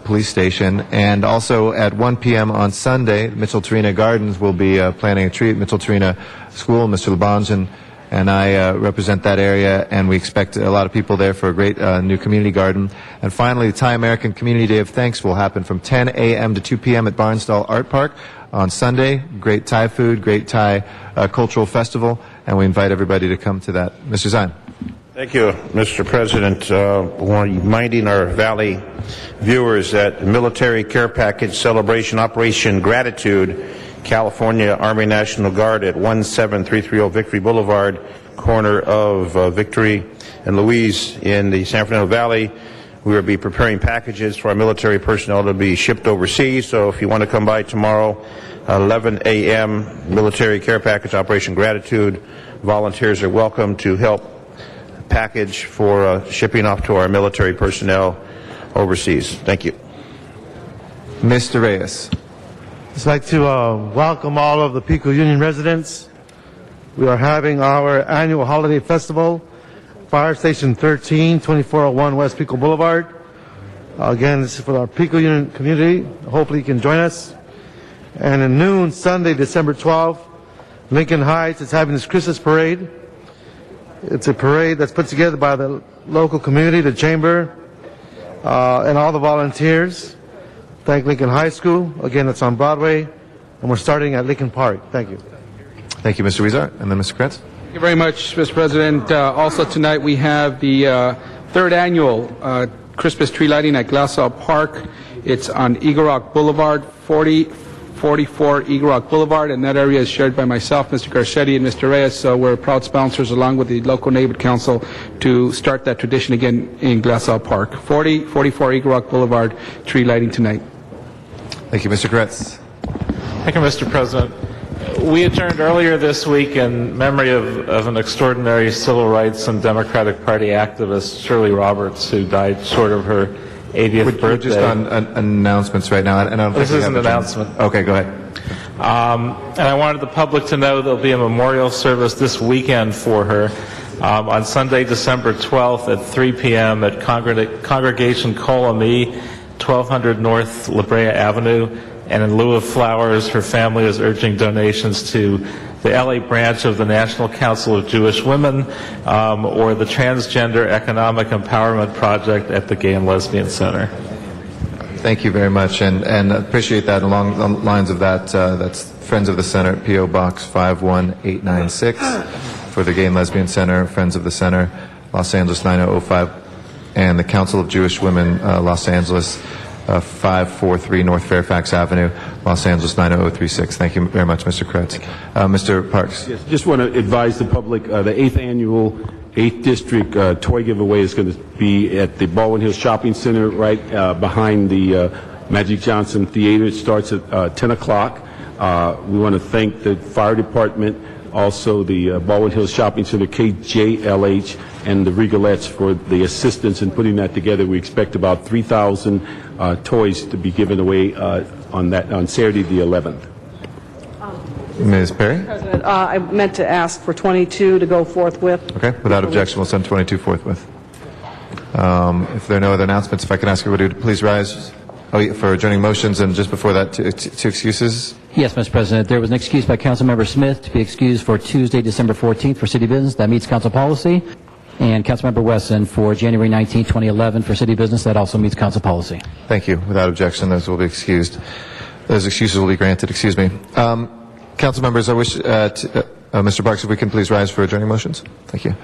A: police station. And also at 1 p.m. on Sunday, Mitchell Tarina Gardens will be planning a treat. Mitchell Tarina School, Mr. Labange and I represent that area, and we expect a lot of people there for a great new community garden. And finally, the Thai American Community Day of Thanks will happen from 10 a.m. to 2 p.m. at Barnsdall Art Park on Sunday. Great Thai food, great Thai cultural festival, and we invite everybody to come to that. Mr. Zine.
Q: Thank you, Mr. President. Reminding our Valley viewers that the Military Care Package Celebration Operation Gratitude, California Army National Guard at 17330 Victory Boulevard, corner of Victory and Louise in the San Fernando Valley. We will be preparing packages for our military personnel to be shipped overseas. So if you want to come by tomorrow, 11 a.m., Military Care Package Operation Gratitude, volunteers are welcome to help package for shipping off to our military personnel overseas. Thank you.
A: Mr. Reyes.
C: I'd like to welcome all of the Pico Union residents. We are having our annual holiday festival, Fire Station 13, 2401 West Pico Boulevard. Again, this is for our Pico Union community. Hopefully you can join us. And at noon, Sunday, December 12th, Lincoln Heights is having this Christmas parade. It's a parade that's put together by the local community, the chamber, and all the volunteers. Thank Lincoln High School. Again, it's on Broadway, and we're starting at Lincoln Park. Thank you.
A: Thank you, Mr. Huizar. And then Mr. Kretz.
H: Thank you very much, Mr. President. Also tonight we have the third annual Christmas tree lighting at Glassell Park. It's on Eagle Rock Boulevard, 4044 Eagle Rock Boulevard, and that area is shared by myself, Mr. Garcetti, and Mr. Reyes, so we're proud sponsors along with the local neighborhood council to start that tradition again in Glassell Park. 4044 Eagle Rock Boulevard, tree lighting tonight.
A: Thank you, Mr. Kretz.
V: Thank you, Mr. President. We adjourned earlier this week in memory of an extraordinary civil rights and Democratic Party activist, Shirley Roberts, who died short of her 80th birthday.
A: We're just on announcements right now. And I don't
V: this
A: think
V: is an announcement.
A: Okay, go ahead.
V: And I wanted the public to know there'll be a memorial service this weekend for her on Sunday, December 12th at 3 p.m. at Congregation Kol Ami, 1200 North La Brea Avenue. And in lieu of flowers, her family is urging donations to the LA branch of the National Council of Jewish Women or the Transgender Economic Empowerment Project at the Gay and Lesbian Center.
A: Thank you very much, and appreciate that. Along the lines of that, that's Friends of the Center, P.O. Box 51896 for the Gay and Lesbian Center, Friends of the Center, Los Angeles 9005, and the Council of Jewish Women, Los Angeles 543 North Fairfax Avenue, Los Angeles 90036. Thank you very much, Mr. Kretz. Mr. Parks.
T: Yes, just want to advise the public, the 8th annual 8th District toy giveaway is going to be at the Baldwin Hills Shopping Center right behind the Magic Johnson Theater. It starts at 10 o'clock. We want to thank the fire department, also the Baldwin Hills Shopping Center, KJLH, and the Regalettes for the assistance in putting that together. We expect about 3,000 toys to be given away on Saturday the 11th.
A: Ms. Perry?
R: President, I meant to ask for 22 to go forthwith.
A: Okay, without objection, we'll send 22 forthwith. If there are no other announcements, if I can ask everybody to please rise for adjourning motions, and just before that, two excuses.
M: Yes, Mr. President. There was an excuse by Councilmember Smith to be excused for Tuesday, December 14th for city business. That meets council policy. And Councilmember Wesson for January 19, 2011 for city business. That also meets council policy.
A: Thank you. Without objection, those will be excused. Those excuses will be granted. Excuse me. Council members, I wish Mr. Parks, if we can please rise for adjourning motions. Thank you.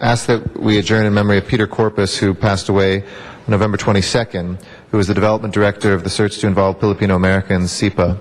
A: Ask that we adjourn in memory of Peter Corpus, who passed away on November 22nd, who was the development director of the Search to Involve Filipino Americans, SIPA.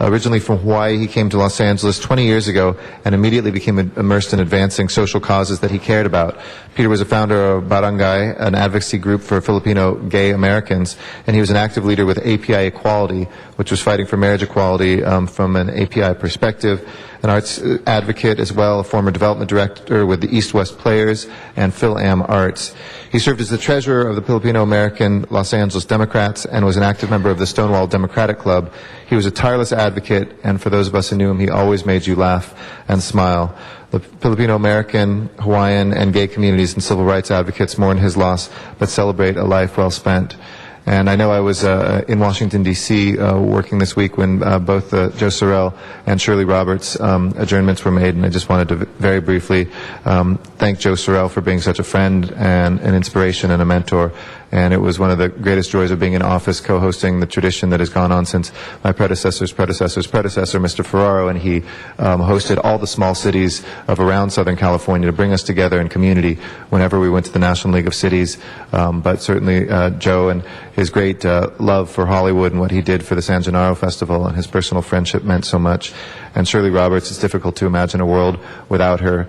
A: Originally from Hawaii, he came to Los Angeles 20 years ago and immediately became immersed in advancing social causes that he cared about. Peter was a founder of Barangay, an advocacy group for Filipino gay Americans, and he was an active leader with API Equality, which was fighting for marriage equality from an API perspective. An arts advocate as well, a former development director with the East West Players and Phil Am Arts. He served as the treasurer of the Filipino American Los Angeles Democrats and was an active member of the Stonewall Democratic Club. He was a tireless advocate, and for those of us who knew him, he always made you laugh and smile. The Filipino American, Hawaiian, and gay communities and civil rights advocates mourn his loss, but celebrate a life well spent. And I know I was in Washington, D.C. Working this week when both Joe Sorrell and Shirley Roberts adjournments were made, and I just wanted to very briefly thank Joe Sorrell for being such a friend and an inspiration and a mentor. And it was one of the greatest joys of being in office, co-hosting the tradition that has gone on since my predecessor's predecessor, Mr. Ferraro, and he hosted all the small cities of around Southern California to bring us together in community whenever we went to the National League of Cities. But certainly Joe and his great love for Hollywood and what he did for the San Gennaro Festival and his personal friendship meant so much. And Shirley Roberts, it's difficult to imagine a world without her.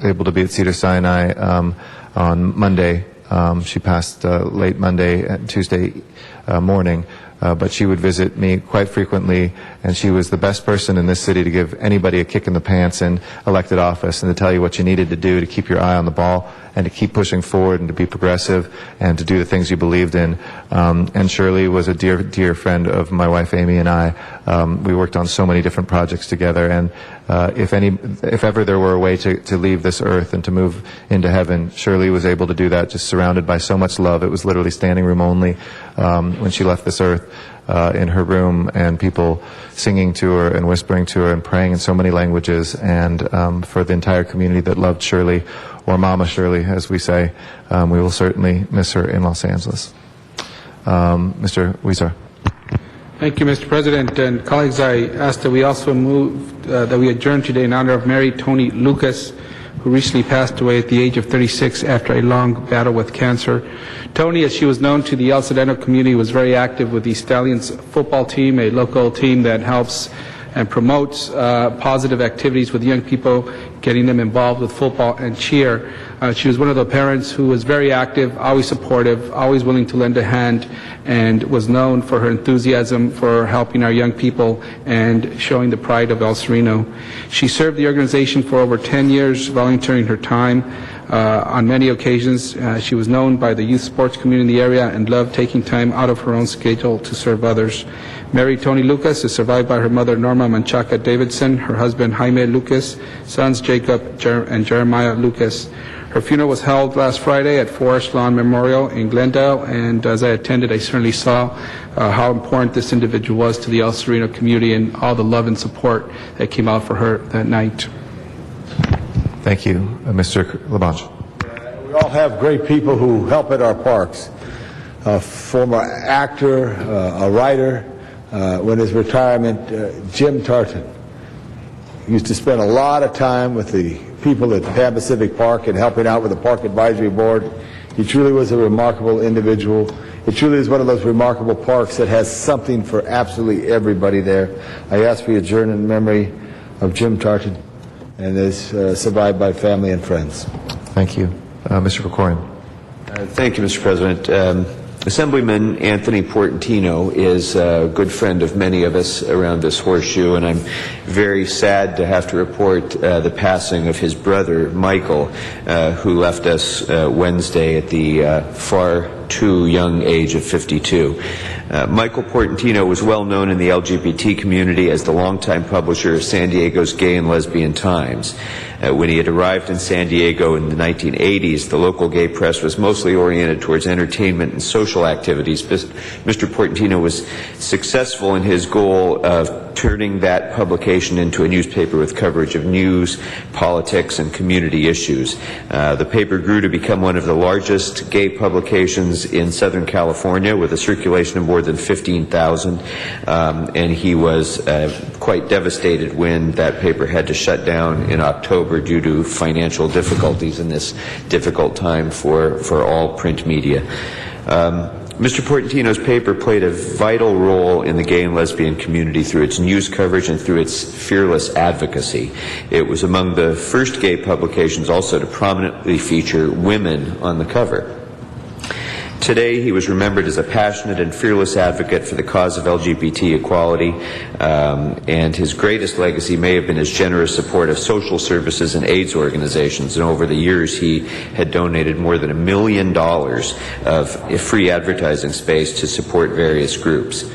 A: Able to be at Cedars-Sinai on Monday. She passed late Monday and Tuesday morning, but she would visit me quite frequently, and she was the best person in this city to give anybody a kick in the pants in elected office and to tell you what you needed to do to keep your eye on the ball and to keep pushing forward and to be progressive and to do the things you believed in. And Shirley was a dear, dear friend of my wife Amy and I. We worked on so many different projects together, and if ever there were a way to leave this earth and to move into heaven, Shirley was able to do that, just surrounded by so much love. It was literally standing room only when she left this earth. In her room, and people singing to her and whispering to her and praying in so many languages, and for the entire community that loved Shirley, or Mama Shirley, as we say, we will certainly miss her in Los Angeles. Mr. Weezer.
H: Thank you, Mr. President. And colleagues, I ask that we also move that we adjourn today in honor of Mary Tony Lucas, who recently passed away at the age of 36 after a long battle with cancer. Tony, as she was known to the El Sedano community, was very active with the Stallions football team, a local team that helps and promotes positive activities with young people, getting them involved with football and cheer. She was one of the parents who was very active, always supportive, always willing to lend a hand, and was known for her enthusiasm for helping our young people and showing the pride of El Sereno. She served the organization for over 10 years, volunteering her time. On many occasions, she was known by the youth sports community in the area and loved taking time out of her own schedule to serve others. Mary Tony Lucas is survived by her mother Norma Manchaca Davidson, her husband Jaime Lucas, sons Jacob and Jeremiah Lucas. Her funeral was held last Friday at Forest Lawn Memorial in Glendale, and as I attended, I certainly saw how important this individual was to the El Sereno community and all the love and support that came out for her that night.
A: Thank you. Mr. LaBanche.
J: We all have great people who help at our parks. A former actor, a writer, when his retirement, Jim Tartan used to spend a lot of time with the people at Pan Pacific Park and helping out with the Park Advisory Board. He truly was a remarkable individual. It truly is one of those remarkable parks that has something for absolutely everybody there. I ask for your adjournment in memory of Jim Tartan, and is survived by family and friends.
A: Thank you. Mr. Krikorian.
D: Thank you, Mr. President. Assemblyman Anthony Portantino is a good friend of many of us around this horseshoe, and I'm very sad to have to report the passing of his brother, Michael, who left us Wednesday at the far too young age of 52. Michael Portantino was well known in the LGBT community as the longtime publisher of San Diego's Gay and Lesbian Times. When he had arrived in San Diego in the 1980s, the local gay press was mostly oriented towards entertainment and social activities. Mr. Portantino was successful in his goal of turning that publication into a newspaper with coverage of news, politics, and community issues. The paper grew to become one of the largest gay publications newspapers in Southern California with a circulation of more than 15,000, and he was quite devastated when that paper had to shut down in October due to financial difficulties in this difficult time for all print media. Mr. Portantino's paper played a vital role in the gay and lesbian community through its news coverage and through its fearless advocacy. It was among the first gay publications also to prominently feature women on the cover. Today, he was remembered as a passionate and fearless advocate for the cause of LGBT equality, and his greatest legacy may have been his generous support of social services and AIDS organizations. And over the years, he had donated more than $1 million of free advertising space to support various groups.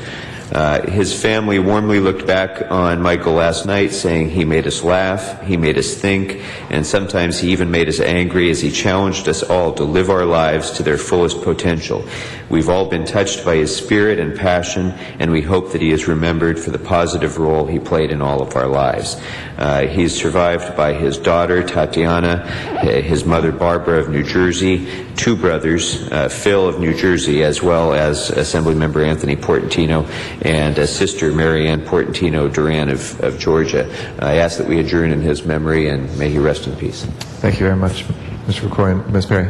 D: His family warmly looked back on Michael last night, saying he made us laugh, he made us think, and sometimes he even made us angry as he challenged us all to live our lives to their fullest potential. We've all been touched by his spirit and passion, and we hope that he is remembered for the positive role he played in all of our lives. He is survived by his daughter, Tatiana, his mother, Barbara of New Jersey, two brothers, Phil of New Jersey, as well as Assemblymember Anthony Portantino, and sister Marianne Portantino Duran of Georgia. I ask that we adjourn in his memory, and may he rest in peace.
A: Thank you very much, Mr. McCoy. Ms. Perry.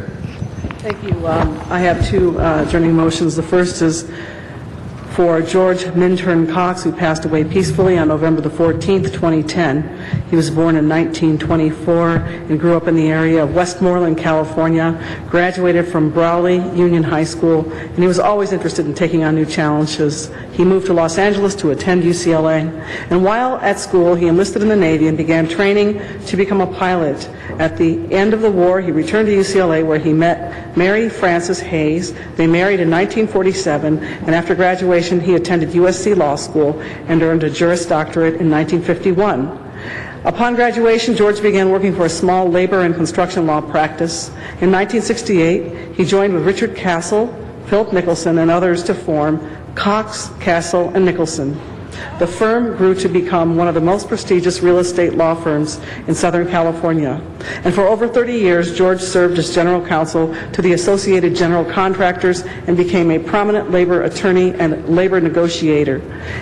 R: Thank you. I have two adjourning motions. The first is for George Minturn Cox, who passed away peacefully on November the 14th, 2010. He was born in 1924 and grew up in the area of Westmoreland, California, graduated from Brawley Union High School, and he was always interested in taking on new challenges. He moved to Los Angeles to attend UCLA, and while at school, he enlisted in the Navy and began training to become a pilot. At the end of the war, he returned to UCLA, where he met Mary Frances Hayes. They married in 1947, and after graduation, he attended USC Law School and earned a Juris Doctorate in 1951. Upon graduation, George began working for a small labor and construction law practice. In 1968, he joined with Richard Castle, Philip Nicholson, and others to form Cox, Castle, and Nicholson. The firm grew to become one of the most prestigious real estate law firms in Southern California. And for over 30 years, George served as general counsel to the Associated General Contractors and became a prominent labor attorney and labor negotiator.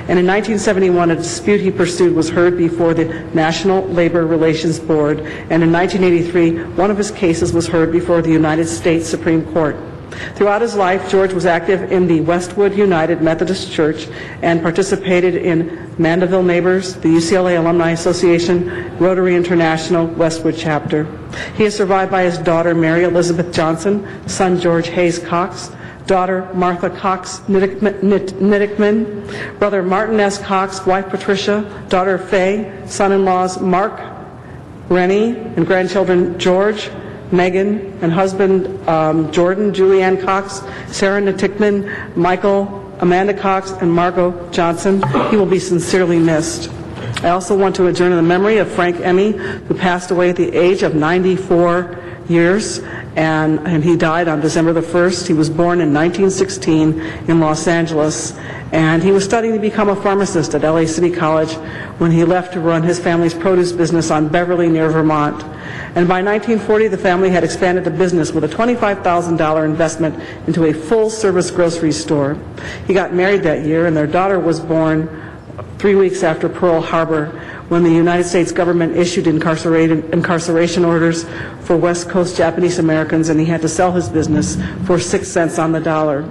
R: And in 1971, a dispute he pursued was heard before the National Labor Relations Board. And in 1983, one of his cases was heard before the United States Supreme Court. Throughout his life, George was active in the Westwood United Methodist Church and participated in Mandeville Neighbors, the UCLA Alumni Association, Rotary International Westwood Chapter. He is survived by his daughter, Mary Elizabeth Johnson, son George Hayes Cox, daughter Martha Cox Nittickman, brother Martin S. Cox, wife Patricia, daughter Faye, son-in-laws Mark, Rennie, and grandchildren George, Megan, and husband Jordan, Julianne Cox, Sarah Natickman, Michael, Amanda Cox, and Margot Johnson. He will be sincerely missed. I also want to adjourn in the memory of Frank Emmy, who passed away at the age of 94 years, and he died on December the 1st. He was born in 1916 in Los Angeles, and he was studying to become a pharmacist at LA City College when he left to run his family's produce business on Beverly near Vermont. And by 1940, the family had expanded the business with a $25,000 investment into a full-service grocery store. He got married that year, and their daughter was born 3 weeks after Pearl Harbor, when the United States government issued incarceration orders for West Coast Japanese Americans, and he had to sell his business for 6 cents on the dollar.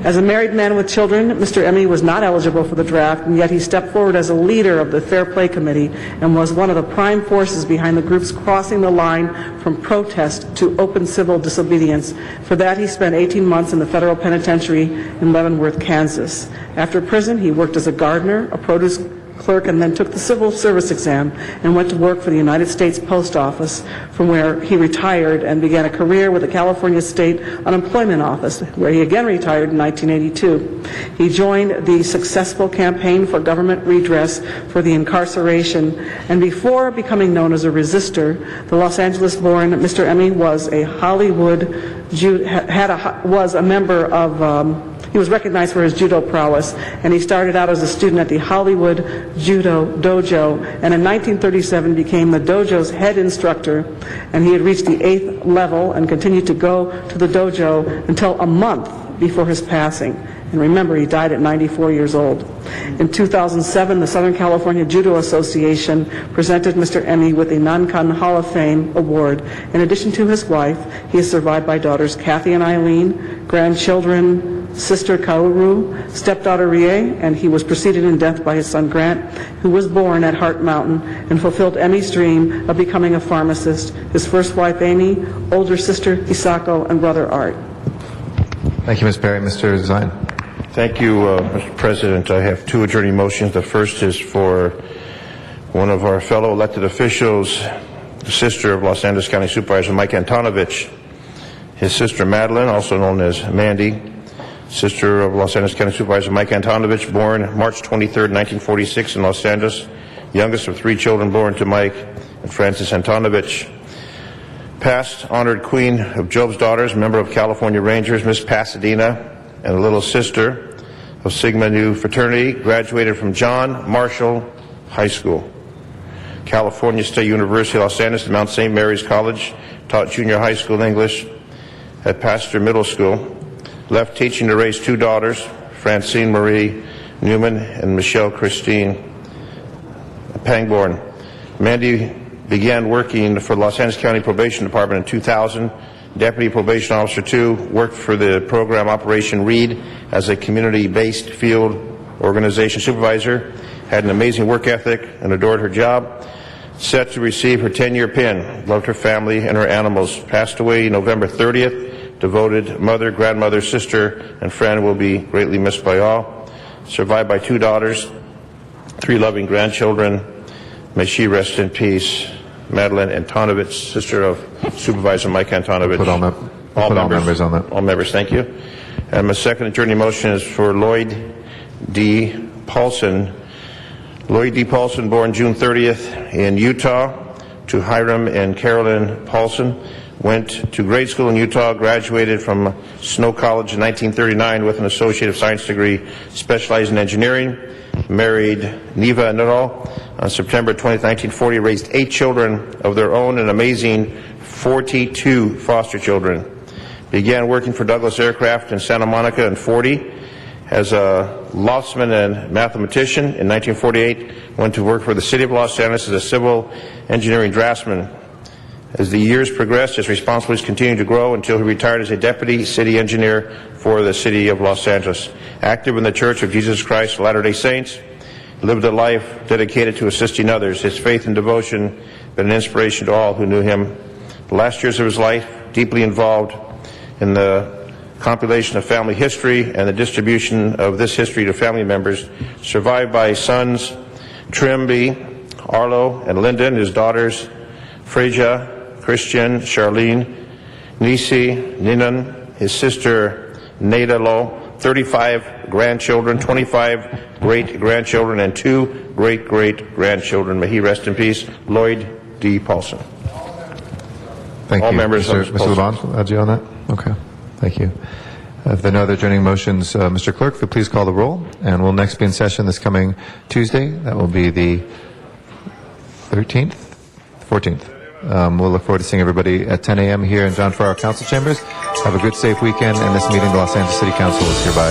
R: As a married man with children, Mr. Emmy was not eligible for the draft, and yet he stepped forward as a leader of the Fair Play Committee and was one of the prime forces behind the groups crossing the line from protest to open civil disobedience. For that, he spent 18 months in the federal penitentiary in Leavenworth, Kansas. After prison, he worked as a gardener, a produce clerk, and then took the civil service exam and went to work for the United States Post Office, from where he retired and began a career with the California State Unemployment Office, where he again retired in 1982. He joined the successful campaign for government redress for the incarceration, and before becoming known as a resistor, the Los Angeles-born Mr. Emmy was a Hollywood was a member of he was recognized for his judo prowess, and he started out as a student at the Hollywood Judo Dojo, and in 1937 became the dojo's head instructor, and he had reached the 8th level and continued to go to the dojo until a month before his passing. And remember, he died at 94 years old. In 2007, the Southern California Judo Association presented Mr. Emmy with the Nankan Hall of Fame Award. In addition to his wife, he is survived by daughters Kathy and Eileen, grandchildren, sister Kauru, stepdaughter Rie, and he was preceded in death by his son Grant, who was born at Hart Mountain and fulfilled Emmy's dream of becoming a pharmacist, his first wife Amy, older sister Hisako, and brother Art.
A: Thank you, Ms. Perry. Mr. Zine.
Q: Thank you, Mr. President. I have two adjourning motions. The first is for one of our fellow elected officials, the sister of Los Angeles County Supervisor Mike Antonovich, his sister Madeline, also known as Mandy, sister of Los Angeles County Supervisor Mike Antonovich, born March 23, 1946 in Los Angeles, youngest of three children born to Mike and Francis Antonovich. Past honored Queen of Job's Daughters, member of California Rangers, Miss Pasadena, and a little sister of Sigma Nu fraternity, graduated from John Marshall High School, California State University, Los Angeles, and Mount St. Mary's College, taught junior high school English at Pasteur Middle School, left teaching to raise two daughters, Francine Marie Newman and Michelle Christine Pangborn. Mandy began working for the Los Angeles County Probation Department in 2000, Deputy Probation Officer 2, worked for the program Operation READ as a community-based field organization supervisor, had an amazing work ethic and adored her job, set to receive her 10-year pin, loved her family and her animals, passed away November 30th, devoted mother, grandmother, sister, and friend, will be greatly missed by all, survived by two daughters, three loving grandchildren. May she rest in peace. Madeline Antonovich, sister of Supervisor Mike Antonovich.
A: Put all members on that.
Q: All members, thank you. And my second adjourning motion is for Lloyd D. Paulson. Lloyd D. Paulson, born June 30th in Utah, to Hiram and Carolyn Paulson. Went to grade school in Utah, graduated from Snow College in 1939 with an Associate of Science degree, specialized in engineering. Married Neva Nuttall on September 20, 1940, raised 8 children of their own, an amazing 42 foster children. Began working for Douglas Aircraft in Santa Monica in 40 as a loftsman and mathematician. In 1948, went to work for the City of Los Angeles as a civil engineering draftsman. As the years progressed, his responsibilities continued to grow until he retired as a deputy city engineer for the City of Los Angeles. Active in the Church of Jesus Christ of Latter-day Saints, lived a life dedicated to assisting others. His faith and devotion been an inspiration to all who knew him. The last years of his life, deeply involved in the compilation of family history and the distribution of this history to family members, survived by sons Trimby, Arlo, and Lyndon, his daughters Freja, Christian, Charlene, Nisi, Ninan, his sister Nada Lo, 35 grandchildren, 25 great-grandchildren, and 2 great-great-grandchildren. May he rest in peace. Lloyd D. Paulson.
A: Thank
Q: All
A: you.
Q: members
A: Mr.
Q: of
A: LeBon, add you on that? Okay. Thank you. If there are no other adjourning motions, Mr. Clerk, if you please call the roll. And we'll next be in session this coming Tuesday. That will be the 13th? 14th. We'll look forward to seeing everybody at 10 a.m. here in John Farrar Council Chambers. Have a good, safe weekend, and this meeting, the Los Angeles City Council, is hereby